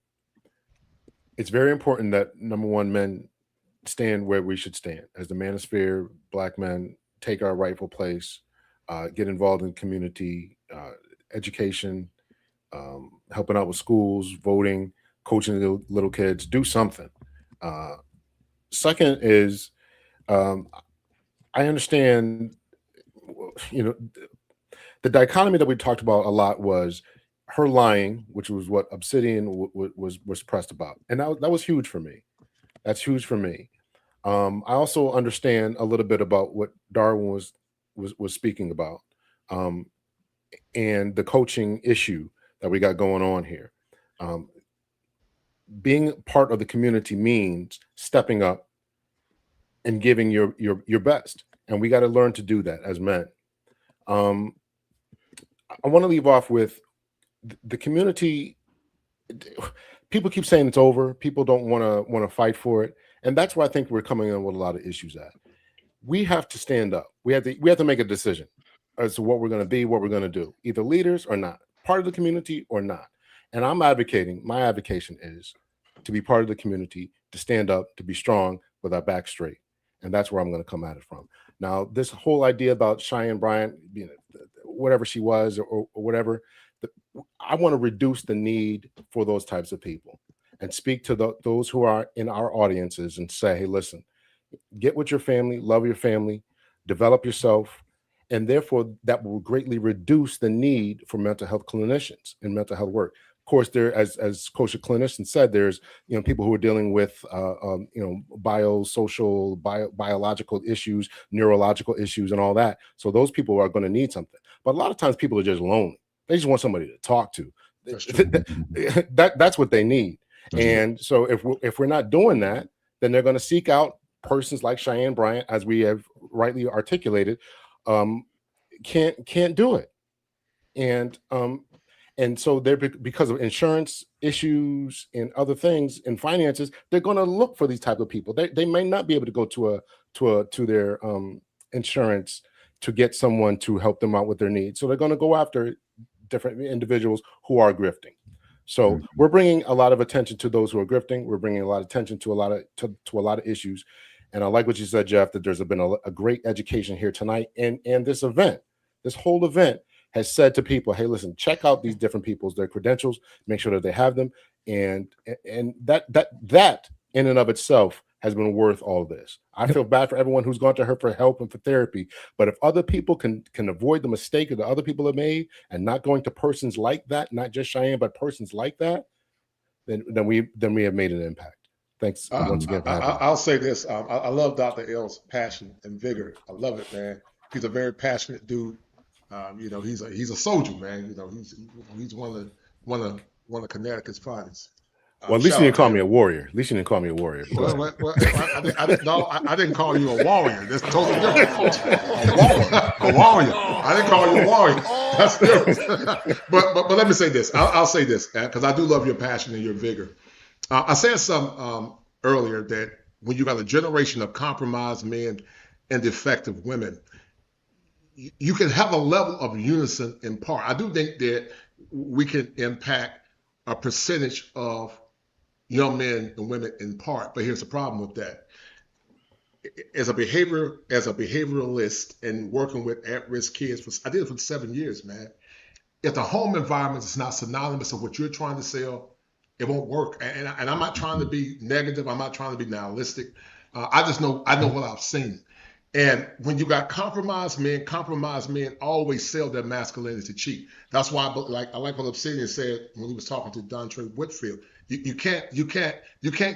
It's very important that, number one, men stand where we should stand. As the manosphere, black men take our rightful place, get involved in community, education, helping out with schools, voting, coaching little kids, do something. Second is, I understand, the dichotomy that we talked about a lot was her lying, which was what Obsidian was pressed about. And that was huge for me. That's huge for me. I also understand a little bit about what Darwin was speaking about, and the coaching issue that we got going on here. Being part of the community means stepping up and giving your best. And we got to learn to do that as men. I want to leave off with the community. People keep saying it's over. People don't want to fight for it, and that's where I think we're coming in with a lot of issues at. We have to stand up. We have to make a decision as to what we're going to be, what we're going to do, either leaders or not, part of the community or not. And I'm advocating. My advocation is to be part of the community, to stand up, to be strong with our back straight, and that's where I'm going to come at it from. Now, this whole idea about Cheyenne Bryant, whatever she was or whatever. I want to reduce the need for those types of people and speak to those who are in our audiences and say, hey, listen, get with your family, love your family, develop yourself, And therefore, that will greatly reduce the need for mental health clinicians and mental health work. Of course, there, as Coach Clinician said, there's people who are dealing with biosocial, biological issues, neurological issues, and all that. So those people are going to need something. But a lot of times, people are just lonely. They just want somebody to talk to. That's what they need. And so if we're not doing that, then they're going to seek out persons like Cheyenne Bryant, as we have rightly articulated, can't do it. And so they're, because of insurance issues and other things and finances, they're going to look for these type of people. They may not be able to go to their insurance to get someone to help them out with their needs. So they're going to go after different individuals who are grifting. So we're bringing a lot of attention to those who are grifting. We're bringing a lot of attention to a lot of issues. And I like what you said, Jeff, that there's been a great education here tonight. And this whole event has said to people, hey, listen, check out these different people's, their credentials, make sure that they have them. And that in and of itself has been worth all this. I feel bad for everyone who's gone to her for help and for therapy. But if other people can avoid the mistake that other people have made and not going to persons like that, not just Cheyenne, but persons like that, then we have made an impact. Thanks once again for having me. I'll say this. I love Dr. L's passion and vigor. I love it, man. He's a very passionate dude. He's a soldier, man. He's one of Connecticut's finest. Well, at least you didn't call me a warrior. At least you didn't call me a warrior. I didn't call you a warrior. That's totally different. A warrior. I didn't call you a warrior. That's different. but let me say this. I'll say this, because I do love your passion and your vigor. I said some earlier that when you got a generation of compromised men and defective women, you can have a level of unison in part. I do think that we can impact a percentage of young men and women in part, but here's the problem with that. As a behavioralist and working with at-risk kids, I did it for 7 years, man. If the home environment is not synonymous with what you're trying to sell, it won't work. And I'm not trying to be negative. I'm not trying to be nihilistic. I know what I've seen. And when you got compromised men always sell their masculinity cheap. That's why I like what Obsidian said when he was talking to Dontre Whitfield. You can't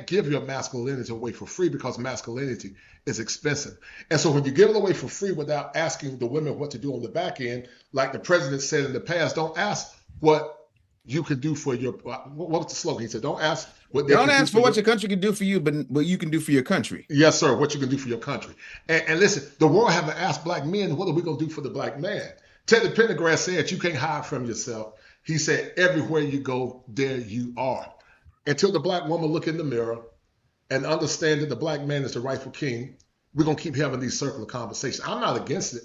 give your masculinity away for free, because masculinity is expensive. And so when you give it away for free without asking the women what to do on the back end, like the president said in the past, don't ask what you can do for your, what was the slogan? He said, don't ask what they don't ask for what your country can do for you, but what you can do for your country. Yes, sir. What you can do for your country. And listen, the world haven't asked black men, what are we going to do for the black man? Teddy Pendergrass said, you can't hide from yourself. He said, everywhere you go, there you are. Until the black woman look in the mirror and understand that the black man is the rightful king, we're going to keep having these circular conversations. I'm not against it.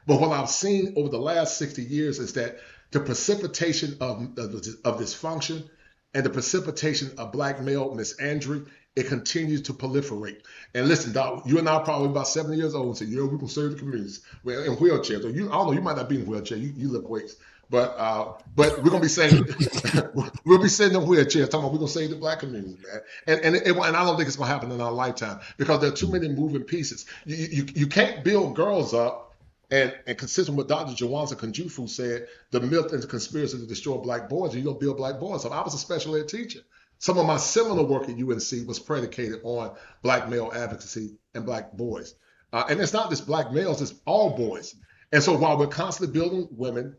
But what I've seen over the last 60 years is that the precipitation of dysfunction and the precipitation of black male misandry, it continues to proliferate. And listen, Doc, you and I are probably about 70 years old and say, we can serve the communities. We're in wheelchairs. I don't know, you might not be in a wheelchair. You lift weights. But we're gonna be saying we'll be sitting in wheelchairs talking about we're gonna save the black community, man. And I don't think it's gonna happen in our lifetime, because there are too many moving pieces. You can't build girls up and consistent with Dr. Jawanza Kunjufu said, the myth and the conspiracy to destroy black boys, and you don't build black boys up. I was a special ed teacher. Some of my seminal work at UNC was predicated on black male advocacy and black boys. And it's not just black males, it's all boys. And so while we're constantly building women,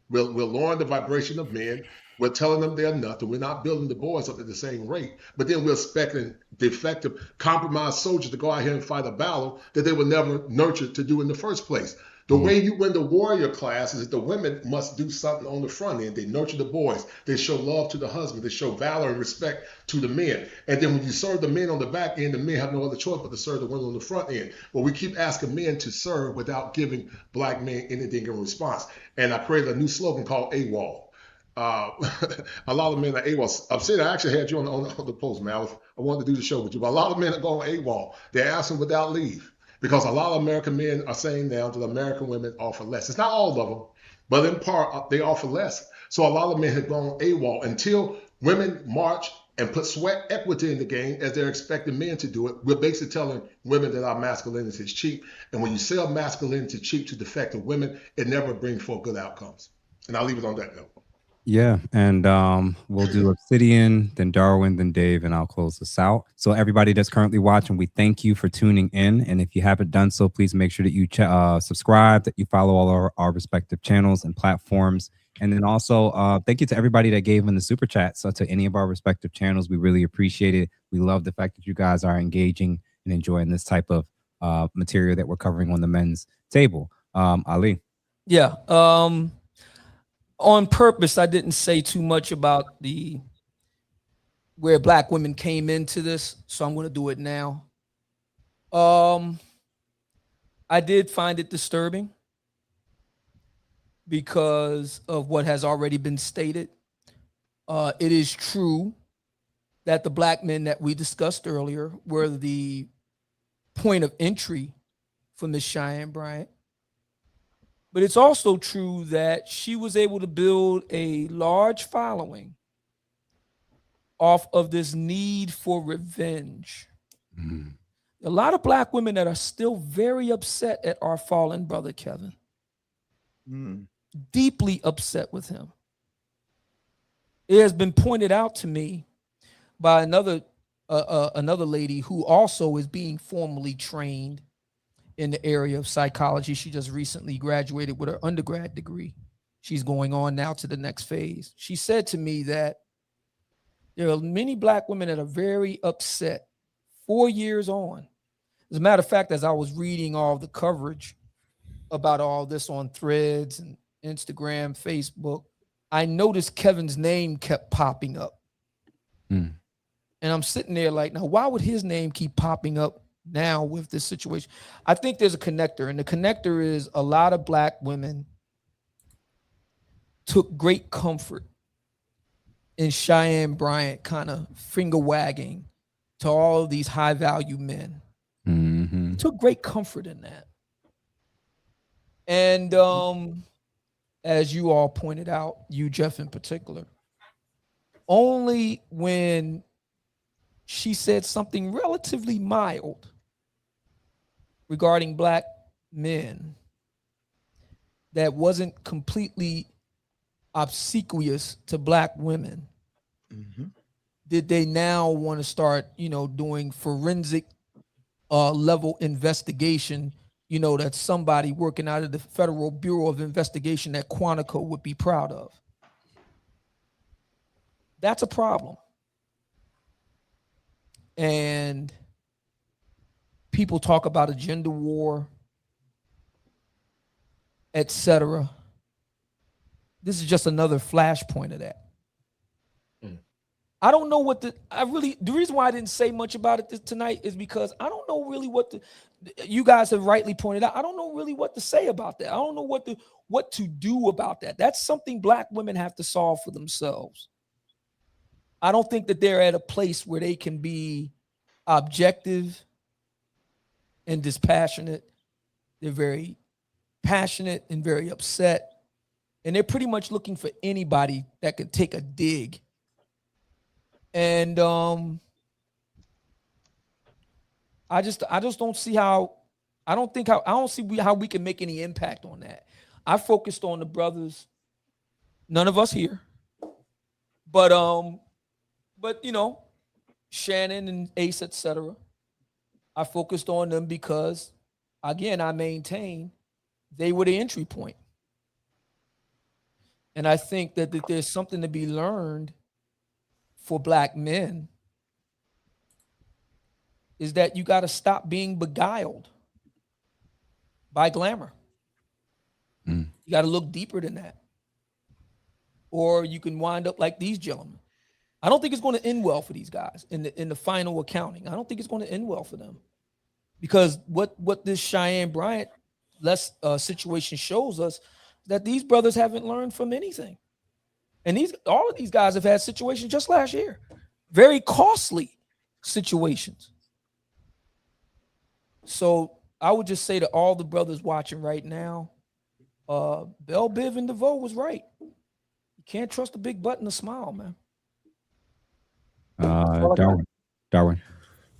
we're lowering the vibration of men. We're telling them they're nothing. We're not building the boys up at the same rate. But then we're expecting defective, compromised soldiers to go out here and fight a battle that they were never nurtured to do in the first place. The way you win the warrior class is that the women must do something on the front end. They nurture the boys. They show love to the husband. They show valor and respect to the men. And then when you serve the men on the back end, the men have no other choice but to serve the women on the front end. But we keep asking men to serve without giving black men anything in response. And I created a new slogan called AWOL. A lot of men are AWOL. I'm saying I actually had you on the post, man. I wanted to do the show with you. But a lot of men are going AWOL. They're asking without leave. Because a lot of American men are saying now that American women offer less. It's not all of them, but in part, they offer less. So a lot of men have gone AWOL until women march and put sweat equity in the game as they're expecting men to do it. We're basically telling women that our masculinity is cheap. And when you sell masculinity cheap to defective women, it never brings forth good outcomes. And I'll leave it on that note. Yeah, and we'll do Obsidian, then Darwin, then Dave, and I'll close this out. So everybody that's currently watching, we thank you for tuning in. And if you haven't done so, please make sure that you subscribe, that you follow all our respective channels and platforms. And then also, thank you to everybody that gave in the super chat. So to any of our respective channels, we really appreciate it. We love the fact that you guys are engaging and enjoying this type of material that we're covering on the men's table. Ali. Yeah. On purpose, I didn't say too much about where black women came into this, so I'm going to do it now. I did find it disturbing because of what has already been stated. It is true that the black men that we discussed earlier were the point of entry for Miss Cheyenne Bryant. But it's also true that she was able to build a large following off of this need for revenge. Mm-hmm. A lot of black women that are still very upset at our fallen brother, Kevin. Deeply upset with him. It has been pointed out to me by another lady who also is being formally trained in the area of psychology. She just recently graduated with her undergrad degree. She's going on now to the next phase. She said to me that there are many black women that are very upset 4 years on. As a matter of fact, as I was reading all the coverage about all this on Threads and Instagram, Facebook, I noticed Kevin's name kept popping up. And I'm sitting there like, now, why would his name keep popping up now with this situation? I think there's a connector, and the connector is a lot of black women took great comfort in Cheyenne Bryant kind of finger wagging to all of these high value men. Mm-hmm. Took great comfort in that. And as you all pointed out, you, Jeff, in particular, only when she said something relatively mild regarding black men that wasn't completely obsequious to black women, did they now want to start, doing forensic level investigation, that somebody working out of the Federal Bureau of Investigation that Quantico would be proud of. That's a problem. And people talk about a gender war, etc. This is just another flashpoint of that. I don't know what the reason why I didn't say much about it tonight is because I don't know really you guys have rightly pointed out. I don't know really what to say about that. I don't know what to do about that. That's something black women have to solve for themselves. I don't think that they're at a place where they can be objective and dispassionate. They're very passionate and very upset. And they're pretty much looking for anybody that can take a dig. And I just don't see how I don't see how we can make any impact on that. I focused on the brothers, none of us here, but Shannon and Ace, etc. I focused on them because, again, I maintain they were the entry point. And I think that there's something to be learned for black men is that you got to stop being beguiled by glamour. You got to look deeper than that. Or you can wind up like these gentlemen. I don't think it's going to end well for these guys in the final accounting. I don't think it's going to end well for them. Because what this Cheyenne Bryant situation shows us that these brothers haven't learned from anything. And all of these guys have had situations just last year. Very costly situations. So I would just say to all the brothers watching right now, Bell, Biv, and DeVoe was right. You can't trust a big butt and a smile, man. Darwin.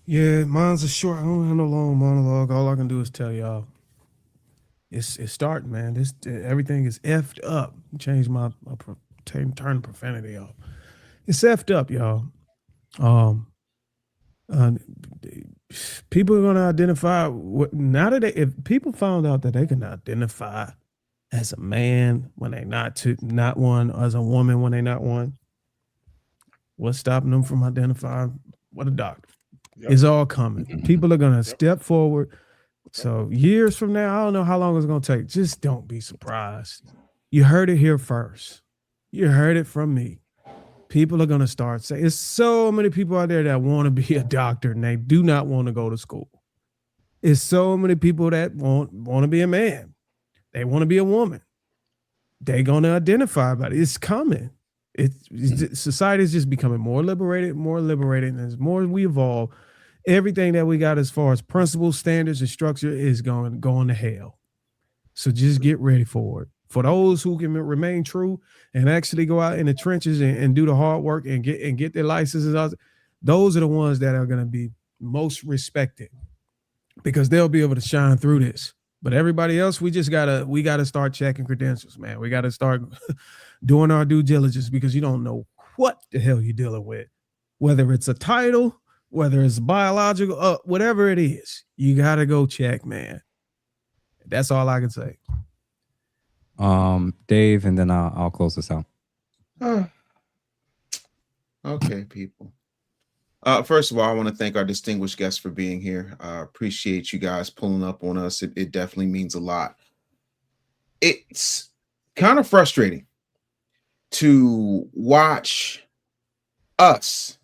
Yeah, mine's a short. I don't have no long monologue. All I can do is tell y'all, it's starting, man. This everything is effed up. Change my turn profanity off. It's effed up, y'all. People are gonna identify now that if people found out that they can identify as a man when they not one, as a woman when they not one. What's stopping them from identifying what a doctor? Yep. It's all coming. People are gonna step forward. So years from now, I don't know how long it's gonna take. Just don't be surprised. You heard it here first. You heard it from me. People are gonna start saying, there's so many people out there that want to be a doctor and they do not want to go to school. It's so many people that want to be a man. They want to be a woman. They're gonna identify by it. It's coming. Society is just becoming more liberated, and as more we evolve, everything that we got as far as principles, standards, and structure is going to hell. So just get ready for it. For those who can remain true and actually go out in the trenches and do the hard work and get their licenses, those are the ones that are going to be most respected because they'll be able to shine through this. But everybody else, we gotta start checking credentials, man. We gotta start doing our due diligence because you don't know what the hell you're dealing with, whether it's a title, whether it's biological, whatever it is. You gotta go check, man. That's all I can say. Dave, and then I'll close this out. Okay, people. First of all, I want to thank our distinguished guests for being here. Appreciate you guys pulling up on us. It definitely means a lot. It's kind of frustrating to watch us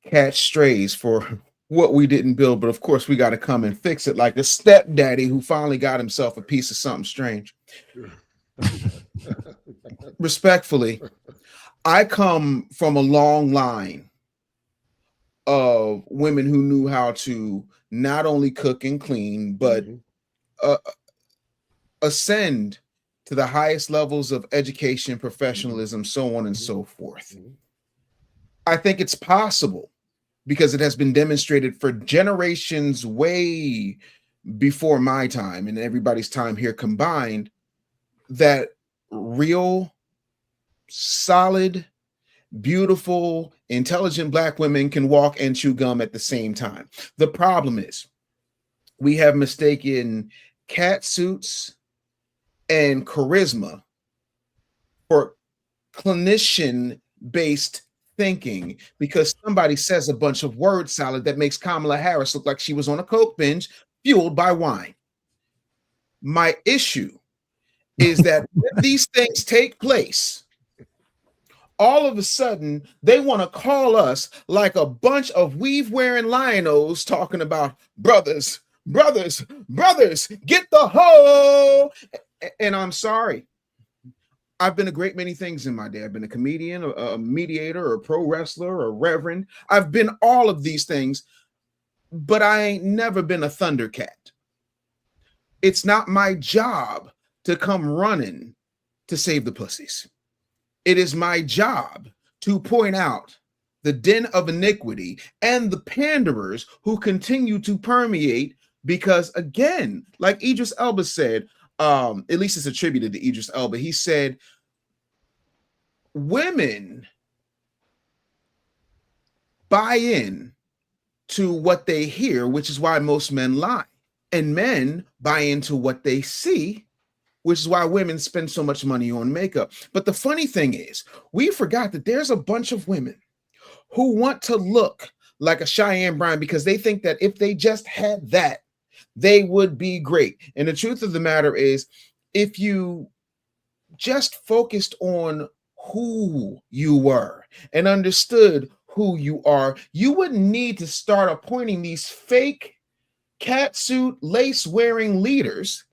catch strays for what we didn't build, but of course we got to come and fix it like a stepdaddy who finally got himself a piece of something strange. Respectfully, I come from a long line of women who knew how to not only cook and clean, but ascend to the highest levels of education, professionalism, so on and so forth. I think it's possible because it has been demonstrated for generations way before my time and everybody's time here combined that real, solid, beautiful, intelligent Black women can walk and chew gum at the same time. The problem is we have mistaken cat suits and charisma for clinician-based thinking because somebody says a bunch of word salad that makes Kamala Harris look like she was on a coke binge fueled by wine. My issue is that when these things take place, all of a sudden, they want to call us like a bunch of weave-wearing lion-os talking about brothers, get the hoe. And I'm sorry. I've been a great many things in my day. I've been a comedian, a mediator, a pro wrestler, a reverend. I've been all of these things, but I ain't never been a Thundercat. It's not my job to come running to save the pussies. It is my job to point out the den of iniquity and the panderers who continue to permeate because, again, like Idris Elba said, at least it's attributed to Idris Elba, he said, women buy in to what they hear, which is why most men lie, and men buy into what they see, which is why women spend so much money on makeup. But the funny thing is, we forgot that there's a bunch of women who want to look like a Cheyenne Bryant because they think that if they just had that, they would be great. And the truth of the matter is, if you just focused on who you were and understood who you are, you wouldn't need to start appointing these fake catsuit lace-wearing leaders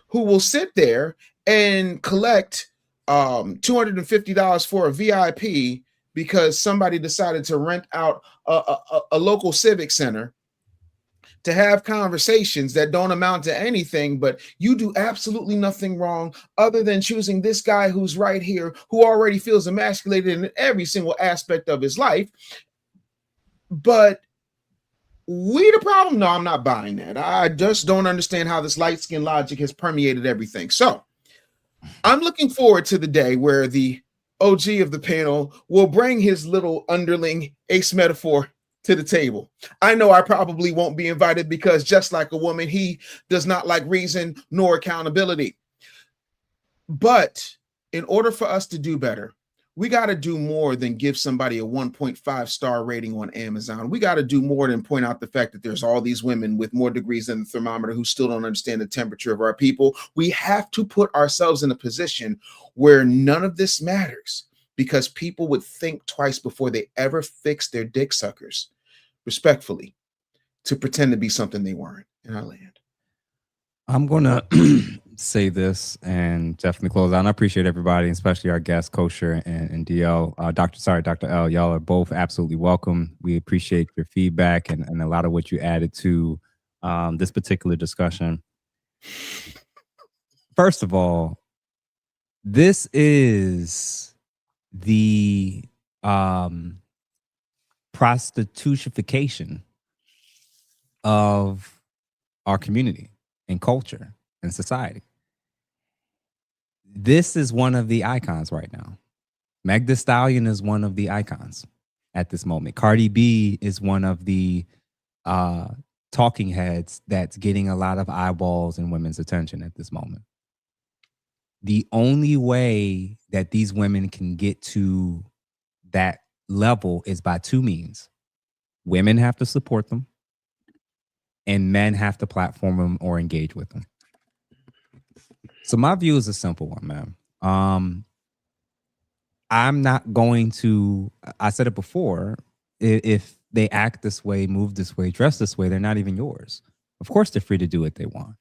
who will sit there and collect $250 for a VIP because somebody decided to rent out a local civic center to have conversations that don't amount to anything, but you do absolutely nothing wrong other than choosing this guy who's right here, who already feels emasculated in every single aspect of his life. But we the problem? No, I'm not buying that. I just don't understand how this light skin logic has permeated everything. So I'm looking forward to the day where the OG of the panel will bring his little underling ace metaphor to the table. I know I probably won't be invited because just like a woman, he does not like reason nor accountability. But in order for us to do better, we got to do more than give somebody a 1.5 star rating on Amazon. We got to do more than point out the fact that there's all these women with more degrees than the thermometer who still don't understand the temperature of our people. We have to put ourselves in a position where none of this matters, because people would think twice before they ever fix their dick suckers, respectfully, to pretend to be something they weren't. In our land. I'm going to say this and definitely close out. And I appreciate everybody, especially our guests, Kosher and DL. Dr. L, y'all are both absolutely welcome. We appreciate your feedback and a lot of what you added to this particular discussion. First of all, this is the prostitutification of our community and culture and society. This is one of the icons right now. Meg Thee Stallion is one of the icons at this moment. Cardi B is one of the talking heads that's getting a lot of eyeballs and women's attention at this moment. The only way that these women can get to that level is by two means. Women have to support them, and men have to platform them or engage with them. So my view is a simple one, man. I'm not going to, I said it before, if they act this way, move this way, dress this way, they're not even yours. Of course, they're free to do what they want.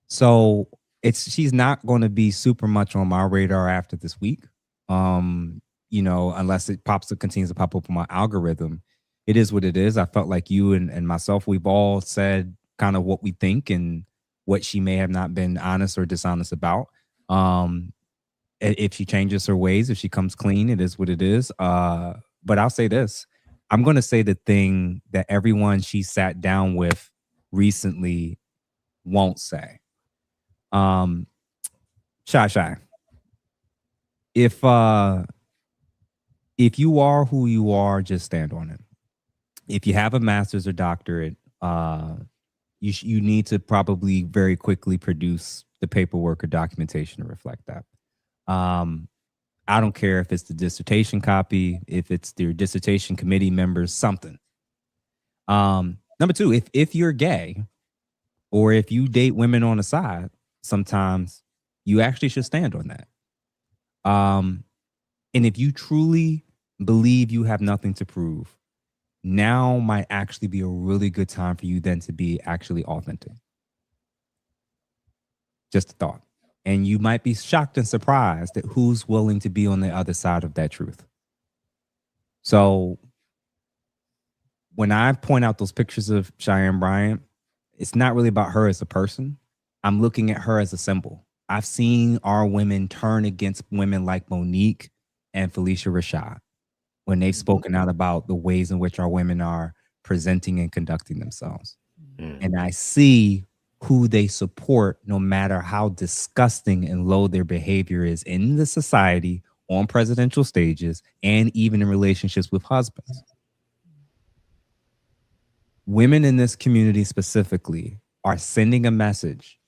So she's not going to be super much on my radar after this week. Unless it continues to pop up on my algorithm. It is what it is. I felt like you and myself, we've all said kind of what we think and what she may have not been honest or dishonest about. If she changes her ways, if she comes clean, it is what it is. But I'll say this. I'm going to say the thing that everyone she sat down with recently won't say. Shy. If you are who you are, just stand on it. If you have a master's or doctorate, you need to probably very quickly produce the paperwork or documentation to reflect that. I don't care if it's the dissertation copy, if it's their dissertation committee members, something. Number two, if you're gay or if you date women on the side, sometimes you actually should stand on that. And if you truly believe you have nothing to prove, now might actually be a really good time for you then to be actually authentic. Just a thought. And you might be shocked and surprised at who's willing to be on the other side of that truth. So when I point out those pictures of Cheyenne Bryant, it's not really about her as a person. I'm looking at her as a symbol. I've seen our women turn against women like Monique and Felicia Rashad when they've spoken out about the ways in which our women are presenting and conducting themselves. And I see who they support, no matter how disgusting and low their behavior is in the society, on presidential stages, and even in relationships with husbands. Women in this community specifically are sending a message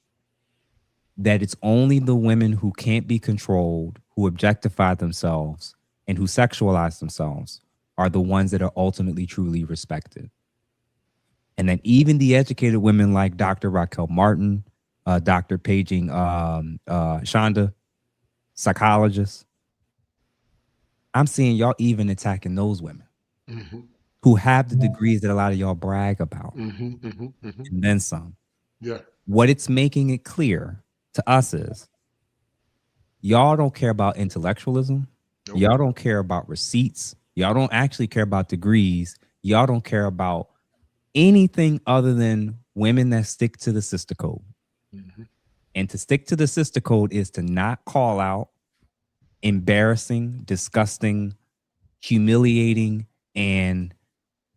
that it's only the women who can't be controlled, who objectify themselves, and who sexualize themselves are the ones that are ultimately truly respected. And then even the educated women like Dr. Raquel Martin, Dr. Paging Shonda, psychologists, I'm seeing y'all even attacking those women who have the degrees that a lot of y'all brag about, and then some. Yeah. What it's making it clear to us is y'all don't care about intellectualism. Nope. Y'all don't care about receipts. Y'all don't actually care about degrees. Y'all don't care about anything other than women that stick to the sister code. And to stick to the sister code is to not call out embarrassing, disgusting, humiliating, and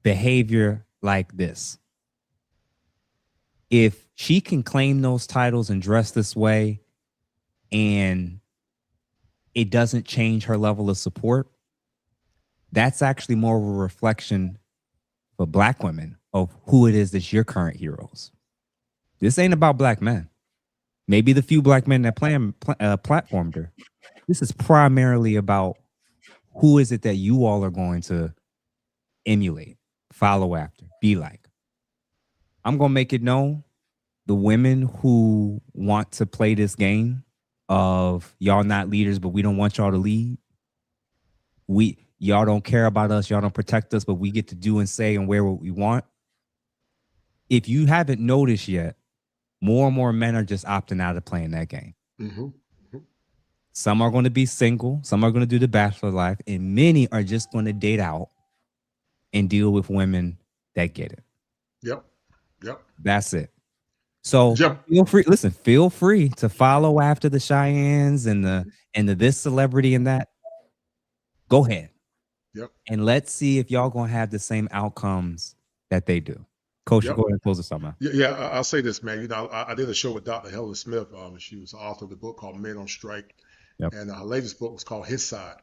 behavior like this. If she can claim those titles and dress this way and it doesn't change her level of support, that's actually more of a reflection for Black women of who it is that's your current heroes. This ain't about Black men. Maybe the few Black men that platformed her. This is primarily about who is it that you all are going to emulate, follow after, be like. I'm going to make it known, the women who want to play this game of y'all not leaders, but we don't want y'all to lead. Y'all don't care about us. Y'all don't protect us, but we get to do and say and wear what we want. If you haven't noticed yet, more and more men are just opting out of playing that game. Some are going to be single. Some are going to do the bachelor life. And many are just going to date out and deal with women that get it. Yep. That's it. So feel free to follow after the Cheyennes and the this celebrity and that. Go ahead. Yep. And let's see if y'all going to have the same outcomes that they do. Coach, go ahead and close this out, man. Yeah, I'll say this, man. You know, I did a show with Dr. Helen Smith. She was the author of the book called Men on Strike. Yep. And her latest book was called His Side.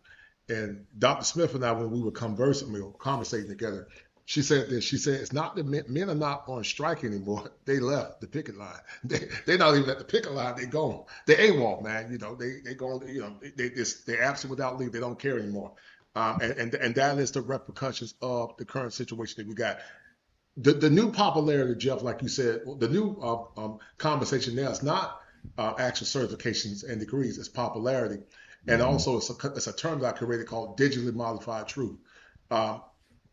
And Dr. Smith and I, when we were conversating together, she said this. She said, it's not that men are not on strike anymore. They left the picket line. They're not even at the picket line. They gone. They AWOL, man. You know, they gone. You know, they're absent without leave. They don't care anymore. And that is the repercussions of the current situation that we got. The new popularity, Jeff, like you said, the new conversation now is not actual certifications and degrees. It's popularity, and also it's a term that I created called digitally modified truth.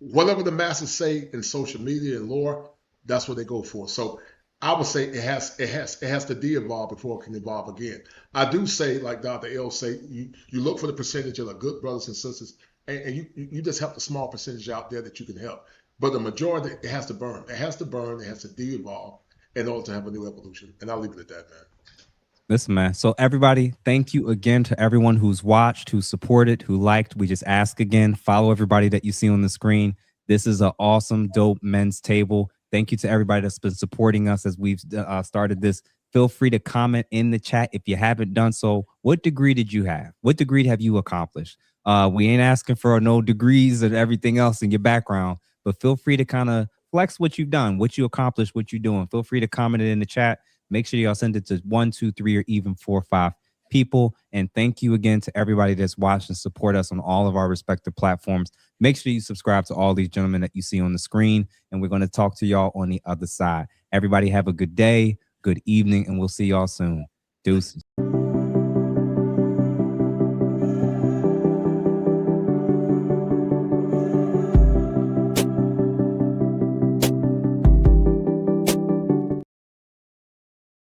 Whatever the masses say in social media and lore, that's what they go for. So I would say it has to de-evolve before it can evolve again. I do say, like Dr. L say, you look for the percentage of the good brothers and sisters, and you just help the small percentage out there that you can help. But the majority, it has to burn. It has to burn. It has to de-evolve in order to have a new evolution. And I'll leave it at that, man. Listen, man. So everybody, thank you again to everyone who's watched, who supported, who liked. We just ask again, follow everybody that you see on the screen. This is an awesome, dope men's table. Thank you to everybody that's been supporting us as we've started this. Feel free to comment in the chat if you haven't done so. What degree did you have? What degree have you accomplished? We ain't asking for no degrees and everything else in your background, but feel free to kind of flex what you've done, what you accomplished, what you're doing. Feel free to comment it in the chat. Make sure y'all send it to 1, 2, 3, or even 4 or 5 people. And thank you again to everybody that's watched and support us on all of our respective platforms. Make sure you subscribe to all these gentlemen that you see on the screen. And we're going to talk to y'all on the other side. Everybody have a good day, good evening, and we'll see y'all soon. Deuces.